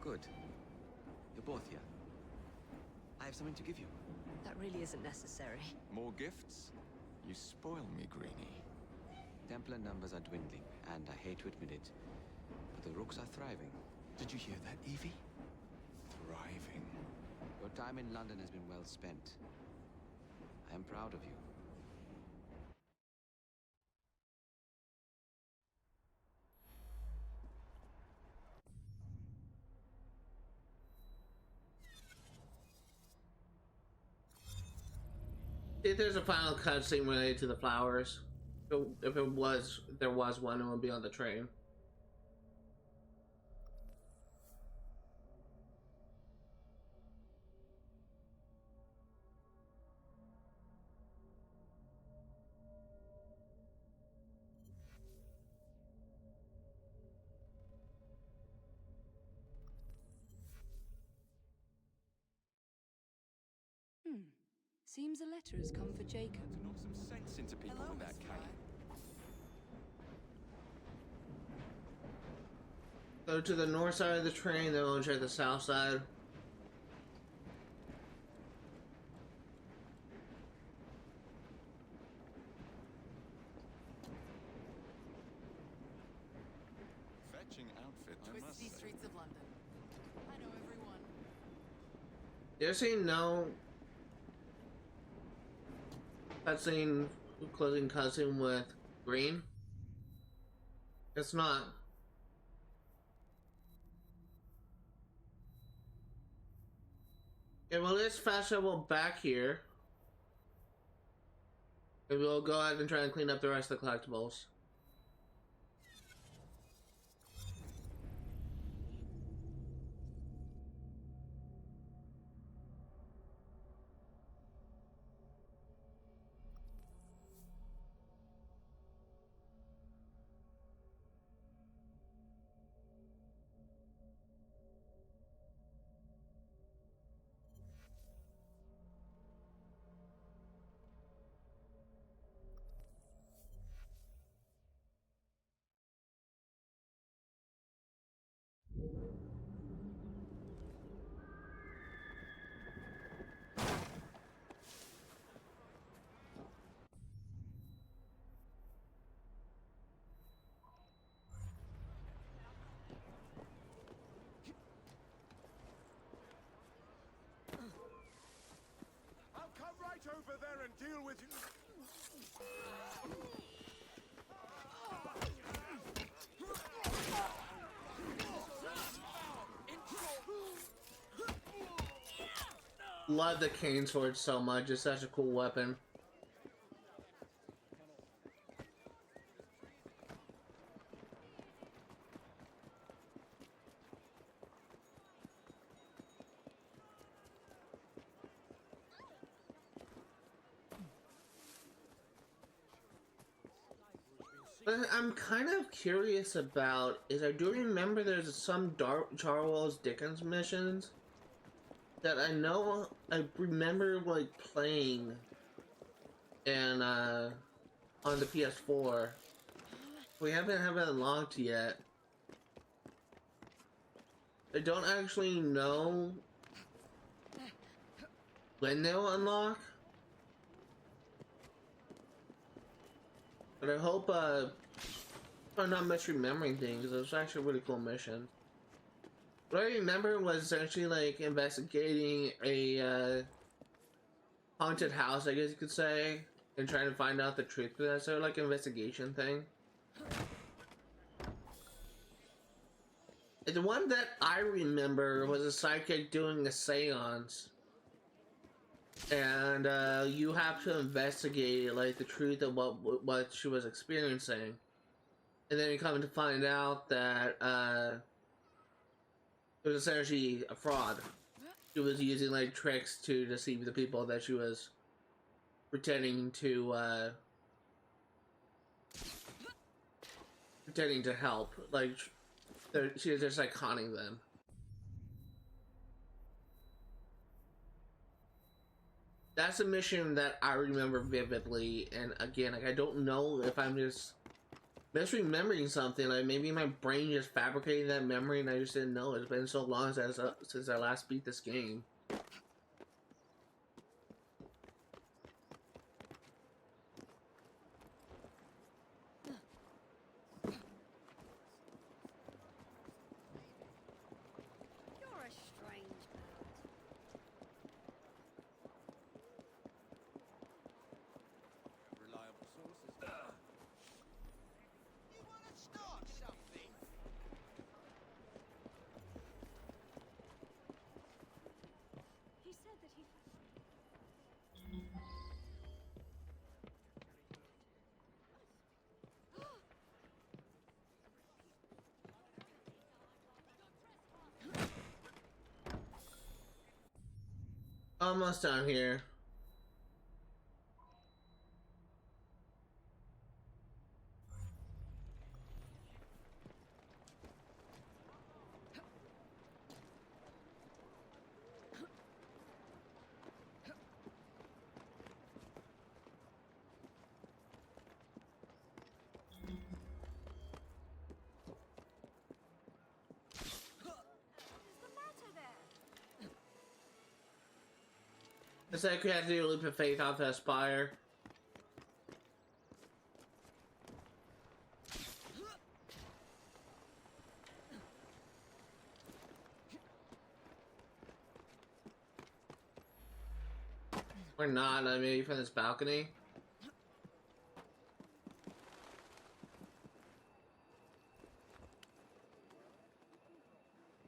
Good. You're both here. I have something to give you. That really isn't necessary. More gifts? You spoil me, Greenie. Templar numbers are dwindling, and I hate to admit it, but the Rooks are thriving. Did you hear that, Evie? Thriving. Your time in London has been well spent. I am proud of you. If there's a final cutscene related to the flowers, if there was one, it would be on the train. Seems a letter has come for Jacob. To knock some sense into people with that cane. Go to the north side of the train, then we'll check the south side. Fetching outfit, I must Twisty say. streets of London. I know everyone. You're saying no cutscene, closing cutscene with green? It's not. Yeah, well, let's fast travel back here. And we'll go ahead and try and clean up the rest of the collectibles. love the cane sword so much. It's such a cool weapon. But I'm kind of curious about is I do remember there's some Charles Dickens missions that I know I remember like playing and on the PS4. We haven't have it unlocked yet. I don't actually know when they'll unlock. But I hope I'm not misremembering things. It was actually a really cool mission. What I remember was essentially like investigating a haunted house, I guess you could say, and trying to find out the truth. That's sort of like an investigation thing. And the one that I remember was a psychic doing a seance. And you have to investigate like the truth of what she was experiencing, and then you come to find out that it was essentially a fraud. She was using like tricks to deceive the people that she was pretending to help. Like she was just like conning them. That's a mission that I remember vividly, and again, like I don't know if I'm just misremembering something. Like maybe my brain just fabricated that memory, and I just didn't know. It's been so long since I last beat this game. You're a strange bird. Reliable sources. You want to start something? He said that he... Almost down here. It's like we have to do a leap of faith off that spire. Or not, maybe from this balcony.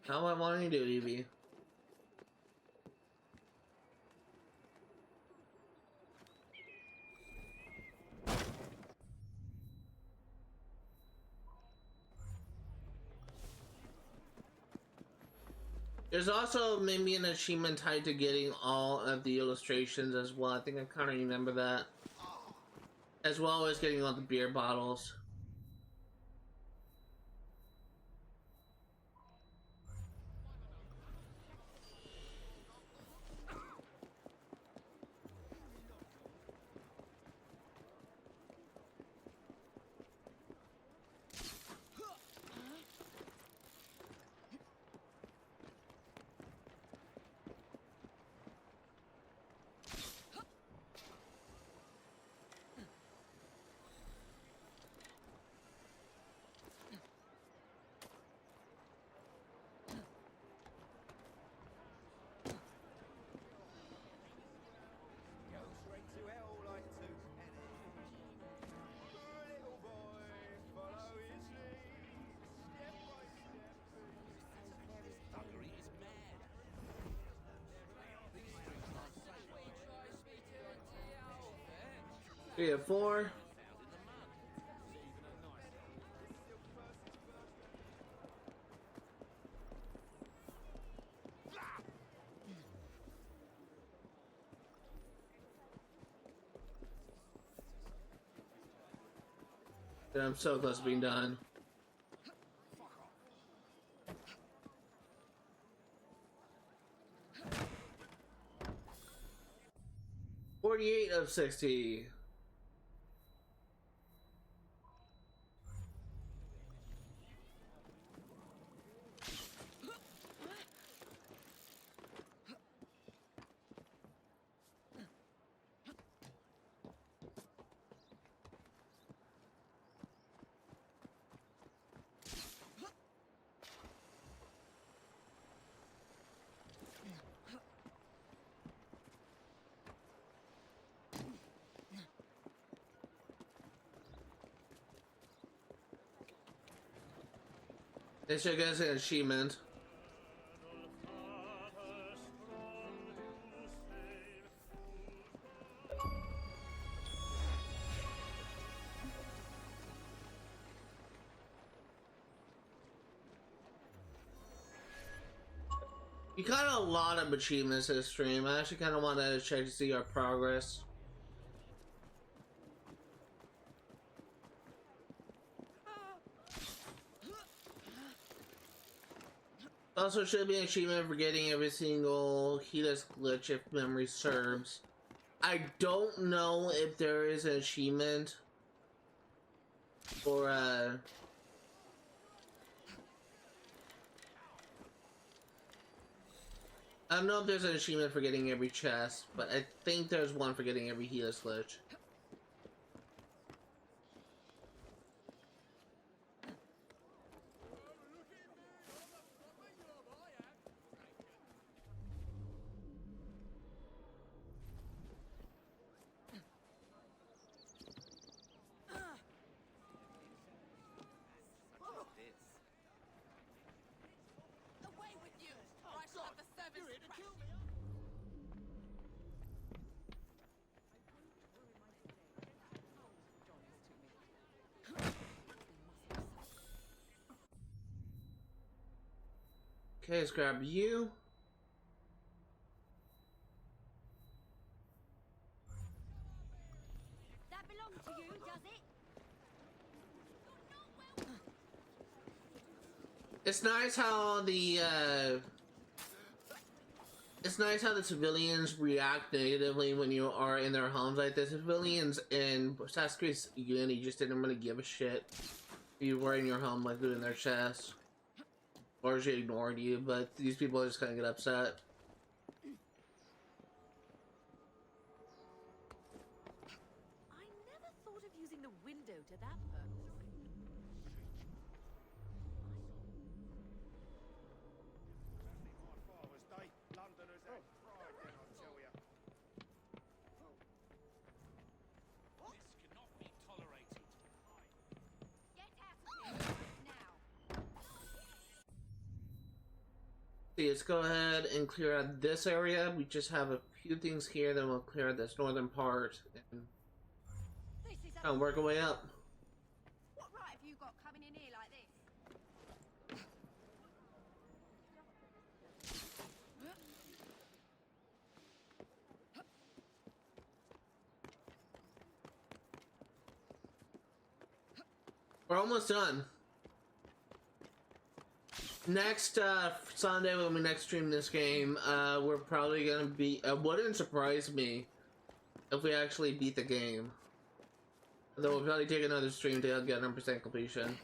How am I wanting to do, Evie? There's also maybe an achievement tied to getting all of the illustrations as well. I think I kind of remember that. As well as getting all the beer bottles. 3 of 4. I'm so close to being done. $48 of 60. They should get an achievement. You got a lot of achievements this stream. I actually kind of want to check to see our progress. Also should be an achievement for getting every single Helix glitch if memory serves. I don't know if there is an achievement for I don't know if there's an achievement for getting every chest, but I think there's one for getting every Helix glitch. Okay, let's grab you. That belongs to you, does it? It's nice how the civilians react negatively when you are in their homes like this. Civilians in Assassin's Creed Unity just didn't really give a shit if you were in your home like doing their chests. Or she ignored you, but these people just kind of get upset. I never thought of using the window to that purpose. This cannot be tolerated. Get out of here right now. See, let's go ahead and clear out this area. We just have a few things here, then we'll clear out this northern part and kind of work our way up. What right have you got coming in here like this? We're almost done. Next Sunday when we next stream this game, we're probably gonna be. It wouldn't surprise me if we actually beat the game. Though we'll probably take another stream to get 100% completion.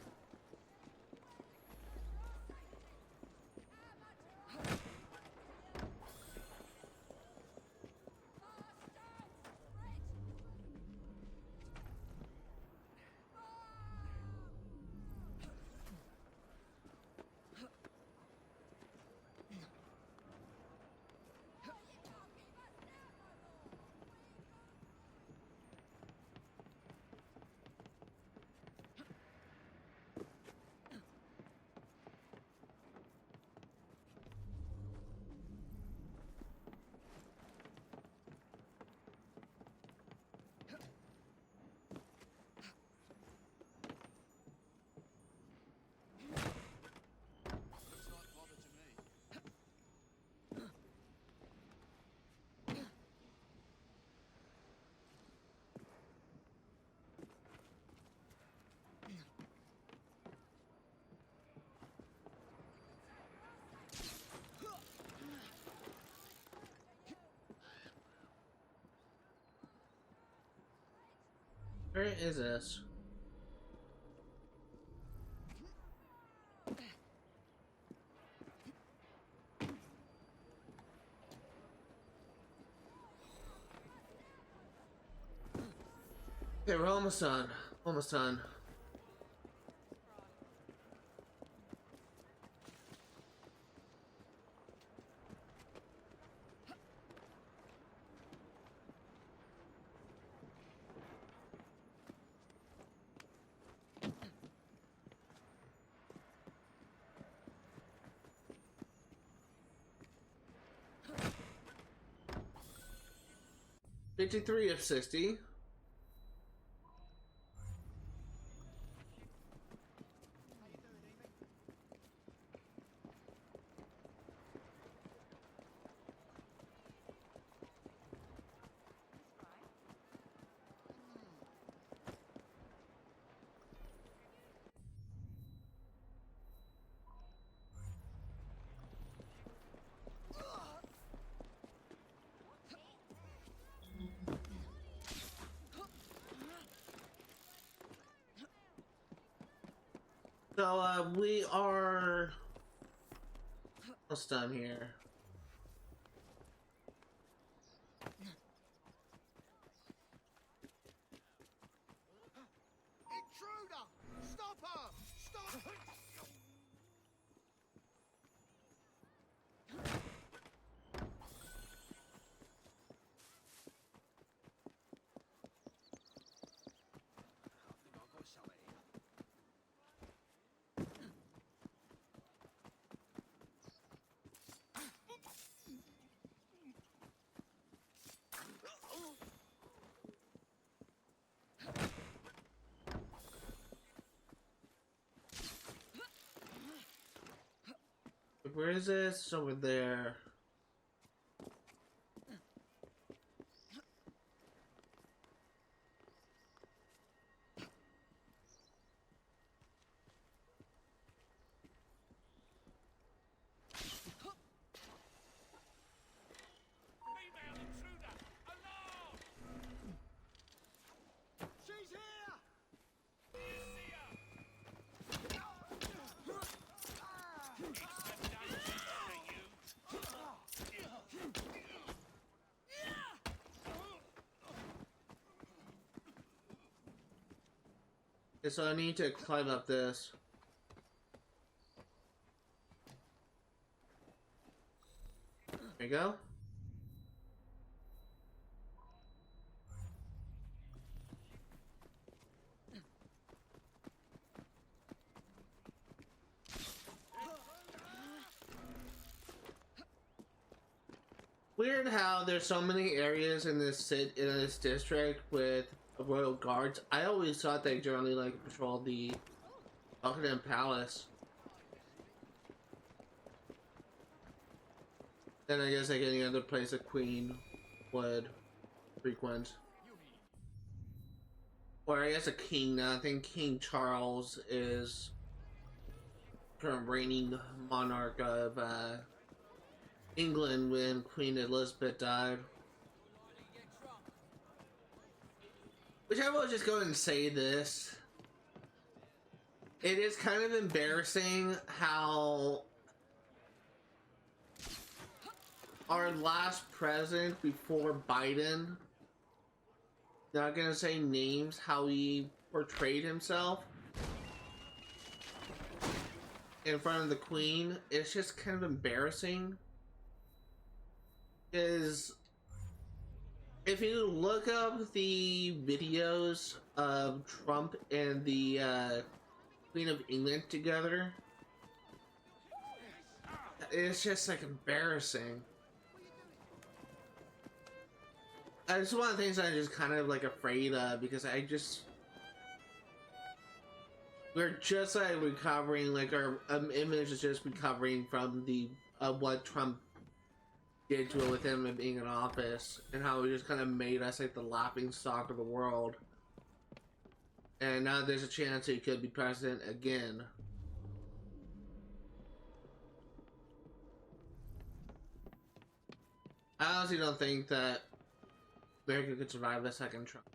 Where is this? Okay, we're almost done. Almost done. $53 of 60. So, we are almost done here. Intruder! Stop her! Stop! Where is this? It's over there. She's here! Okay, so I need to climb up this. There you go. Weird how there's so many areas in this district with royal guards. I always thought they generally like patrol the Buckingham Palace. Then I guess like any other place a queen would frequent. Or I guess a king now. I think King Charles is current reigning monarch of England when Queen Elizabeth died. Which I will just go and say this. It is kind of embarrassing how our last president before Biden, not gonna say names, how he portrayed himself in front of the Queen. It's just kind of embarrassing. Is if you look up the videos of Trump and the Queen of England together, it's just like embarrassing. It's one of the things I'm just kind of like afraid of, because we're just like recovering, like our image is just recovering from the what Trump did to it with him being in office, and how he just kind of made us like the laughing stock of the world. And now there's a chance he could be president again. I honestly don't think that America could survive a second Trump.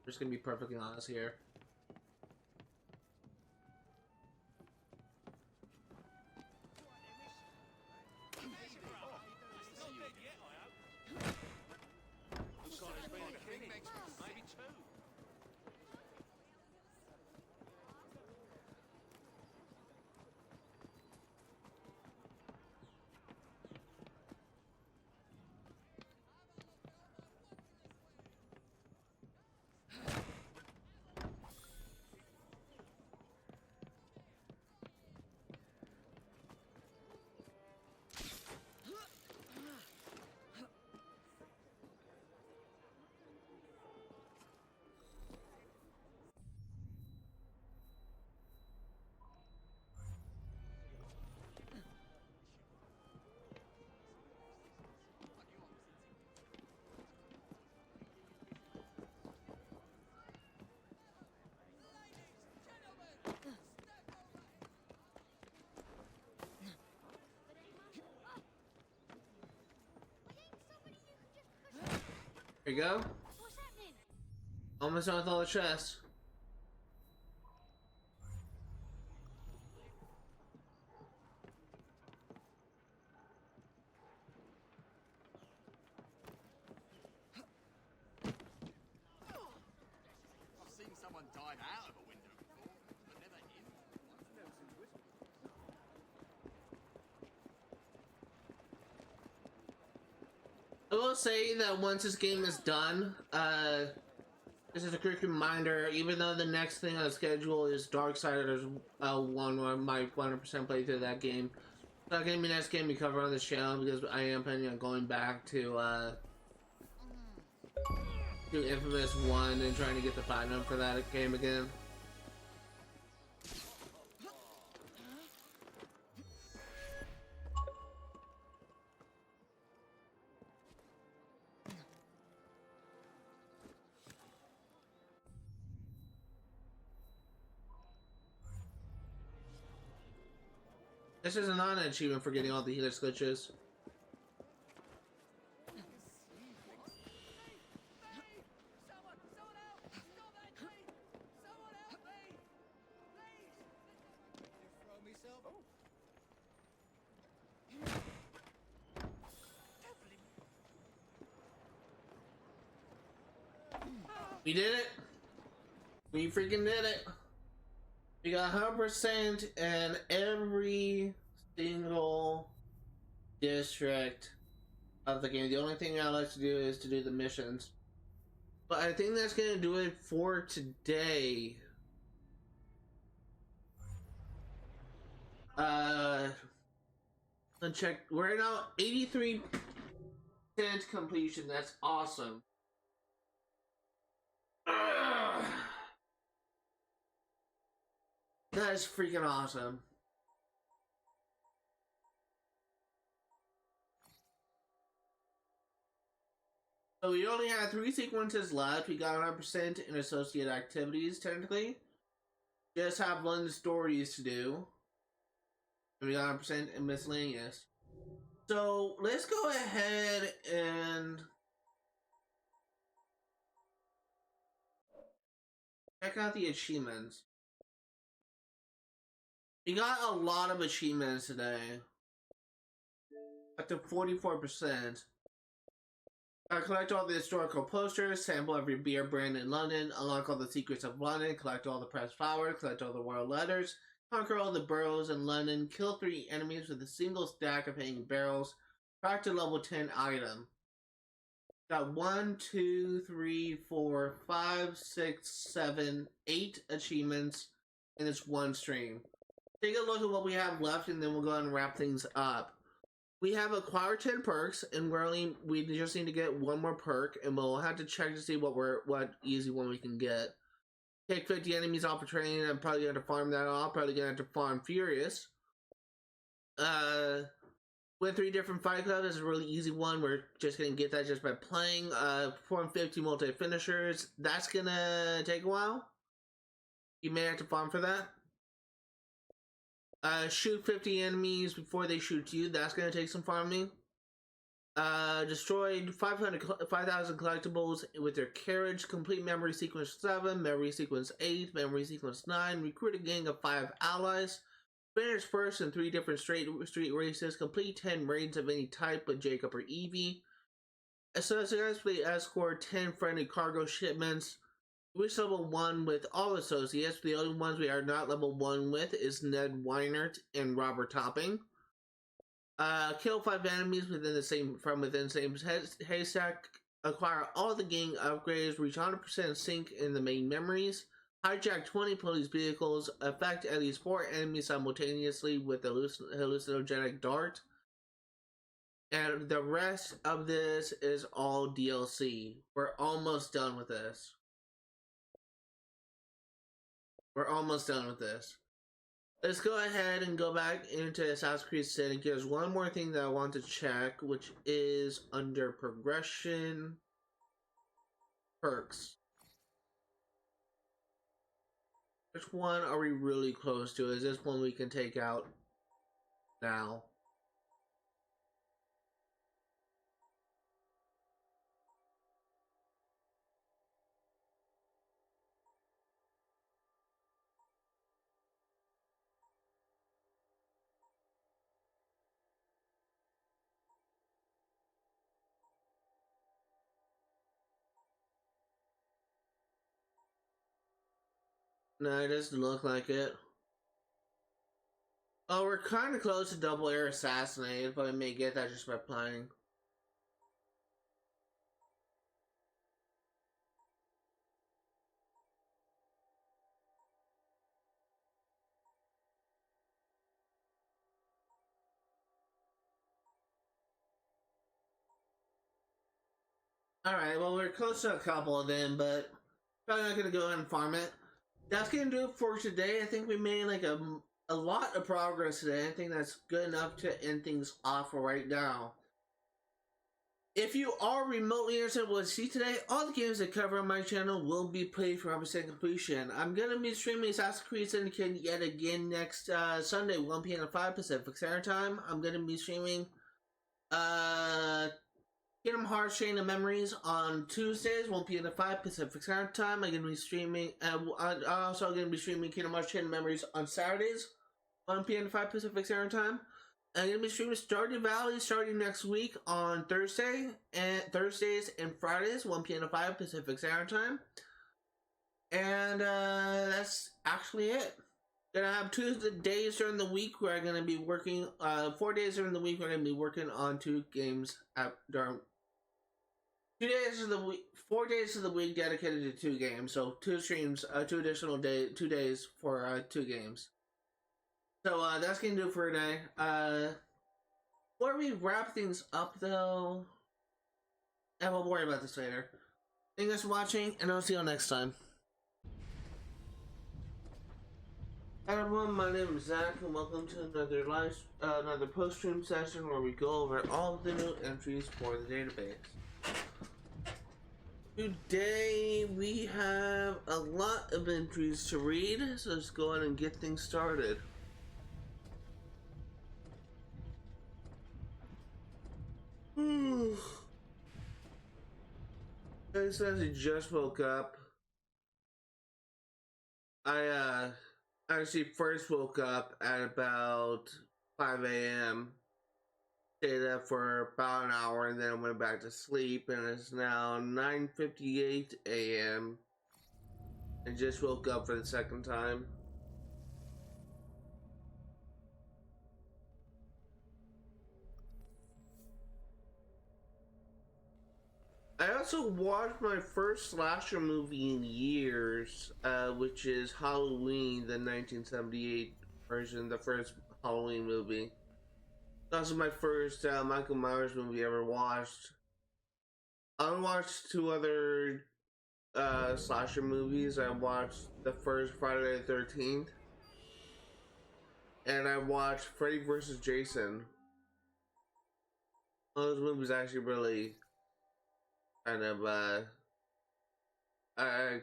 just gonna be perfectly honest here. There you go. What's happening? Almost done with all the chests. I've seen someone dive out of a window before, but never in. I will say that once this game is done, this is a quick reminder, even though the next thing on the schedule is Darksiders 1, where I might 100% play through that game. It's not going to be the next game we cover on this channel, because I am planning on going back to Infamous 1 and trying to get the platinum for that game again. This is not an achievement for getting all the Helix glitches. We did it! We freaking did it! We got 100% in every single district of the game. The only thing I like to do is to do the missions. But I think that's gonna do it for today. Let's check. We're now 83% completion. That's awesome. Ugh. That is freaking awesome. So we only have 3 sequences left. We got 100% in associate activities, technically. Just have London stories to do. And we got 100% in miscellaneous. So let's go ahead and check out the achievements. We got a lot of achievements today. Up to 44%. Collect all the historical posters, sample every beer brand in London, unlock all the secrets of London, collect all the pressed flowers, collect all the royal letters, conquer all the boroughs in London, kill 3 enemies with a single stack of hanging barrels, crack to level 10 item. Got 1, 2, 3, 4, 5, 6, 7, 8 achievements in this one stream. Take a look at what we have left and then we'll go ahead and wrap things up. We have acquired 10 perks and we just need to get 1 more perk and we'll have to check to see what easy one we can get. Take 50 enemies off of training. I'm probably going to farm that off. Probably going to have to farm Furious. With 3 different fight clubs is a really easy one. We're just going to get that just by playing. Perform 50 multi-finishers. That's going to take a while. You may have to farm for that. Shoot 50 enemies before they shoot you. That's going to take some farming. Destroyed 5,000 collectibles with their carriage. Complete memory sequence 7, memory sequence 8, memory sequence 9. Recruit a gang of 5 allies. Finish first in 3 different street races. Complete 10 raids of any type with Jacob or Evie. Successfully escort 10 friendly cargo shipments. Reach level 1 with all associates. The only ones we are not level 1 with is Ned Weinert and Robert Topping. Kill 5 enemies within the same haystack. Acquire all the gang upgrades. Reach 100% sync in the main memories. Hijack 20 police vehicles. Affect at least 4 enemies simultaneously with a hallucinogenic dart. And the rest of this is all DLC. We're almost done with this. Let's go ahead and go back into Assassin's Creed Syndicate. There's one more thing that I want to check, which is under progression perks. Which one are we really close to? Is this one we can take out now? No, it doesn't look like it. Oh, we're kind of close to double air assassinated, but I may get that just by playing. Alright, well, we're close to a couple of them, but probably not going to go ahead and farm it. That's going to do it for today. I think we made like a lot of progress today. I think that's good enough to end things off for right now. If you are remotely interested in what you see today, all the games I cover on my channel will be played for 100% completion. I'm going to be streaming Assassin's Creed Syndicate yet again next Sunday, 1 p.m. to 5 Pacific Standard Time. I'm going to be streaming Kingdom Hearts Chain of Memories on Tuesdays, 1 p.m. to 5 Pacific Standard Time. I'm going to be streaming, I'm also going to be streaming Kingdom Hearts Chain of Memories on Saturdays, 1 p.m. to 5 Pacific Standard Time. I'm going to be streaming Stardew Valley starting next week on Thursdays and Fridays, 1 p.m. to 5 Pacific Standard Time. And that's actually it. Gonna have 2 days during the week where I'm gonna be working. 4 days during the week where I'm gonna be working on 2 games during 2 days of the week. 4 days of the week dedicated to 2 games. So 2 streams, 2 additional 2 days for 2 games. So that's gonna do it for today. Before we wrap things up though, and we'll worry about this later. Thank you guys for watching, and I'll see you next time. Hi everyone, my name is Zach, and welcome to another post-stream session where we go over all of the new entries for the database. Today we have a lot of entries to read, so let's go ahead and get things started. It says he just woke up. I actually first woke up at about 5 a.m. Stayed up for about an hour and then went back to sleep, and it's now 9:58 a.m. and just woke up for the second time. I also watched my first slasher movie in years, which is Halloween, the 1978 version, the first Halloween movie. That was my first Michael Myers movie I ever watched. I watched 2 other slasher movies. I watched the first Friday the 13th, and I watched Freddy vs. Jason. Those movies actually really kind of I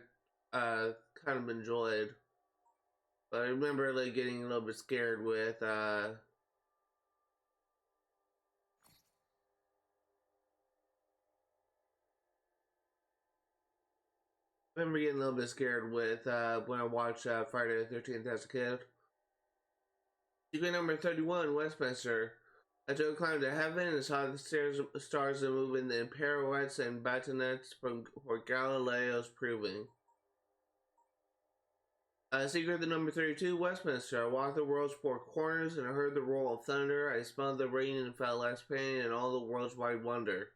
kind of enjoyed, but I remember like getting a little bit scared with I remember getting a little bit scared with when I watched Friday the 13th as a kid. Secret number 31, Westminster. I took a climb to heaven and saw the stars moving in pirouettes and batonets for Galileo's proving. Secret the number 32, Westminster. I walked the world's four corners and I heard the roll of thunder. I smelled the rain and felt less pain and all the world's wide wonder.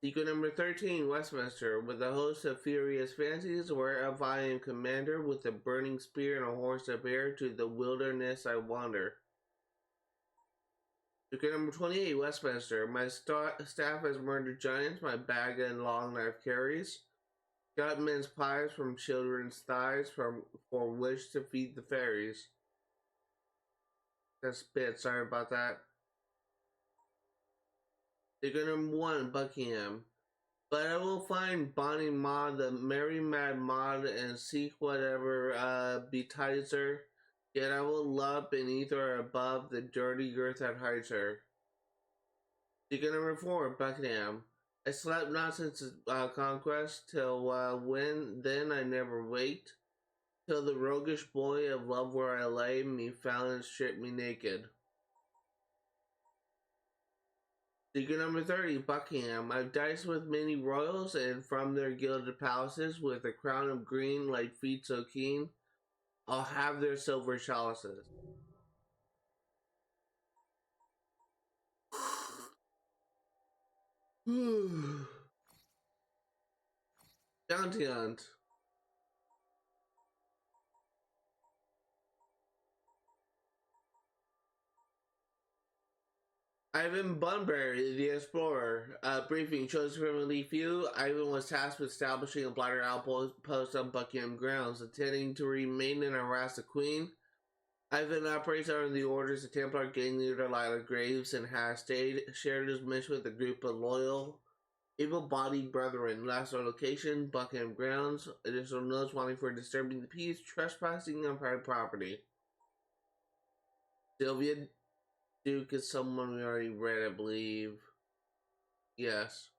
Secret number 13, Westminster. With a host of furious fancies, whereof I am commander, with a burning spear and a horse to bear, to the wilderness I wander. Secret number 28, Westminster. My staff has murdered giants, my bag and long knife carries. Got men's pies from children's thighs, for which to feed the fairies. That's a bit, sorry about that. Secret number 1, Buckingham. But I will find Bonnie Maud, the merry mad Maud, and seek whatever betides her. Yet I will love beneath or above the dirty earth that hides her. Secret number 4, Buckingham. I slept not since conquest, till when then I never waked, till the roguish boy of love where I lay me found and stripped me naked. Secret number 30, Buckingham. I've diced with many royals, and from their gilded palaces, with a crown of green like feet so keen, I'll have their silver chalices. Bounty hunt. Ivan Bunbury, the explorer. Briefing: chosen from elite few, Ivan was tasked with establishing a blighter outpost on Buckingham grounds, intending to remain and harass the Queen. Ivan operates under the orders of Templar gang leader Lila Graves and has shared his mission with a group of loyal, able-bodied brethren. Last location, Buckingham grounds. Additional notes: wanting for disturbing the peace, trespassing on private property. Sylvia Duke is someone we already read, I believe. Yes.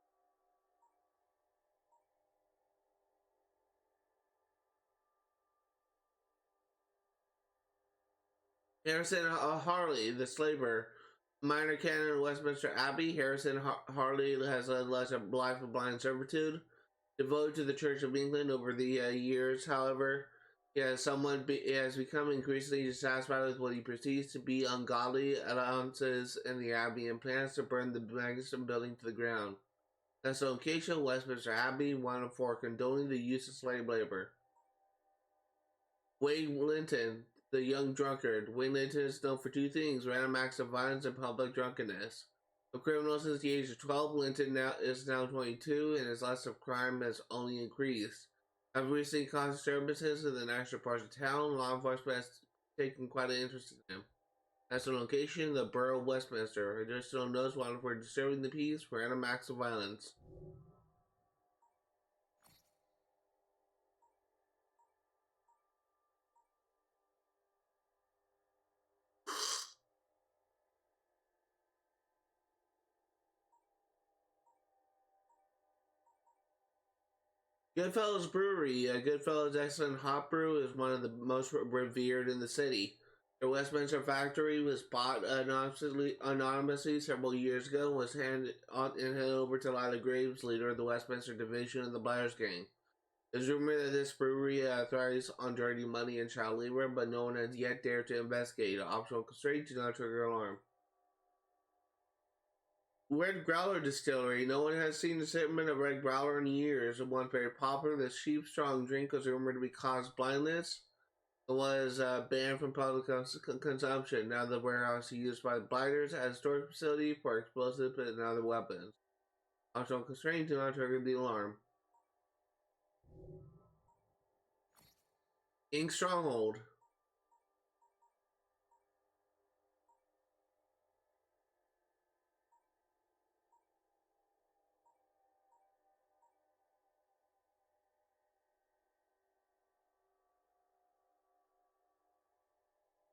Harrison Harley, the slaver. Minor canon in Westminster Abbey. Harrison Harley has led a life of blind servitude, devoted to the Church of England over the years. However, he has become increasingly dissatisfied with what he perceives to be ungodly allowances in the Abbey and plans to burn the magnificent building to the ground. That's the location, Westminster Abbey, wanted for condoning the use of slave labor. Wade Linton, the young drunkard. Wade Linton is known for two things: random acts of violence and public drunkenness. A criminal since the age of 12, Linton is now 22, and his list of crime has only increased. I've recently caused disturbances in the national parts of town. Law enforcement has taken quite an interest in him. That's the location, the borough of Westminster. Additional notes wanted for disturbing the peace, random acts of violence. Goodfellas Brewery. Goodfellas Excellent Hop Brew is one of the most revered in the city. The Westminster factory was bought anonymously several years ago and was handed over to Lila Graves, leader of the Westminster division of the Blighters Gang. There's rumor that this brewery thrives on dirty money and child labor, but no one has yet dared to investigate. Optional constraint: do not trigger alarm. Red Growler Distillery. No one has seen the shipment of Red Growler in years. Once very popular, this cheap, strong drink was rumored to be cause blindness. It was banned from public consumption. Now the warehouse is used by the Blighters as a storage facility for explosives and other weapons. Optional constraint: do not trigger the alarm. King Stronghold.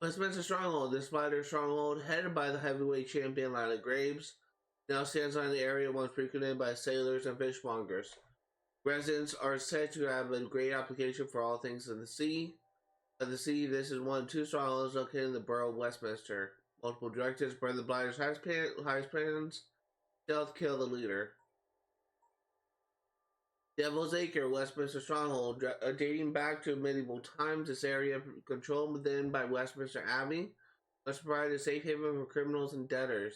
Westminster Stronghold. This Blighter stronghold, headed by the heavyweight champion Lila Graves, now stands on the area once frequented by sailors and fishmongers. Residents are said to have a great application for all things in the sea. Of the sea, this is one of 2 strongholds located in the borough of Westminster. Multiple directives burn the blighters' highest plans. Stealth kill the leader. Devil's Acre, Westminster stronghold, dating back to medieval times. This area, controlled within by Westminster Abbey, must provide a safe haven for criminals and debtors.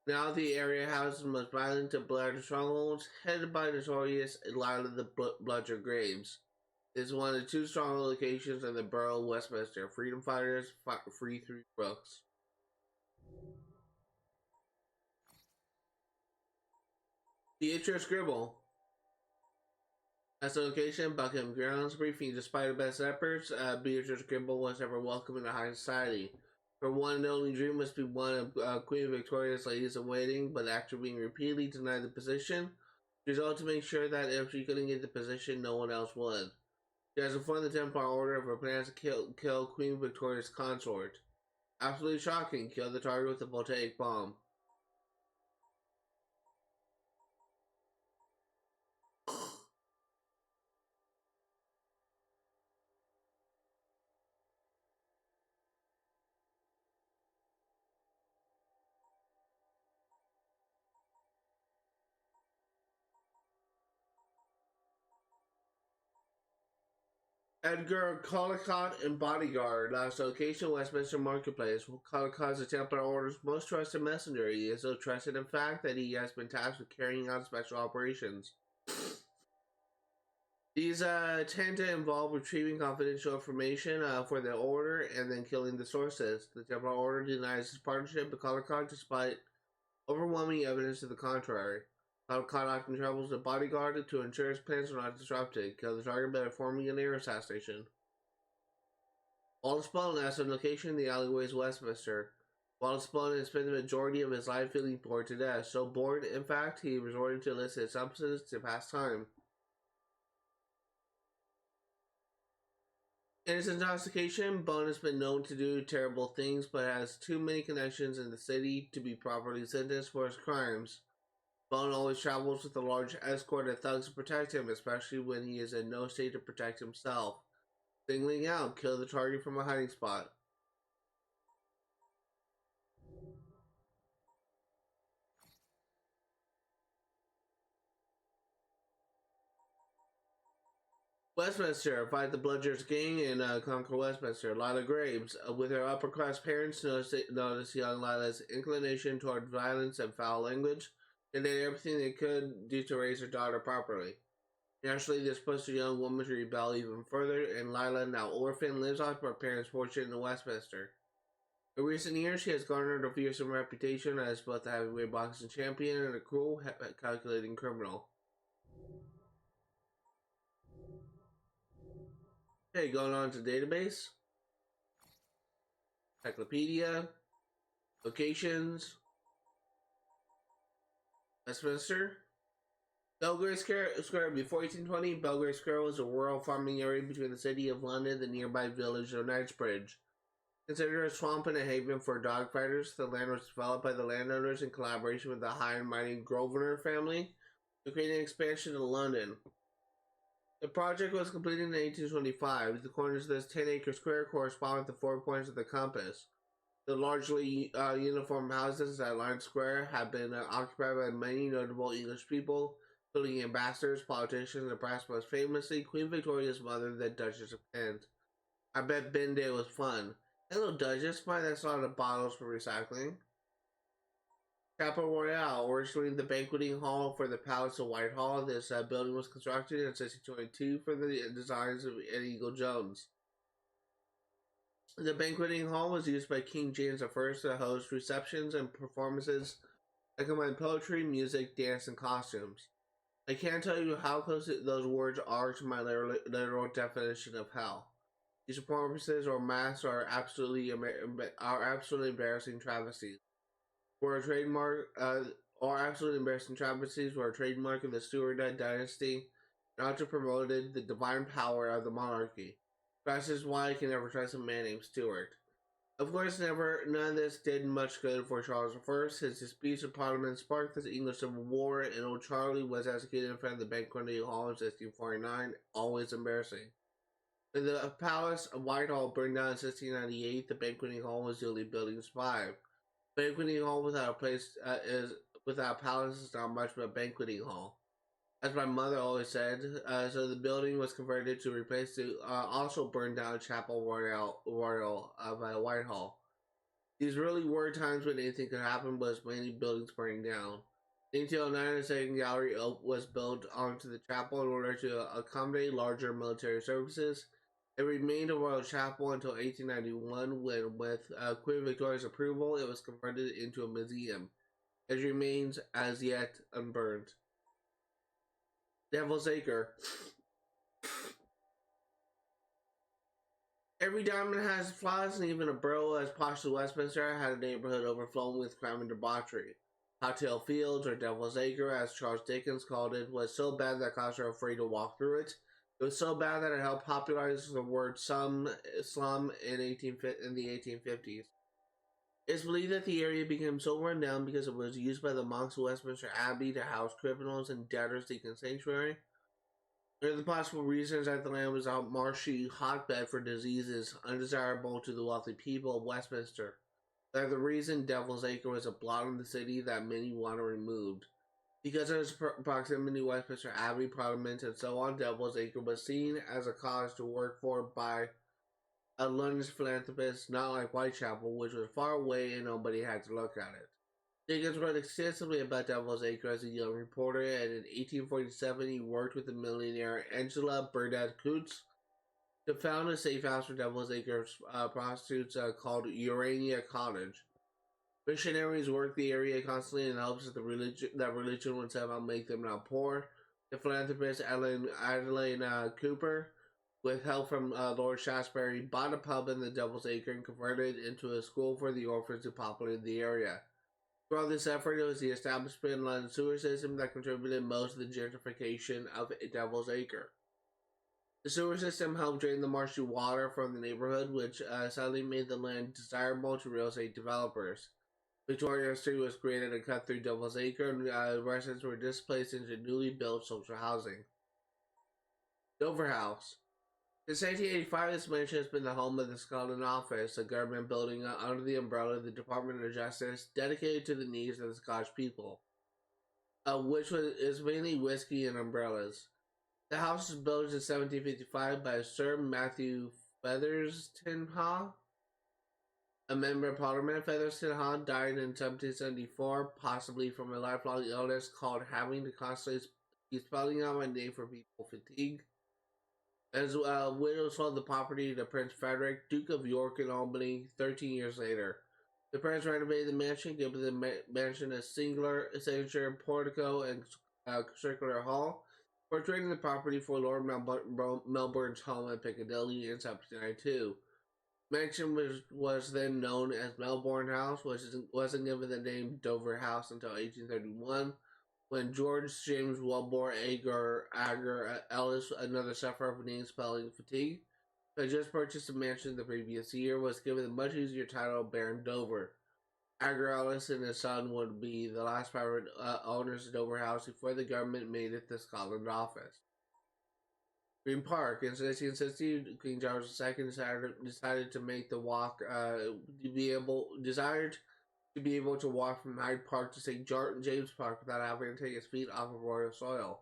Now the area houses the most violent of Bludger strongholds, headed by notorious Lila the Bludger Graves. This is one of the 2 stronghold locations in the borough of Westminster. Freedom fighters free through Brooks. Beatrice Gribble. As the location, Buckingham Grounds briefing. Despite her best efforts, Beatrice Gribble was never welcome in the high society. Her one and only dream was to be one of Queen Victoria's ladies in waiting, but after being repeatedly denied the position, she resolved to make sure that if she couldn't get the position, no one else would. She has informed the Templar Order of her plans to kill Queen Victoria's consort. Absolutely shocking. Kill the target with a voltaic bomb. Edgar Collicott and Bodyguard. Last location, Westminster Marketplace. Collicott is the Templar Order's most trusted messenger. He is so trusted, in fact, that he has been tasked with carrying out special operations. These tend to involve retrieving confidential information for the Order and then killing the sources. The Templar Order denies his partnership with Collicott despite overwhelming evidence to the contrary. Collicott often travels with Bodyguard to ensure his plans are not disrupted. Kill the target by forming an air assassination. Wallace Bone as a location in the alleyways of Westminster. Wallace Bone has spent the majority of his life feeling bored to death. So bored, in fact, he resorted to illicit substances to pass time. In his intoxication, Bone has been known to do terrible things, but has too many connections in the city to be properly sentenced for his crimes. Bone always travels with a large escort of thugs to protect him, especially when he is in no state to protect himself. Singling out, kill the target from a hiding spot. Westminster, fight the Bludger's gang and conquer Westminster. Lila Graves, with her upper class parents, notice young Lila's inclination toward violence and foul language, and did everything they could do to raise her daughter properly. Naturally, this pushed the young woman to rebel even further, and Lila, now orphaned, lives off her parents' fortune in Westminster. In recent years, she has garnered a fearsome reputation as both a heavyweight boxing champion and a cruel, calculating criminal. Okay, going on to database. Encyclopedia. Locations. Westminster. Belgrave Square. Before 1820, Belgrave Square was a rural farming area between the city of London and the nearby village of Knightsbridge. Considered a swamp and a haven for dog fighters, the land was developed by the landowners in collaboration with the high and mighty Grosvenor family to create an expansion to London. The project was completed in 1825. The corners of this 10-acre square correspond with the 4 points of the compass. The largely uniform houses that line the square have been occupied by many notable English people, including ambassadors, politicians, and perhaps most famously, Queen Victoria's mother, the Duchess of Kent. I bet Ben Day was fun. Hello, Duchess. Mind that's a lot of bottles for recycling. Chapel Royale, originally the banqueting hall for the Palace of Whitehall. This building was constructed in 1622 for the designs of Ed Eagle Jones. The banqueting hall was used by King James I to host receptions and performances that combine poetry, music, dance, and costumes. I can't tell you how close those words are to my literal definition of hell. These performances or masks are absolutely embarrassing travesties. Absolutely embarrassing travesties were a trademark of the Stuart dynasty and also promoted the divine power of the monarchy. That's just why I can never trust a man named Stuart. Of course, none of this did much good for Charles I. His disputes with Parliament sparked the English Civil War, and old Charlie was executed in front of the banqueting hall in 1649. Always embarrassing. When the palace of Whitehall burned down in 1698, the banqueting hall was the only building survived. Banqueting hall without a place without a palace is not much of a banqueting hall. As my mother always said, so the building was converted to replace the also burned down Chapel Royal of Whitehall. These really were times when anything could happen, but many buildings burning down. In 1809, a second gallery was built onto the chapel in order to accommodate larger military services. It remained a royal chapel until 1891, when, with Queen Victoria's approval, it was converted into a museum. It remains as yet unburned. Devil's Acre. Every diamond has flaws, and even a borough as posh as Westminster had a neighborhood overflowing with crime and debauchery. Cocktail Fields, or Devil's Acre, as Charles Dickens called it, was so bad that cops were afraid to walk through it. It was so bad that it helped popularize the word slum in the 1850s. It's believed that the area became so run down because it was used by the monks of Westminster Abbey to house criminals and debtors seeking sanctuary. There are the possible reasons that the land was a marshy hotbed for diseases undesirable to the wealthy people of Westminster. They are the reason Devil's Acre was a blot on the city that many want removed. Because of its proximity to Westminster Abbey, Parliament, and so on, Devil's Acre was seen as a cause to work for by a London philanthropist, not like Whitechapel, which was far away and nobody had to look at it. Dickens wrote extensively about Devil's Acre as a young reporter, and in 1847 he worked with the millionaire Angela Burdett Coutts to found a safe house for Devil's Acre prostitutes called Urania Cottage. Missionaries worked the area constantly in hopes that religion would somehow make them not poor. The philanthropist Adelaine Cooper, with help from Lord Shaftesbury, bought a pub in the Devil's Acre and converted it into a school for the orphans who populated the area. Throughout this effort, it was the establishment of the London sewer system that contributed most to the gentrification of Devil's Acre. The sewer system helped drain the marshy water from the neighborhood, which sadly made the land desirable to real estate developers. Victoria Street was created and cut through Devil's Acre, and residents were displaced into newly built social housing. Dover House. Since 1985, this mansion has been the home of the Scotland Office, a government building under the umbrella of the Department of Justice dedicated to the needs of the Scottish people, which is mainly whiskey and umbrellas. The house was built in 1755 by Sir Matthew Featherstonhaugh, a member of Parliament. Featherstonhaugh died in 1774, possibly from a lifelong illness called having to constantly keep spelling out my name for people fatigue. As widow sold the property to Prince Frederick, Duke of York in Albany, 13 years later. The prince renovated the mansion, giving the mansion a signature portico and circular hall, for trading the property for Lord Melbourne's home in Piccadilly in 1792. The mansion was then known as Melbourne House, which wasn't given the name Dover House until 1831. When George James Wilbur Agar Ellis, another sufferer of name spelling fatigue, who had just purchased a mansion the previous year, was given the much easier title of Baron Dover. Agar Ellis and his son would be the last private owners of Dover House before the government made it the Scotland Office. Green Park. In 1660, King Charles II decided to make the walk desired to be able to walk from Hyde Park to St. James Park without having to take his feet off of royal soil.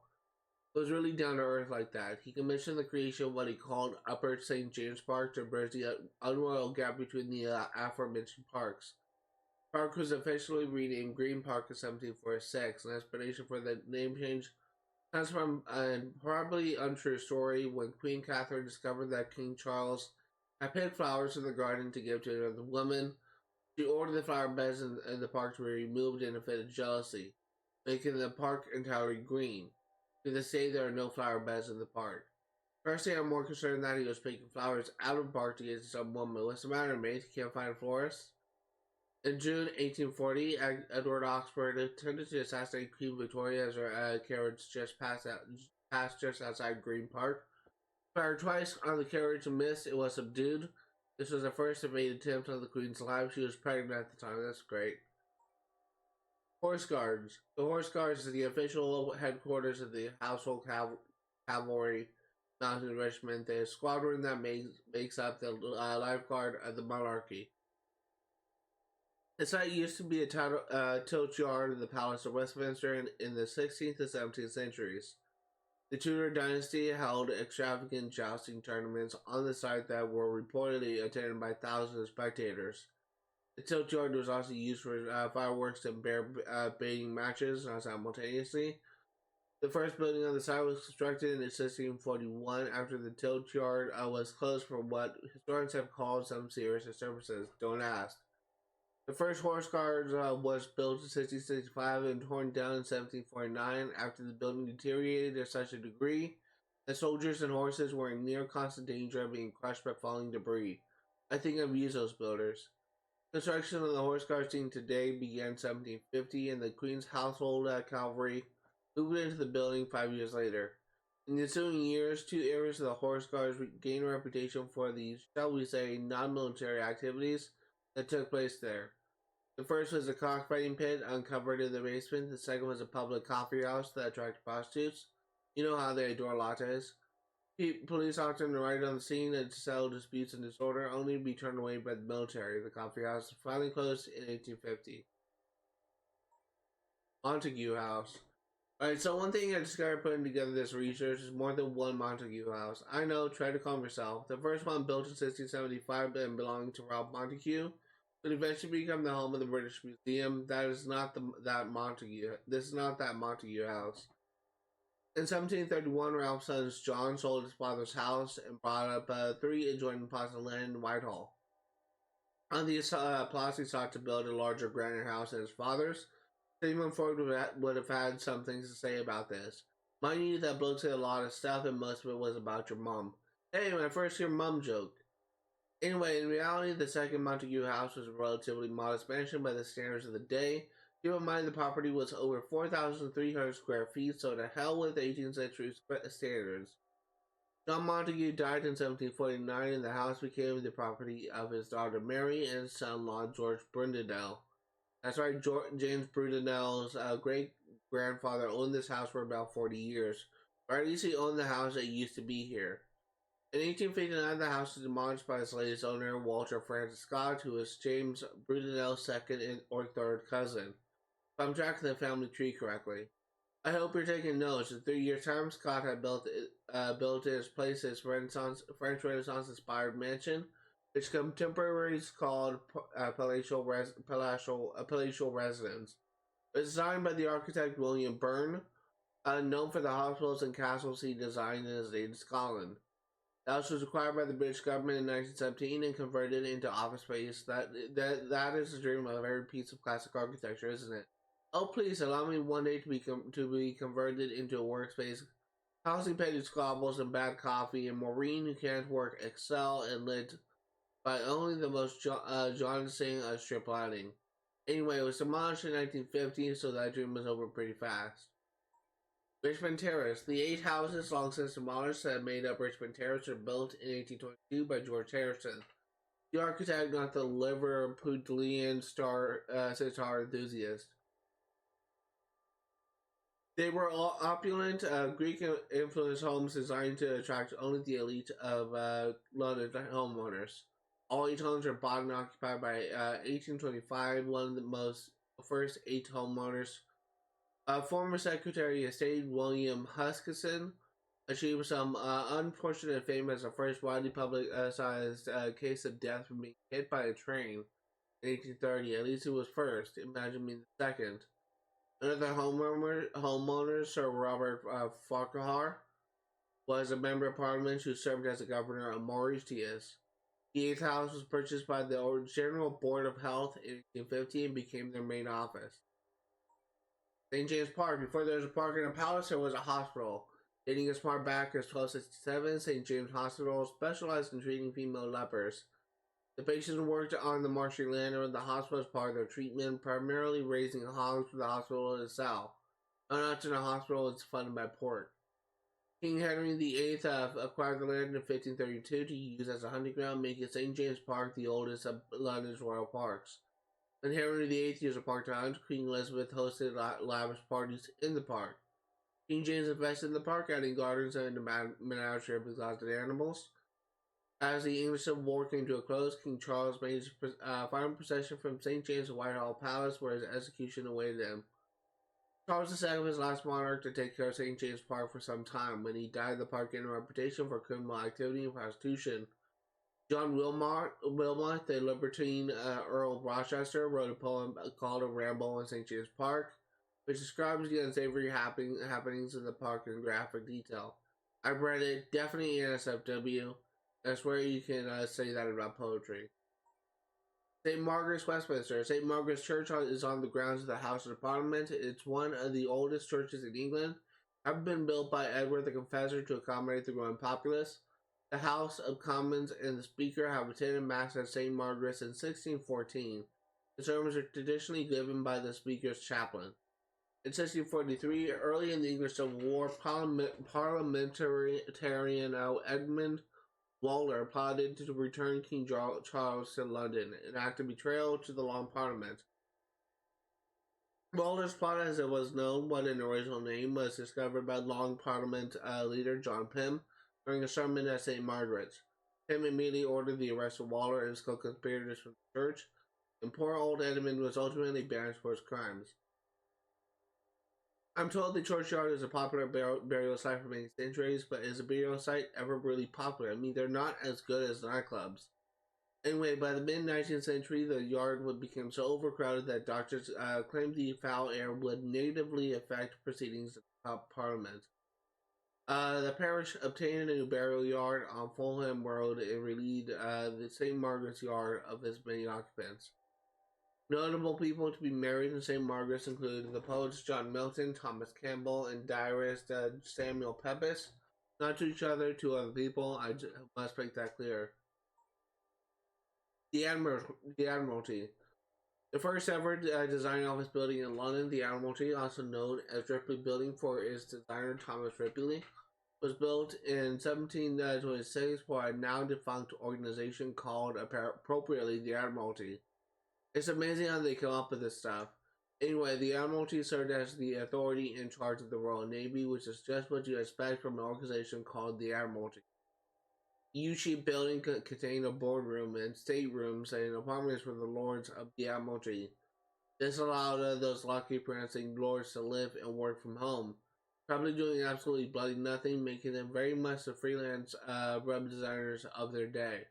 It was really down to earth like that. He commissioned the creation of what he called Upper St. James Park to bridge the unroyal gap between the aforementioned parks. The park was officially renamed Green Park in 1746. An explanation for the name change comes from a probably untrue story when Queen Catherine discovered that King Charles had picked flowers in the garden to give to another woman. She ordered the flower beds in the park to be removed in a fit of jealousy, making the park entirely green. To this day, there are no flower beds in the park. Personally, I'm more concerned that he was picking flowers out of the park to give to some woman. What's the matter, mate? You can't find a florist? In June 1840, Edward Oxford attempted to assassinate Queen Victoria as her carriage passed just outside Green Park. Fired twice on the carriage and missed. It was subdued. This was the first evade attempt on the Queen's life. She was pregnant at the time. That's great. Horse Guards. The Horse Guards is the official headquarters of the Household Cavalry Mounted Regiment, the squadron that makes up the lifeguard of the monarchy. The site used to be a tilt yard in the Palace of Westminster in the 16th and 17th centuries. The Tudor dynasty held extravagant jousting tournaments on the site that were reportedly attended by thousands of spectators. The tilt yard was also used for fireworks and bear baiting matches simultaneously. The first building on the site was constructed in 1641 after the tilt yard was closed for what historians have called some serious disturbances. Don't ask. The first horse guard was built in 1665 and torn down in 1749 after the building deteriorated to such a degree that soldiers and horses were in near constant danger of being crushed by falling debris. I think I've used those builders. Construction of the horse guard seen today began in 1750 and the Queen's Household Cavalry moved into the building 5 years later. In the ensuing years, 2 areas of the horse guards gained a reputation for the, shall we say, non-military activities that took place there. The first was a cockfighting pit uncovered in the basement. The second was a public coffee house that attracted prostitutes. You know how they adore lattes. Police often arrived on the scene and settle disputes and disorder, only to be turned away by the military. The coffee house finally closed in 1850. Montague House. Alright, so one thing I discovered putting together this research is more than one Montague House. I know, try to calm yourself. The first one built in 1675 and belonging to Ralph Montague would eventually become the home of the British Museum. That is not that Montague. This is not that Montague House. In 1731, Ralph's son John sold his father's house and brought up 3 adjoining plots of land in Whitehall. On these plots, he sought to build a larger, grander house than his father's. Sigmund Freud would have had some things to say about this. Mind you, that bloke said a lot of stuff, and most of it was about your mom. Hey, my first year mom joke. Anyway, in reality, the second Montague house was a relatively modest mansion by the standards of the day. Keep in mind the property was over 4,300 square feet, so to hell with 18th century standards. John Montague died in 1749, and the house became the property of his daughter Mary and his son-in-law George Brundendale. That's right, James Brundendale's great-grandfather owned this house for about 40 years. Or at least he owned the house that used to be here. In 1859, the house was demolished by its latest owner, Walter Francis Scott, who was James Brundendale's second or third cousin. If I'm tracking the family tree correctly. I hope you're taking notes. In 3 years' time, Scott had built his place his French Renaissance-inspired mansion, which contemporaries called palatial residence. It was designed by the architect William Byrne, known for the hospitals and castles he designed in his native Scotland. The house was acquired by the British government in 1917 and converted into office space. That is the dream of every piece of classic architecture, isn't it? Oh, please allow me one day to be converted into a workspace, housing petty squabbles and bad coffee, and Maureen who can't work Excel and lit by only the most jaundicing strip lighting. Anyway, it was demolished in 1950, so that dream was over pretty fast. Richmond Terrace. The 8 houses, long since demolished, that made up Richmond Terrace were built in 1822 by George Harrison, the architect, not the Liverpudlian sitar enthusiast. They were all opulent, Greek-influenced homes designed to attract only the elite of London homeowners. All 8 homes were bought and occupied by 1825, one of the first 8 homeowners. Former Secretary of State William Huskisson achieved some unfortunate fame as the first widely publicized case of death from being hit by a train in 1830. At least he was first. Imagine being the second. Another homeowner, Sir Robert Farquhar, was a member of Parliament who served as the governor of Mauritius. The 8th house was purchased by the General Board of Health in 1850 and became their main office. St. James Park. Before there was a park and a palace, there was a hospital. Dating as far back as 1267, St. James Hospital specialized in treating female lepers. The patients worked on the marshy land around the hospital as part of their treatment, primarily raising hogs for the hospital itself. Not in a hospital, it's funded by pork. King Henry VIII acquired the land in 1532 to use as a hunting ground, making St. James Park the oldest of London's royal parks. When Henry VIII used the park to hunt, Queen Elizabeth hosted lavish parties in the park. King James invested in the park, adding gardens and a menagerie of exotic animals. As the English Civil War came to a close, King Charles made his final procession from St. James to Whitehall Palace, where his execution awaited him. Charles II was the last monarch to take care of St. James Park for some time. When he died, the park gained a reputation for criminal activity and prostitution. John Wilmot, the libertine Earl of Rochester, wrote a poem called A Ramble in St. James Park, which describes the unsavory happenings in the park in graphic detail. I've read it, definitely NSFW. I swear you can say that about poetry. St. Margaret's, Westminster. St. Margaret's Church is on the grounds of the House of Parliament. It's one of the oldest churches in England, having been built by Edward the Confessor to accommodate the growing populace. The House of Commons and the Speaker have attended Mass at St. Margaret's in 1614. The sermons are traditionally given by the Speaker's chaplain. In 1643, early in the English Civil War, parliamentarian Edmund Waller plotted to return King Charles to London, an act of betrayal to the Long Parliament. Waller's plot, as it was known, what an original name, was discovered by Long Parliament leader John Pym during a sermon at St. Margaret's. Pym immediately ordered the arrest of Waller and his co-conspirators from the church, and poor old Edmund was ultimately banished for his crimes. I'm told the churchyard is a popular burial site for many centuries, but is a burial site ever really popular? I mean, they're not as good as nightclubs. Anyway, by the mid-19th century, the yard would become so overcrowded that doctors claimed the foul air would negatively affect proceedings of Parliament. The parish obtained a new burial yard on Fulham Road and relieved the St. Margaret's yard of its many occupants. Notable people to be married in St. Margaret's include the poets John Milton, Thomas Campbell, and diarist Samuel Pepys. Not to each other, to other people. I must make that clear. The Admiralty. The first ever design office building in London, the Admiralty, also known as Ripley Building for its designer Thomas Ripley, was built in 1726 by a now defunct organization called, appropriately, the Admiralty. It's amazing how they come up with this stuff. Anyway, the Admiralty served as the authority in charge of the Royal Navy, which is just what you expect from an organization called the Admiralty. The U-shaped building contained a boardroom and staterooms and apartments for the lords of the Admiralty. This allowed those lucky prancing lords to live and work from home, probably doing absolutely bloody nothing, making them very much the freelance web designers of their day.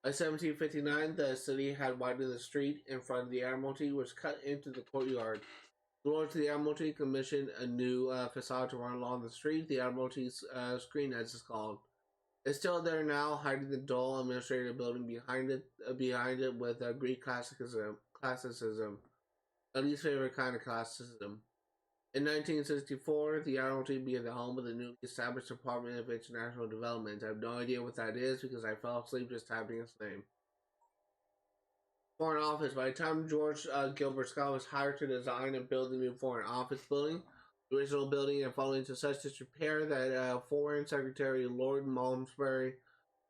By 1759, the city had widened the street in front of the Admiralty, which cut into the courtyard. The lords of the Admiralty commissioned a new facade to run along the street, the Admiralty's screen, as it's called. It's still there now, hiding the dull administrative building behind it with Greek classicism, at least favorite kind of classicism. In 1964, the Admiralty became the home of the newly established Department of International Development. I have no idea what that is because I fell asleep just typing its name. Foreign Office. By the time George Gilbert Scott was hired to design and build the new Foreign Office building, the original building had fallen into such disrepair that Foreign Secretary Lord Malmesbury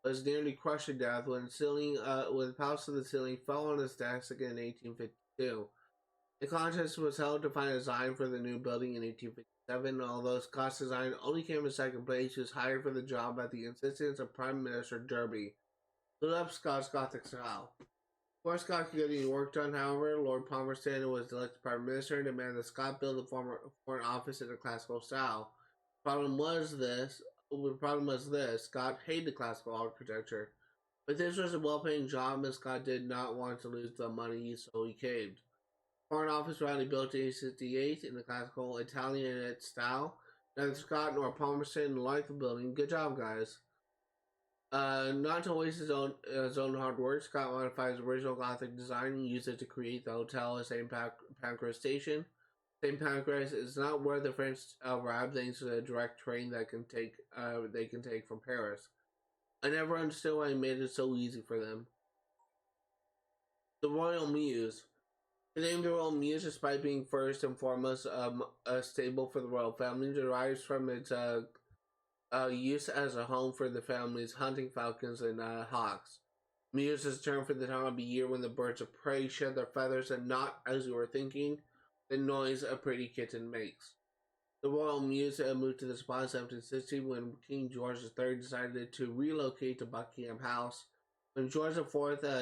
was nearly crushed to death when the palace of the ceiling fell on his desk again in 1852. The contest was held to find a design for the new building in 1857. Although Scott's design only came in second place, he was hired for the job at the insistence of Prime Minister Derby, who loved Scott's Gothic style. Before Scott could get any work done, however, Lord Palmerston was elected Prime Minister and demanded that Scott build the Foreign Office in a classical style. The problem was this: Scott hated classical architecture. But this was a well-paying job, and Scott did not want to lose the money, so he caved. Foreign Office was only built in 1868 in the classical Italianate style. Neither Scott nor Palmerston liked the building. Good job, guys. Not to waste his own hard work, Scott modified his original Gothic design and used it to create the hotel at St. Pancras Station. St. Pancras is not where the French arrived thanks to the direct train that they can take from Paris. I never understood why he made it so easy for them. The Royal Mews. The name the Royal Mews, despite being first and foremost a stable for the royal family, derives from its used as a home for the families hunting falcons and hawks. Mews is a term for the time of the year when the birds of prey shed their feathers and not, as you were thinking, the noise a pretty kitten makes. The royal mews moved to the spot in 1760 when King George III decided to relocate to Buckingham House. When George IV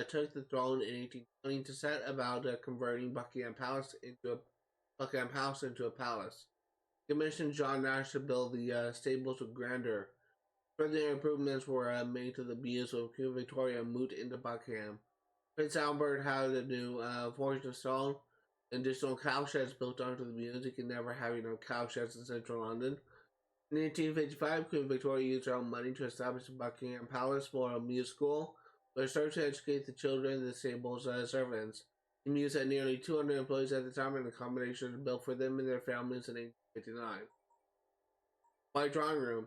took the throne in 1820 to set about converting Buckingham House into a palace, he commissioned John Nash to build the stables with grandeur. Further improvements were made to the mews with Queen Victoria moved into Buckingham. Prince Albert had a new forge of stone, additional cowsheds built onto the mews. You can never have enough cowsheds in central London. In 1855, Queen Victoria used her own money to establish the Buckingham Palace for a mews school, where it started to educate the children and the stable's servants. The mews had nearly 200 employees at the time, and accommodations were built for them and their families in 1859. White Drawing Room.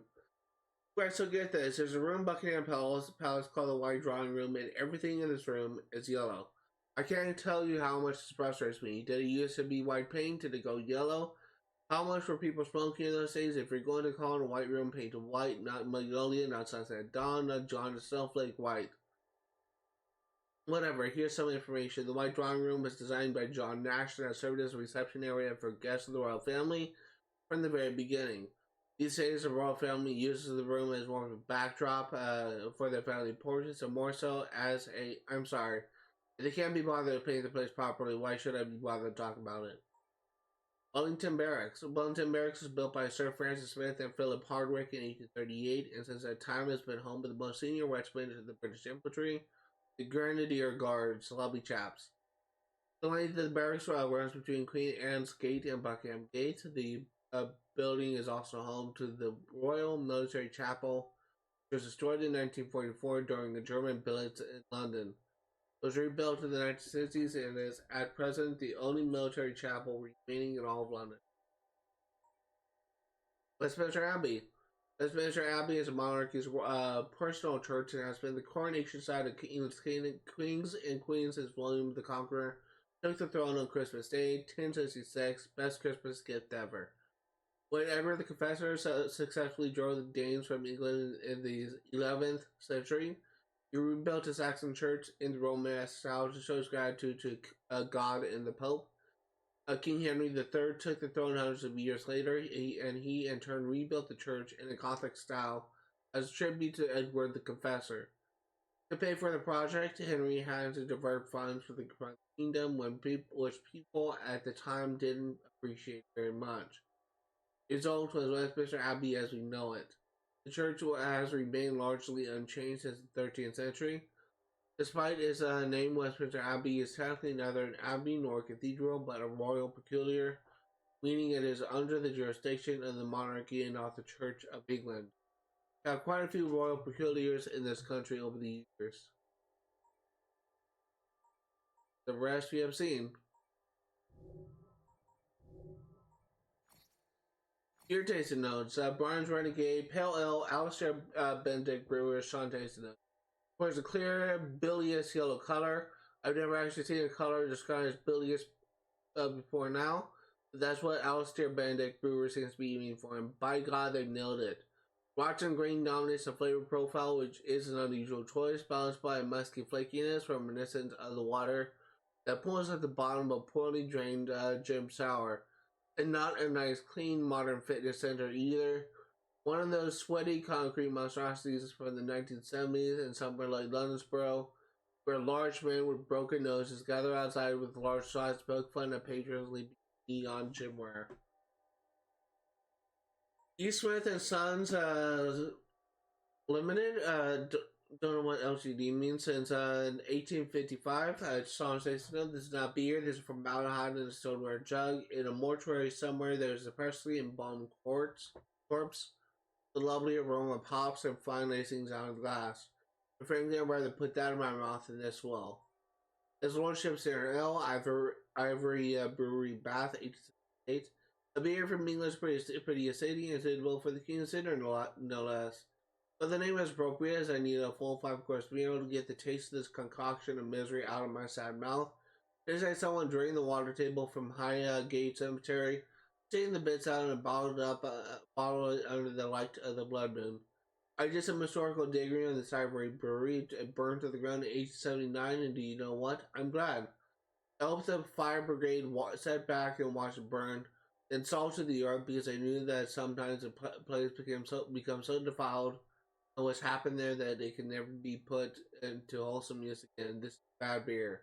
Right, so get this. There's a room in Buckingham Palace called the White Drawing Room, and everything in this room is yellow. I can't tell you how much this frustrates me. Did it used to be white paint? Did it go yellow? How much were people smoking in those days? If you're going to call it a white room, paint it white, not magnolia, not sunset dawn, not John Snowflake white. Whatever, here's some information. The White Drawing Room was designed by John Nash and has served as a reception area for guests of the royal family from the very beginning. These days, the royal family uses the room as more of a backdrop for their family portraits, and more so as a... I'm sorry. If they can't be bothered to paint the place properly, why should I be bothered to talk about it? Wellington Barracks. Wellington Barracks was built by Sir Francis Smith and Philip Hardwick in 1838, and since that time has been home to the most senior regiment of the British infantry, the Grenadier Guards, lovely chaps. The length of the barracks runs between Queen Anne's Gate and Buckingham Gate. The building is also home to the Royal Military Chapel, which was destroyed in 1944 during a German blitz in London. It was rebuilt in the 1960s and is at present the only military chapel remaining in all of London. Westminster Abbey. Westminster Abbey is a monarchy's personal church and has been the coronation site of England's kings and queens since William the Conqueror took the throne on Christmas Day, 1066, best Christmas gift ever. When Edward the Confessor successfully drove the Danes from England in the 11th century, he rebuilt a Saxon church in the Romanesque style to show his gratitude to God and the Pope. King Henry III took the throne hundreds of years later, and he in turn rebuilt the church in a Gothic style as a tribute to Edward the Confessor. To pay for the project, Henry had to divert funds for the kingdom, which people at the time didn't appreciate very much. The result was Westminster Abbey as we know it. The church has remained largely unchanged since the 13th century. Despite its name, Westminster Abbey is technically neither an abbey nor a cathedral, but a royal peculiar, meaning it is under the jurisdiction of the monarchy and not the Church of England. We have quite a few royal peculiars in this country over the years. The rest we have seen. Your tasting notes. Brian's Renegade, Pale Ale, Alistair Benedict Brewer, Sean tasting notes. Of course, a clear, bilious yellow color. I've never actually seen a color described as bilious before now. But that's what Alistair Benedict Brewer seems to be aiming for, and by God, they nailed it. Rotten green dominates the flavor profile, which is an unusual choice, balanced by a musky flakiness reminiscent of the water that pulls at the bottom of a poorly drained gym sour. And not a nice, clean, modern fitness center either. One of those sweaty concrete monstrosities from the 1970s in somewhere like Londonsborough, where large men with broken noses gather outside with large signs to poke fun at patrons leaving neon gym wear. E. Smith and Sons Limited, don't know what LTD means, since 1855. Sean says, no, this is not beer, this is formaldehyde in a stoneware jug. In a mortuary somewhere, there's a freshly embalmed corpse. The lovely aroma pops and fine lacings out of glass. But frankly, I'd rather put that in my mouth than this will. His Lordship's Inner Ale, Ivory Brewery, Bath, 1868. A beer from England's pretty exciting and suitable for the King's dinner, no less. But the name is appropriate, as I need a full 5-course meal to get the taste of this concoction of misery out of my sad mouth. Just like someone drained the water table from Highgate Cemetery, taking the bits out and bottle it under the light of the blood moon. I did some historical digging on the side where he buried and burned to the ground in 1879, and do you know what? I'm glad. I helped the fire brigade set back and watched it burn, then salted the earth because I knew that sometimes the place become so defiled and what's happened there that it can never be put into wholesome use again. This is bad beer.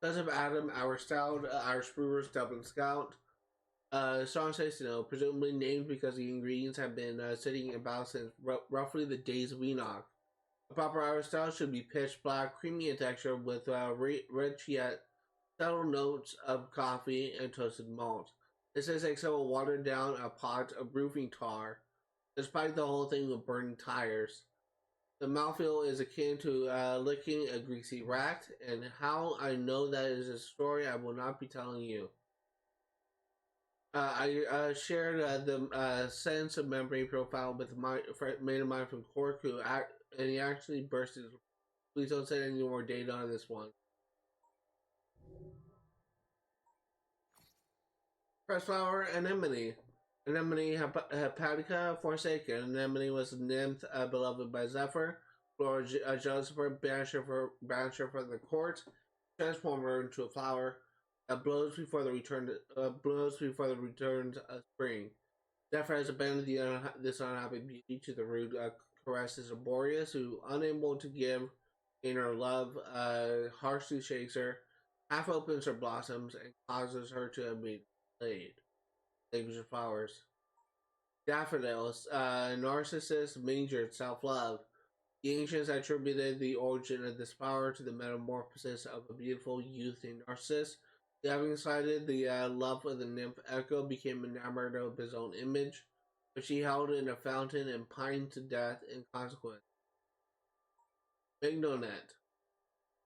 Sons of Adam, our stout, Irish brewers, Dublin Scout. Strong taste to know, presumably named because the ingredients have been sitting about since roughly the days of Enoch. A proper Irish style should be pitch black, creamy in texture with rich yet subtle notes of coffee and toasted malt. This is like someone watered down a pot of roofing tar, despite the whole thing with burning tires. The mouthfeel is akin to licking a greasy rat, and how I know that is a story I will not be telling you. I shared the sense of memory profile with my mate of mine from Cork, and he actually bursted. Please don't send any more data on this one. Pressflower Anemone. Anemone hepatica forsaken. Anemone was a nymph beloved by Zephyr. Flora jealous of her, banished her from the court, transformed her into a flower. Blows before the return of spring. Zephyr has abandoned this unhappy beauty to the rude caresses of Boreas, who, unable to give in her love, harshly shakes her, half opens her blossoms, and causes her to be laid. Language of flowers. Daffodils, Narcissus, majored self-love. The ancients attributed the origin of this flower to the metamorphosis of a beautiful youth named Narcissus. Having sighted the love of the nymph, Echo became enamored of his own image, which he held in a fountain and pined to death in consequence. Mignonet.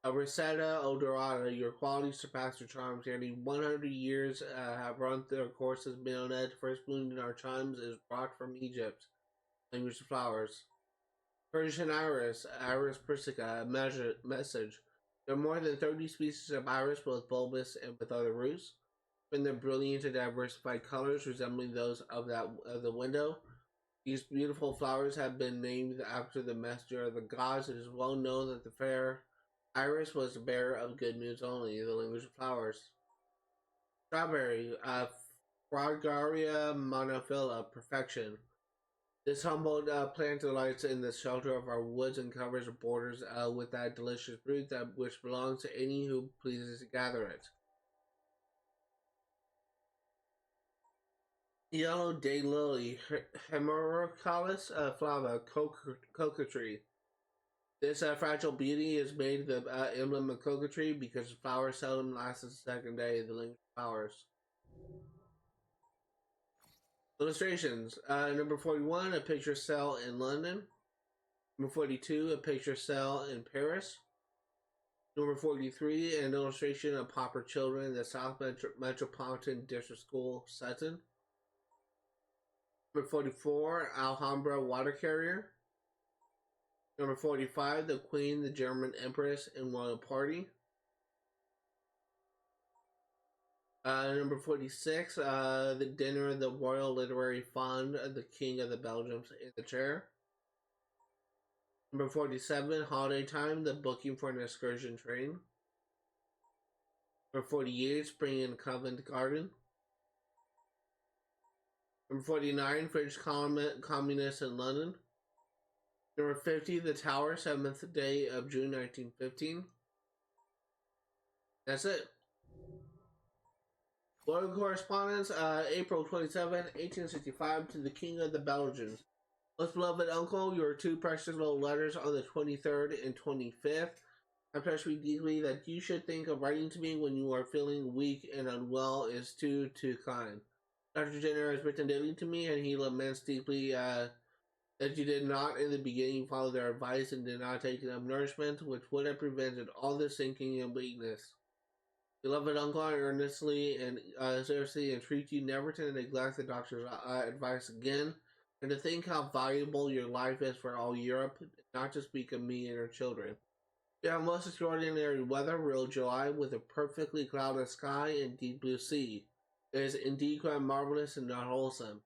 Rosetta odorata, your qualities surpass your charms. Nearly 100 years have run their courses. Mignonet, first bloomed in our chimes, is brought from Egypt. Language of flowers. Persian iris, Iris persica, message. There are more than 30 species of iris, both bulbous and with other roots. In their brilliant and diversified colors resembling those of the window, these beautiful flowers have been named after the messenger of the gods. It is well known that the fair iris was the bearer of good news only. The language of flowers. Strawberry, Fragaria monophylla, perfection. This humble plant delights in the shelter of our woods and covers borders with that delicious fruit which belongs to any who pleases to gather it. Yellow daylily, Hemerocallis flava, coquetry. This fragile beauty is made the emblem of coquetry because the flower seldom lasts a second day. The language of flowers. Illustrations. Number 41, a picture cell in London. Number 42, a picture cell in Paris. Number 43, an illustration of pauper children in the South Metropolitan District School, Sutton. Number 44, Alhambra water carrier. Number 45, the Queen, the German Empress, and Royal Party. Number 46, the dinner of the Royal Literary Fund, the King of the Belgians in the chair. Number 47, holiday time, the booking for an excursion train. Number 48, spring in Covent Garden. Number 49, French communists in London. Number 50, the Tower, 7th day of June 1915. That's it. Royal Correspondence, April 27, 1865, to the King of the Belgians. Most beloved uncle, your two precious little letters on the 23rd and 25th. I trust me deeply that you should think of writing to me when you are feeling weak and unwell is too kind. Dr. Jenner has written daily to me, and he laments deeply that you did not in the beginning follow their advice and did not take enough nourishment, which would have prevented all this sinking and weakness. Beloved uncle, I earnestly and seriously entreat you never to neglect the doctor's advice again, and to think how valuable your life is for all Europe, not to speak of me and her children. We have most extraordinary weather, real July, with a perfectly cloudless sky and deep blue sea. It is indeed quite marvelous and not wholesome.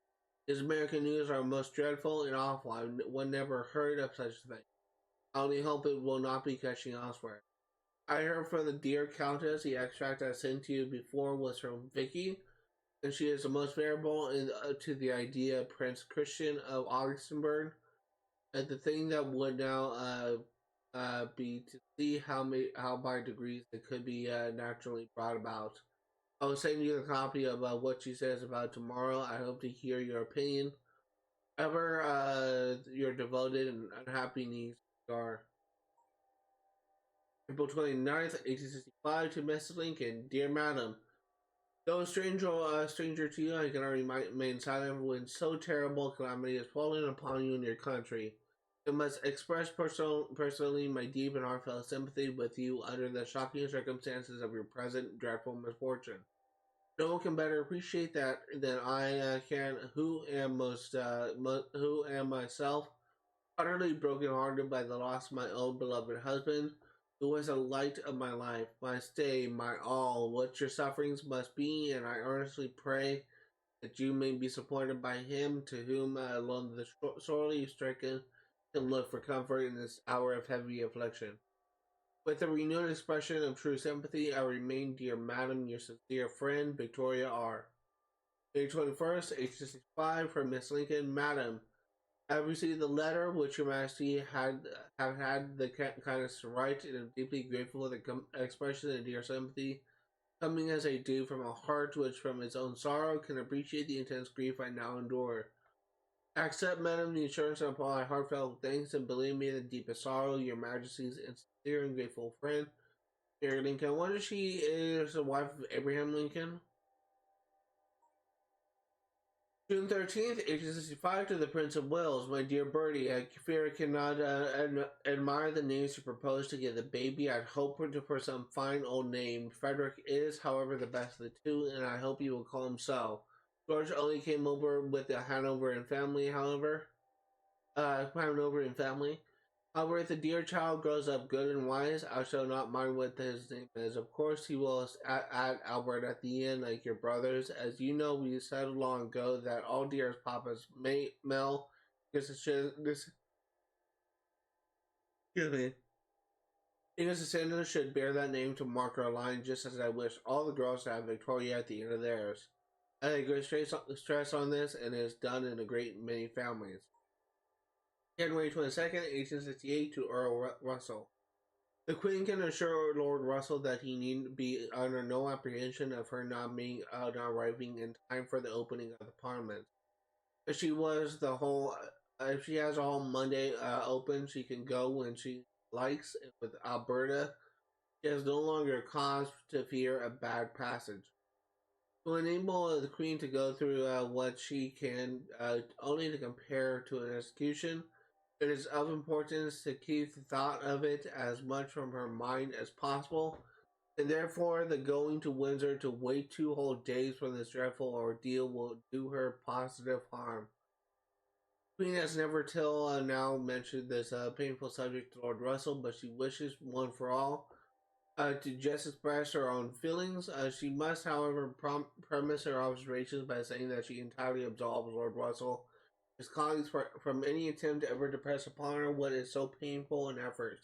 His American news are most dreadful and awful. One never heard of such a thing. I only hope it will not be catching elsewhere. I heard from the dear Countess the extract I sent to you before was from Vicky, and she is the most favorable to the idea of Prince Christian of Augustenburg. And the thing that would now be to see how by degrees it could be naturally brought about. I will send you the copy of what she says about tomorrow. I hope to hear your opinion. Ever your devoted and unhappy niece, Gar. April 29th, 1865, to Mrs. Lincoln. Dear Madam, though a stranger to you, I cannot remain silent when so terrible calamity has fallen upon you and your country. I must express personally my deep and heartfelt sympathy with you under the shocking circumstances of your present dreadful misfortune. No one can better appreciate that than I can, who am myself utterly broken-hearted by the loss of my own beloved husband, who was the light of my life, my stay, my all. What your sufferings must be, and I earnestly pray that you may be supported by him, to whom alone the sorely stricken can look for comfort in this hour of heavy affliction. With a renewed expression of true sympathy, I remain, dear Madam, your sincere friend, Victoria R. May 21st, 1865, from Miss Lincoln. Madam, I have received the letter which your Majesty have had the kindness to write, and am deeply grateful for the expression of dear sympathy, coming as I do from a heart which, from its own sorrow, can appreciate the intense grief I now endure. Accept, Madam, the assurance of my heartfelt thanks, and believe me the deepest sorrow, your Majesty's sincere and grateful friend, Mary Lincoln. I wonder if she is the wife of Abraham Lincoln. June 13th, 1865, to the Prince of Wales. My dear Bertie, I fear I cannot admire the names you propose to give the baby. I'd hope for some fine old name. Frederick is, however, the best of the two, and I hope you will call him so. George only came over with the Hanover family, however. However, if the dear child grows up good and wise, I shall not mind what his name is. Of course, he will add Albert at the end, like your brothers. As you know, we settled long ago that all dearest papas male descendants should bear that name to mark our line, just as I wish all the girls to have Victoria at the end of theirs. I lay great stress on this, and it is done in a great many families. January 22nd, 1868, to Earl Russell. The Queen can assure Lord Russell that he need be under no apprehension of her not arriving in time for the opening of the Parliament. If she has a whole Monday open, she can go when she likes. With Alberta, she has no longer cause to fear a bad passage. To enable the Queen to go through what she can only to compare to an execution, it is of importance to keep the thought of it as much from her mind as possible, and therefore the going to Windsor to wait 2 whole days for this dreadful ordeal will do her positive harm. The Queen has never till now mentioned this painful subject to Lord Russell, but she wishes, one for all, to just express her own feelings. She must, however, premise her observations by saying that she entirely absolves Lord Russell, his colleagues, from any attempt ever to press upon her what is so painful an effort.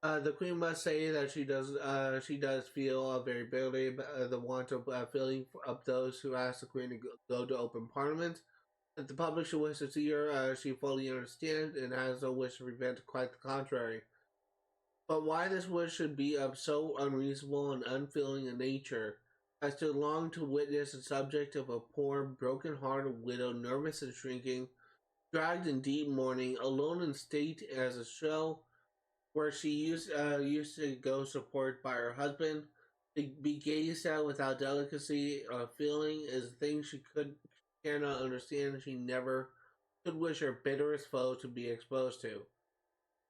The Queen must say that she does feel very bitterly the want of feeling of those who ask the Queen to go to open Parliament. That the public should wish to see her, she fully understands, and has no wish to prevent quite the contrary. But why this wish should be of so unreasonable and unfeeling a nature as to long to witness the subject of a poor, broken-hearted widow, nervous and shrinking, dragged in deep mourning, alone in state as a show, where she used to go support by her husband, to be gazed at without delicacy or feeling, is a thing she cannot understand. She never could wish her bitterest foe to be exposed to.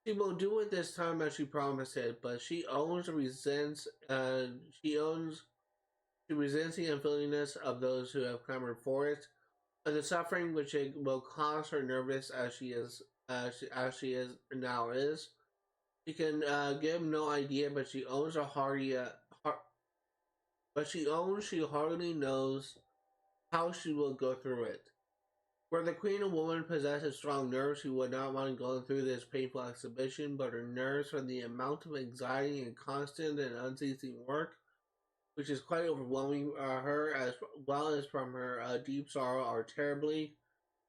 She will do it this time as she promised it, but she resents the unfeelingness of those who have clamored for it, and the suffering which it will cause her, nervous as she now is. She can give no idea, but she owns a hearty but she owns she hardly knows how she will go through it. Were the queen a woman possessed strong nerves, she would not mind going through this painful exhibition, but her nerves from the amount of anxiety and constant and unceasing work, which is quite overwhelming her, as well as from her deep sorrow, are terribly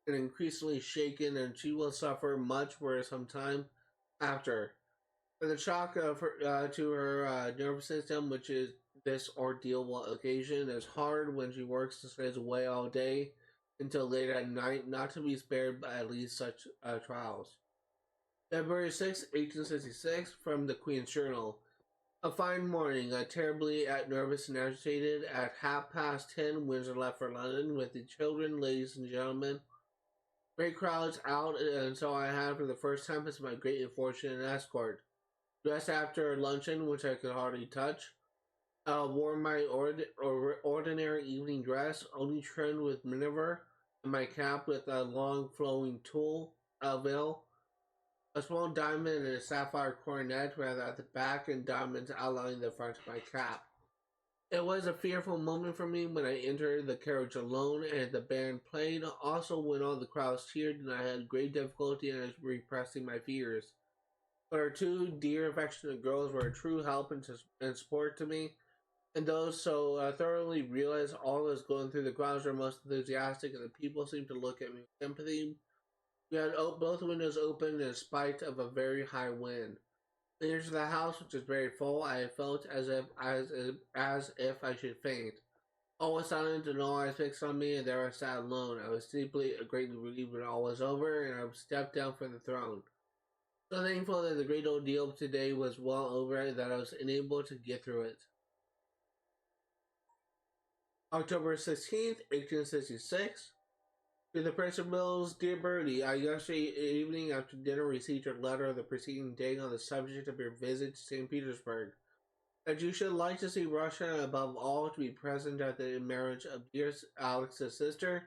and increasingly shaken, and she will suffer much for some time after. For the shock of her, to her nervous system, which is this ordeal will occasion, is hard when she works and stays away all day until late at night, not to be spared by at least such trials. February 6, 1866, from the Queen's Journal. A fine morning, terribly nervous and agitated. At 10:30, Windsor left for London with the children, ladies and gentlemen. Great crowds out, and so I had for the first time as my great misfortune an escort. Dressed after luncheon, which I could hardly touch, wore my ordinary evening dress, only trimmed with miniver, and my cap with a long flowing tulle veil, a small diamond and a sapphire coronet rather at the back, and diamonds outlining the front of my cap. It was a fearful moment for me when I entered the carriage alone and the band played, also when all the crowds cheered, and I had great difficulty in repressing my fears. But our two dear affectionate girls were a true help and support to me, and those so thoroughly realized all that was going through the crowds were most enthusiastic, and the people seemed to look at me with sympathy. We had both windows open in spite of a very high wind. I entered the house, which was very full. I felt as if I should faint. All was silent, and all eyes fixed on me, and there I sat alone. I was greatly relieved when all was over, and I stepped down from the throne. So thankful that the great ordeal of today was well over, and that I was enabled to get through it. October 16th, 1866. To the Principals, dear Bertie, I yesterday evening after dinner received your letter the preceding day on the subject of your visit to St. Petersburg. That you should like to see Russia and above all to be present at the marriage of dear Alex's sister,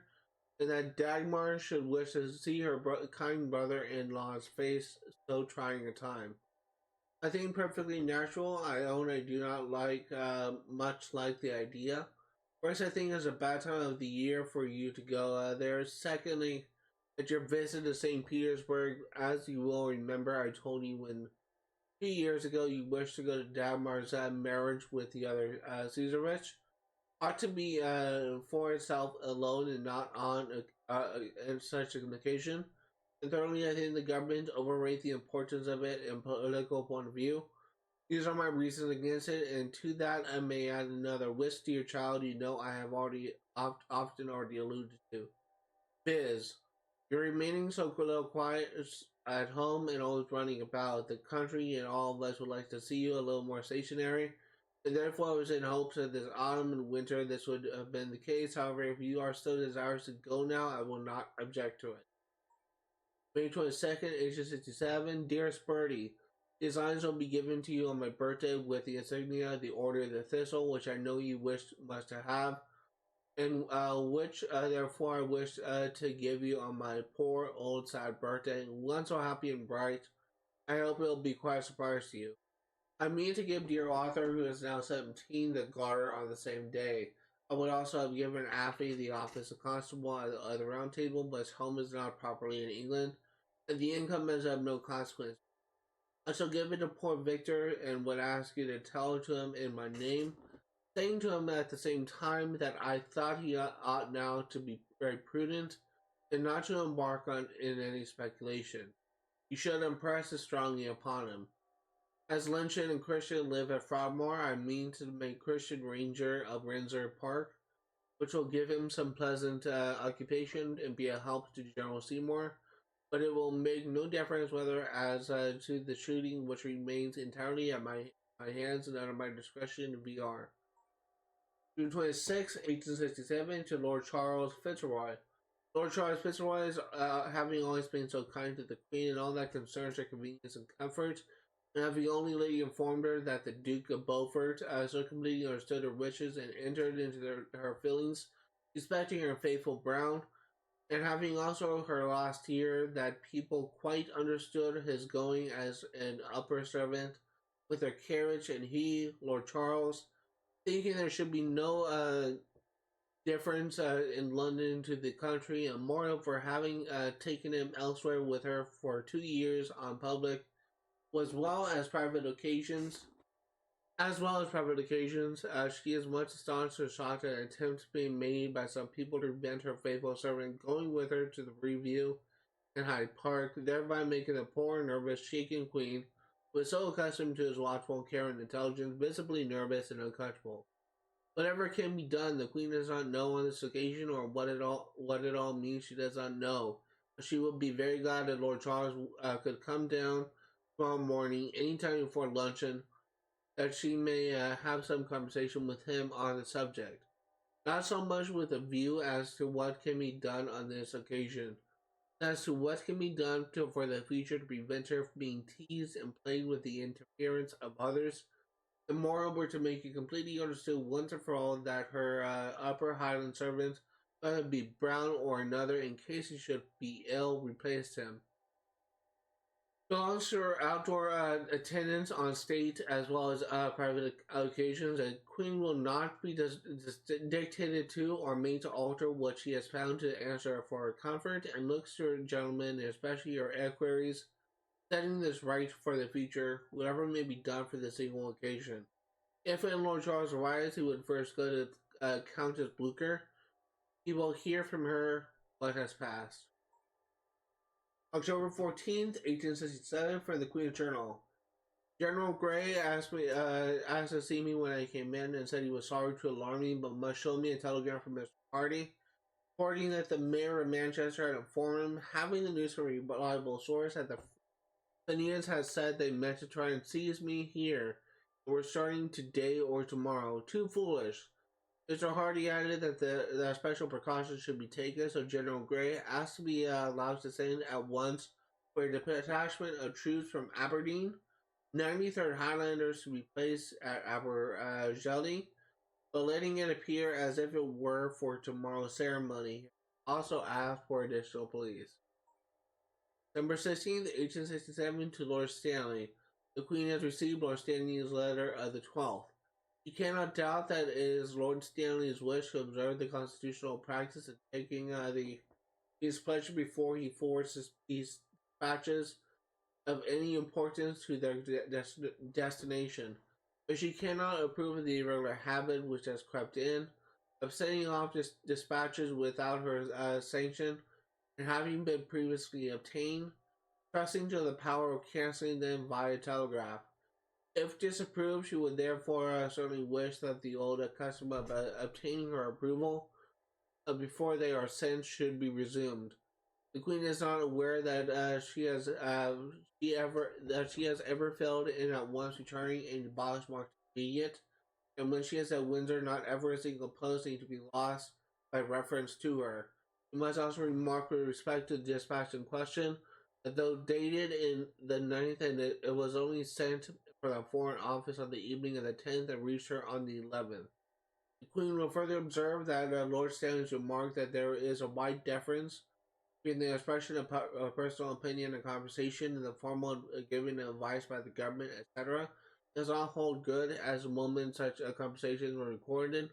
and that Dagmar should wish to see her kind brother-in-law's face so trying a time. I think perfectly natural. I own I do not much like the idea. First, I think it's a bad time of the year for you to go there. Secondly, that your visit to St. Petersburg, as you will remember, I told you when 2 years ago you wished to go to Dagmar's marriage with the other Caesarich, ought to be for itself alone and not on such an occasion. And thirdly, I think the government overrate the importance of it in political point of view. These are my reasons against it, and to that I may add another, which, dear child, you know I have often alluded to. Viz. You're remaining so little quiet at home and always running about the country, and all of us would like to see you a little more stationary, and therefore I was in hopes that this autumn and winter this would have been the case. However, if you are still desirous to go now, I will not object to it. May 22nd, 1867. Dearest Bertie, designs will be given to you on my birthday with the insignia, the Order of the Thistle, which I know you must have, and which therefore I wish to give you on my poor old sad birthday. One so happy and bright, I hope it will be quite a surprise to you. I mean to give dear Arthur, who is now 17, the Garter on the same day. I would also have given Affy the office of constable at the Round Table, but his home is not properly in England, and the income is of no consequence. I shall give it to poor Victor, and would ask you to tell to him in my name, saying to him at the same time that I thought he ought now to be very prudent, and not to embark in any speculation. You should impress it strongly upon him. As Lynchon and Christian live at Frogmore, I mean to make Christian ranger of Windsor Park, which will give him some pleasant occupation and be a help to General Seymour. But it will make no difference whether as to the shooting, which remains entirely at my hands and under my discretion. VR. June 26, 1867, to Lord Charles Fitzroy. Lord Charles Fitzroy, having always been so kind to the Queen and all that concerns her convenience and comfort, and having only lately informed her that the Duke of Beaufort so completely understood her wishes and entered into her feelings respecting her faithful Brown, and having also her last year that people quite understood his going as an upper servant with her carriage, and he, Lord Charles, thinking there should be no difference in London to the country, and moreover for having taken him elsewhere with her for 2 years on public, as well as private occasions. She is much astonished and shocked at attempts being made by some people to prevent her faithful servant going with her to the review in Hyde Park, thereby making the poor, nervous, shaken queen, who was so accustomed to his watchful care and intelligence, visibly nervous and uncomfortable. Whatever can be done, the queen does not know on this occasion, or what it all means. She does not know. She would be very glad that Lord Charles could come down tomorrow morning, anytime before luncheon, that she may have some conversation with him on the subject. Not so much with a view as to what can be done on this occasion, as to what can be done for the future to prevent her from being teased and plagued with the interference of others, and moreover to make it completely understood once and for all that her upper Highland servants, whether it be Brown or another, in case he should be ill, replaced him. Belongs to her outdoor attendance on state as well as private occasions. A queen will not be dictated to or made to alter what she has found to answer for her comfort, and looks to her gentlemen, and especially her equerries, setting this right for the future, whatever may be done for the single occasion. If when Lord Charles arrives, he would first go to Countess Blucher. He will hear from her what has passed. October 14th, 1867, from the Queen's Journal. General Gray asked to see me when I came in and said he was sorry to alarm me, but must show me a telegram from Mr. Hardy, reporting that the mayor of Manchester had informed him, having the news from a reliable source, that the Fenians had said they meant to try and seize me here, and were starting today or tomorrow. Too foolish. Mr. Hardy added that special precautions should be taken, so General Gray asked to be allowed to send at once for a detachment of troops from Aberdeen, 93rd Highlanders to be placed at Abergelly, but letting it appear as if it were for tomorrow's ceremony. Also asked for additional police. December 16th, 1867, to Lord Stanley. The Queen has received Lord Stanley's letter of the 12th. You cannot doubt that it is Lord Stanley's wish to observe the constitutional practice of taking his pleasure before he forwards his dispatches of any importance to their destination. But she cannot approve of the irregular habit which has crept in, of sending off dispatches without her sanction, and having been previously obtained, trusting to the power of cancelling them via telegraph. If disapproved, she would therefore certainly wish that the old custom of obtaining her approval before they are sent should be resumed. The Queen is not aware that she has ever failed in at once returning and abolish marked immediate, and when she is at Windsor, not ever a single post need to be lost by reference to her. You must also remark with respect to the dispatch in question that though dated in the 9th, and it was only sent for the Foreign Office on the evening of the 10th and reached her on the 11th. The Queen will further observe that Lord Stanley's remark that there is a wide difference between the expression of personal opinion and conversation and the formal giving of advice by the government, etc., does not hold good, as the moment such conversations were recorded.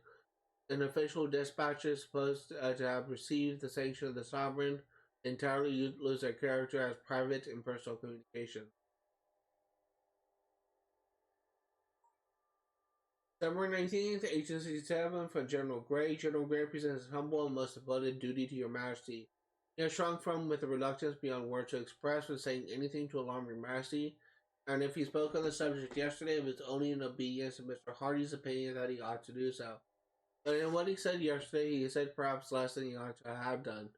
An official dispatches supposed to have received the sanction of the sovereign entirely lose their character as private and personal communication. December 19th, 1867, from General Gray. General Gray presents his humble and most devoted duty to your majesty. He has shrunk from with a reluctance beyond words to express when saying anything to alarm your majesty, and if he spoke on the subject yesterday, it was only in obedience to Mr. Hardy's opinion that he ought to do so. But in what he said yesterday, he said perhaps less than he ought to have done,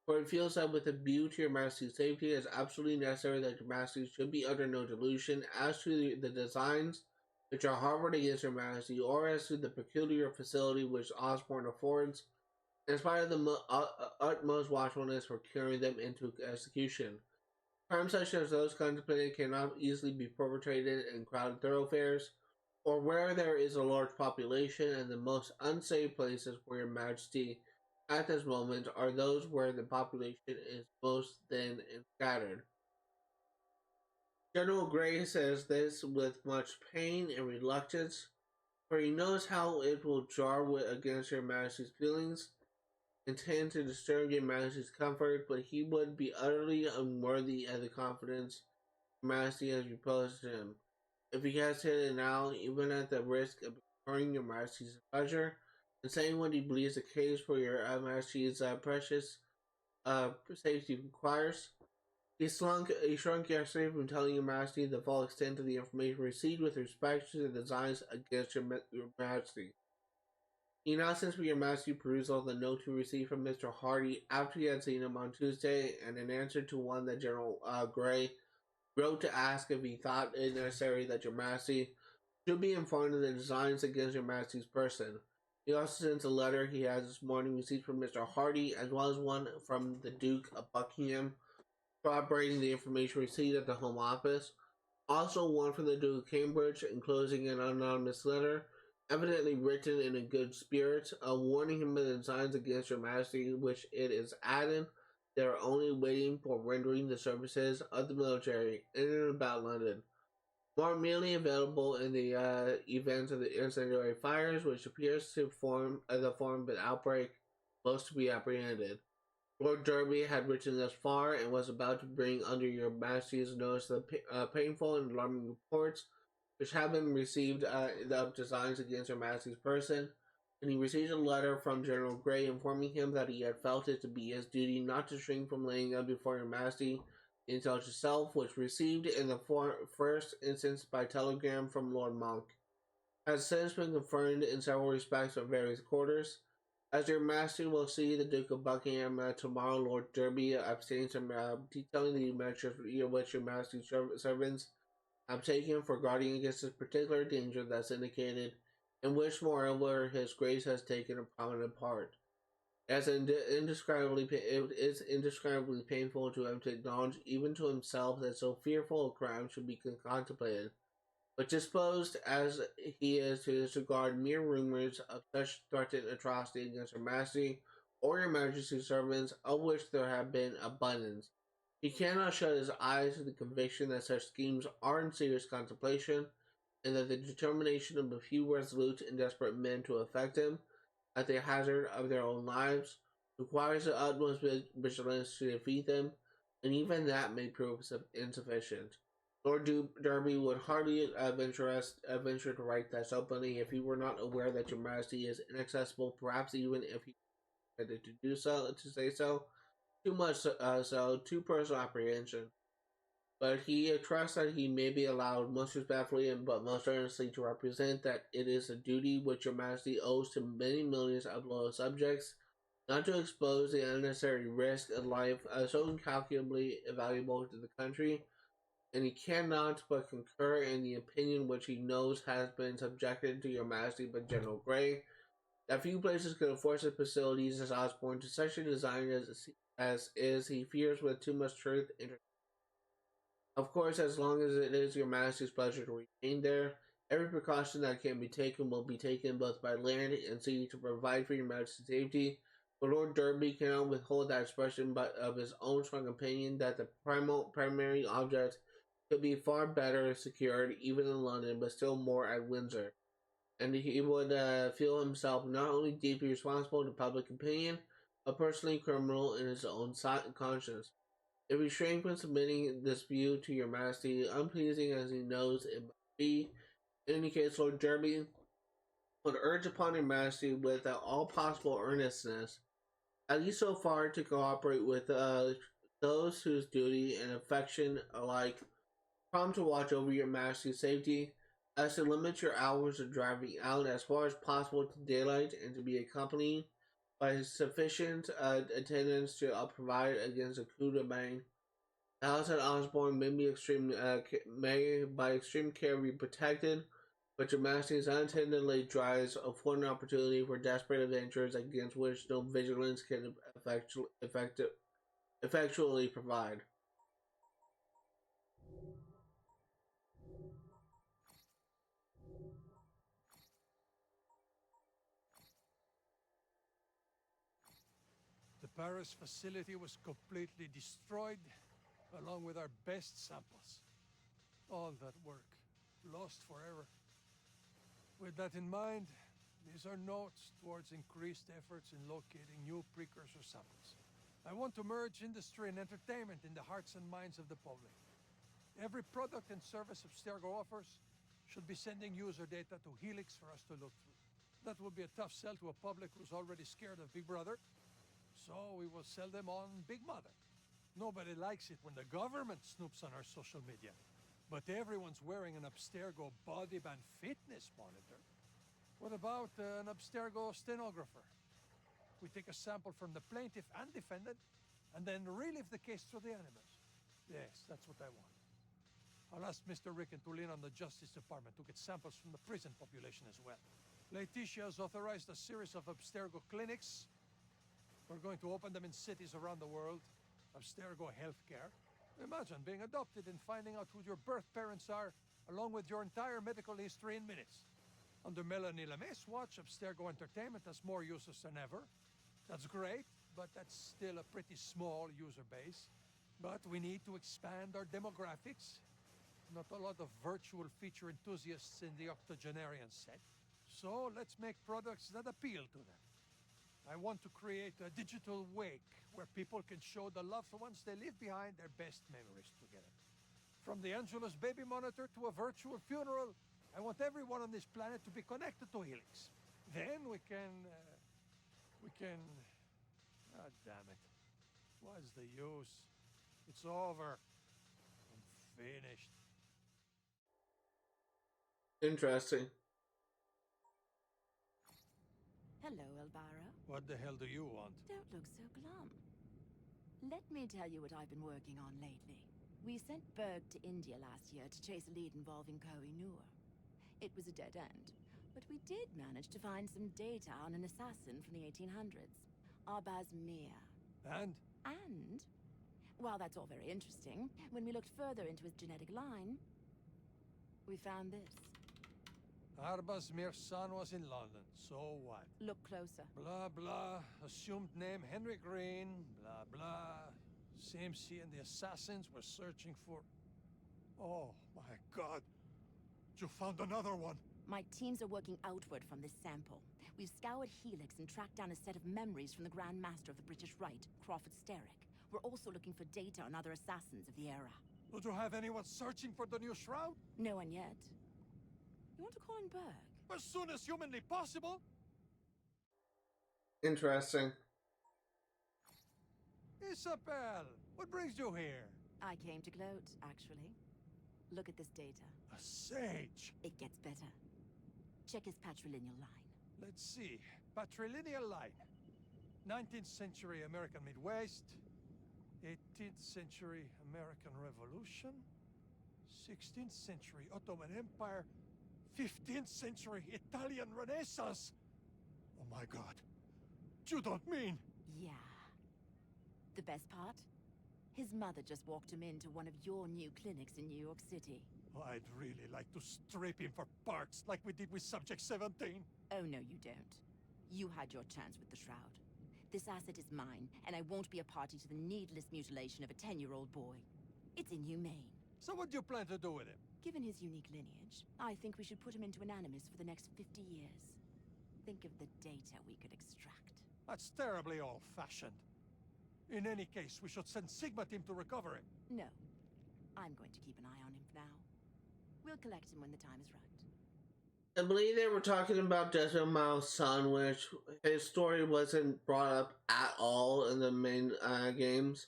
for it feels that with a view to your majesty's safety, it is absolutely necessary that your majesty should be under no delusion as to the designs which are harbored against your majesty, or as to the peculiar facility which Osborne affords, in spite of the utmost watchfulness for carrying them into execution. Crimes such as those contemplated cannot easily be perpetrated in crowded thoroughfares, or where there is a large population, and the most unsafe places for your majesty at this moment are those where the population is most thin and scattered. General Gray says this with much pain and reluctance, for he knows how it will jar against your majesty's feelings, intend to disturb your majesty's comfort, but he would be utterly unworthy of the confidence your majesty has reposed in him. If he hesitated now, even at the risk of incurring your majesty's pleasure, and saying what he believes the case for your majesty's precious safety requires, he shrunk yesterday from telling your majesty the full extent of the information received with respect to the designs against your majesty. He now sends for your majesty perusal of the note he received from Mr. Hardy after he had seen him on Tuesday, and in answer to one that General Gray wrote to ask if he thought it necessary that your majesty should be informed of the designs against your majesty's person. He also sends a letter he has this morning received from Mr. Hardy, as well as one from the Duke of Buckingham, corroborating the information received at the Home Office. Also one from the Duke of Cambridge, enclosing an anonymous letter, evidently written in a good spirit, warning him of the designs against your majesty, which it is added they are only waiting for rendering the services of the military in and about London, more immediately available in the event of the incendiary fires, which appears to form of an outbreak most to be apprehended. Lord Derby had written thus far and was about to bring under your majesty's notice the painful and alarming reports which have been received of designs against your majesty's person, and he received a letter from General Gray informing him that he had felt it to be his duty not to shrink from laying down before your majesty the intelligence itself, which received in the first instance by telegram from Lord Monk, has since been confirmed in several respects from various quarters. As your majesty will see the Duke of Buckingham tomorrow, Lord Derby abstains from detailing the measures which your majesty's servants have taken for guarding against this particular danger that's indicated, in which, moreover, his grace has taken a prominent part. It is indescribably painful to him to acknowledge, even to himself, that so fearful a crime should be contemplated. But disposed as he is to disregard mere rumors of such threatened atrocity against Her Majesty or Your Majesty's servants, of which there have been abundance, he cannot shut his eyes to the conviction that such schemes are in serious contemplation, and that the determination of a few resolute and desperate men to effect them, at the hazard of their own lives, requires the utmost vigilance to defeat them, and even that may prove insufficient. Lord Derby would hardly venture to write thus openly if he were not aware that your majesty is inaccessible, perhaps even if he intended to do so, to say so, too much so, too personal apprehension. But he trusts that he may be allowed most respectfully but most earnestly to represent that it is a duty which your majesty owes to many millions of loyal subjects, not to expose the unnecessary risk of life so incalculably valuable to the country, and he cannot but concur in the opinion which he knows has been subjected to your majesty by General Gray, that few places could afford such facilities as Osborne to such a design as is, he fears, with too much truth. Of course, as long as it is your majesty's pleasure to remain there, every precaution that can be taken will be taken both by land and sea to provide for your majesty's safety. But Lord Derby cannot withhold that expression but of his own strong opinion that the primary object could be far better secured even in London, but still more at Windsor, and he would feel himself not only deeply responsible to public opinion, but personally criminal in his own conscience, if he shrank from submitting this view to your majesty, unpleasing as he knows it must be. In any case, Lord Derby would urge upon your majesty with all possible earnestness, at least so far, to cooperate with those whose duty and affection alike prompt to watch over your majesty's safety, as to limit your hours of driving out as far as possible to daylight, and to be accompanied by sufficient attendance to provide against a coup de main. The house at Osborne may by extreme care be protected, but your majesty's unattendedly drives afford an opportunity for desperate adventures against which no vigilance can effectually provide. The Paris facility was completely destroyed, along with our best samples. All that work, lost forever. With that in mind, these are notes towards increased efforts in locating new precursor samples. I want to merge industry and entertainment in the hearts and minds of the public. Every product and service Abstergo offers should be sending user data to Helix for us to look through. That will be a tough sell to a public who's already scared of Big Brother, so we will sell them on Big Mother. Nobody likes it when the government snoops on our social media, but everyone's wearing an Abstergo body band fitness monitor. What about an Abstergo stenographer? We take a sample from the plaintiff and defendant, and then relive the case through the animals. Yes, that's what I want. I'll ask Mr. Ricken to lean on the Justice Department to get samples from the prison population as well. Laetitia has authorized a series of Abstergo clinics. We're going to open them in cities around the world. Abstergo Healthcare. Imagine being adopted and finding out who your birth parents are, along with your entire medical history in minutes. Under Melanie LeMay's watch, Abstergo Entertainment has more users than ever. That's great, but that's still a pretty small user base. But we need to expand our demographics. Not a lot of virtual feature enthusiasts in the octogenarian set. So let's make products that appeal to them. I want to create a digital wake where people can show the loved ones they leave behind their best memories together. From the Angelus baby monitor to a virtual funeral, I want everyone on this planet to be connected to Helix. Then we can... Ah, damn it. What's the use? It's over. I'm finished. Interesting. Hello, Elvira. What the hell do you want? Don't look so glum. Let me tell you what I've been working on lately. We sent Berg to India last year to chase a lead involving Koh-i-Noor. It was a dead end, but we did manage to find some data on an assassin from the 1800s, Arbaz Mir. And? And, while that's all very interesting, when we looked further into his genetic line, we found this. Arbaz Mir's son was in London, so what? Look closer. Blah, blah, assumed name Henry Green, blah, blah. CMC and the assassins were searching for... Oh, my God. You found another one. My teams are working outward from this sample. We've scoured Helix and tracked down a set of memories from the Grand Master of the British Rite, Crawford Sterick. We're also looking for data on other assassins of the era. Did you have anyone searching for the new shroud? No one yet. You want to call in Berg? As soon as humanly possible. Interesting. Isabel, what brings you here? I came to gloat, actually. Look at this data. A sage. It gets better. Check his patrilineal line. Let's see. Patrilineal line. 19th century American Midwest. 18th century American Revolution. 16th century Ottoman Empire. 15th century Italian Renaissance. Oh my God. You don't mean... Yeah. The best part? His mother just walked him into one of your new clinics in New York City. I'd really like to strip him for parts like we did with Subject 17. Oh, no, you don't. You had your chance with the Shroud. This asset is mine, and I won't be a party to the needless mutilation of a 10-year-old boy. It's inhumane. So what do you plan to do with him? Given his unique lineage, I think we should put him into an animus for the next 50 years. Think of the data we could extract. That's terribly old-fashioned. In any case, we should send Sigma team to recover him. No. I'm going to keep an eye on him for now. We'll collect him when the time is right. I believe they were talking about Desmond Miles' son, which his story wasn't brought up at all in the main games.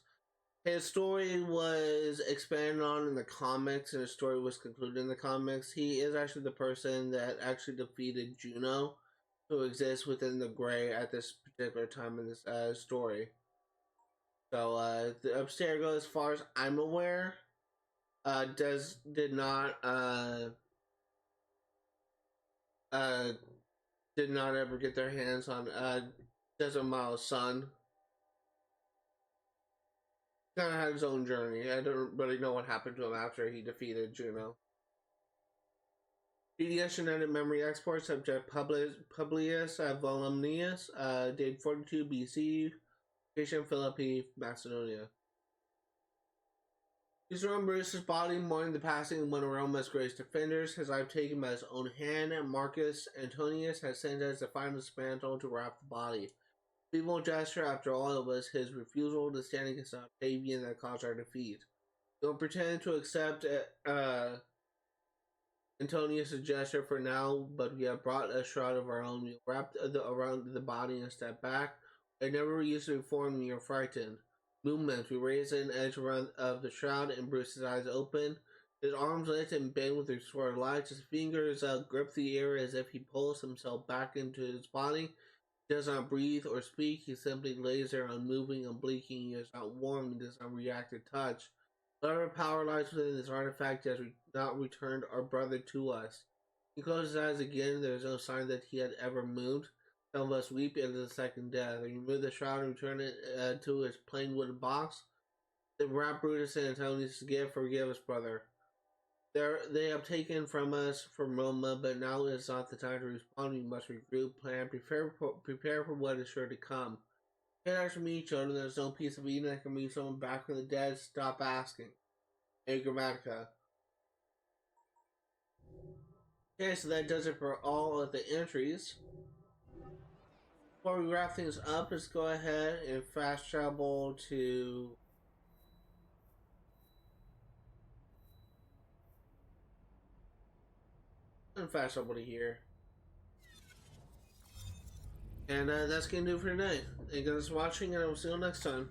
His story was expanded on in the comics, and his story was concluded in the comics. He is actually the person that actually defeated Juno, who exists within the Grey at this particular time in this story. So, the Abstergo, as far as I'm aware, did not ever get their hands on Desmond Miles' son. Kind of had his own journey. I don't really know what happened to him after he defeated Juno. BDS genetic memory export subject Publius Volumnius, date 42 BC, location Philippi, Macedonia. He's around Bruce's body, mourning the passing of one of Roma's greatest defenders, his life taken by his own hand, and Marcus Antonius has sent as the final dismantle to wrap the body. Feeble gesture, after all, it was his refusal to stand against Octavian that caused our defeat. Don't pretend to accept Antonius' gesture for now, but we have brought a shroud of our own. We wrapped around the body and stepped back. I never used to reform me or frightened. Movements. We raised an edge around of the shroud, and Bruce's eyes open. His arms lit and bent with restored light. His fingers grip the air as if he pulls himself back into his body. He does not breathe or speak. He simply lays there unmoving, unblinking. He is not warm. He does not react to touch. Whatever power lies within this artifact has not returned our brother to us. He closed his eyes again. There is no sign that he had ever moved. Some of us weep into the second death. They remove the shroud and return it to its plain wooden box. They wrap Brutus and Antonius' gift. Forgive us, brother. They have taken from us from Roma, but now is not the time to respond. We must regroup, plan, prepare for what is sure to come. Prepare from each other. There's no piece of Eden that can bring someone back from the dead. Stop asking. A Grammatica. Okay, so that does it for all of the entries. Before we wrap things up, let's go ahead and fast travel to here. And that's going to do it for tonight. Thank you guys for watching, and I will see you next time.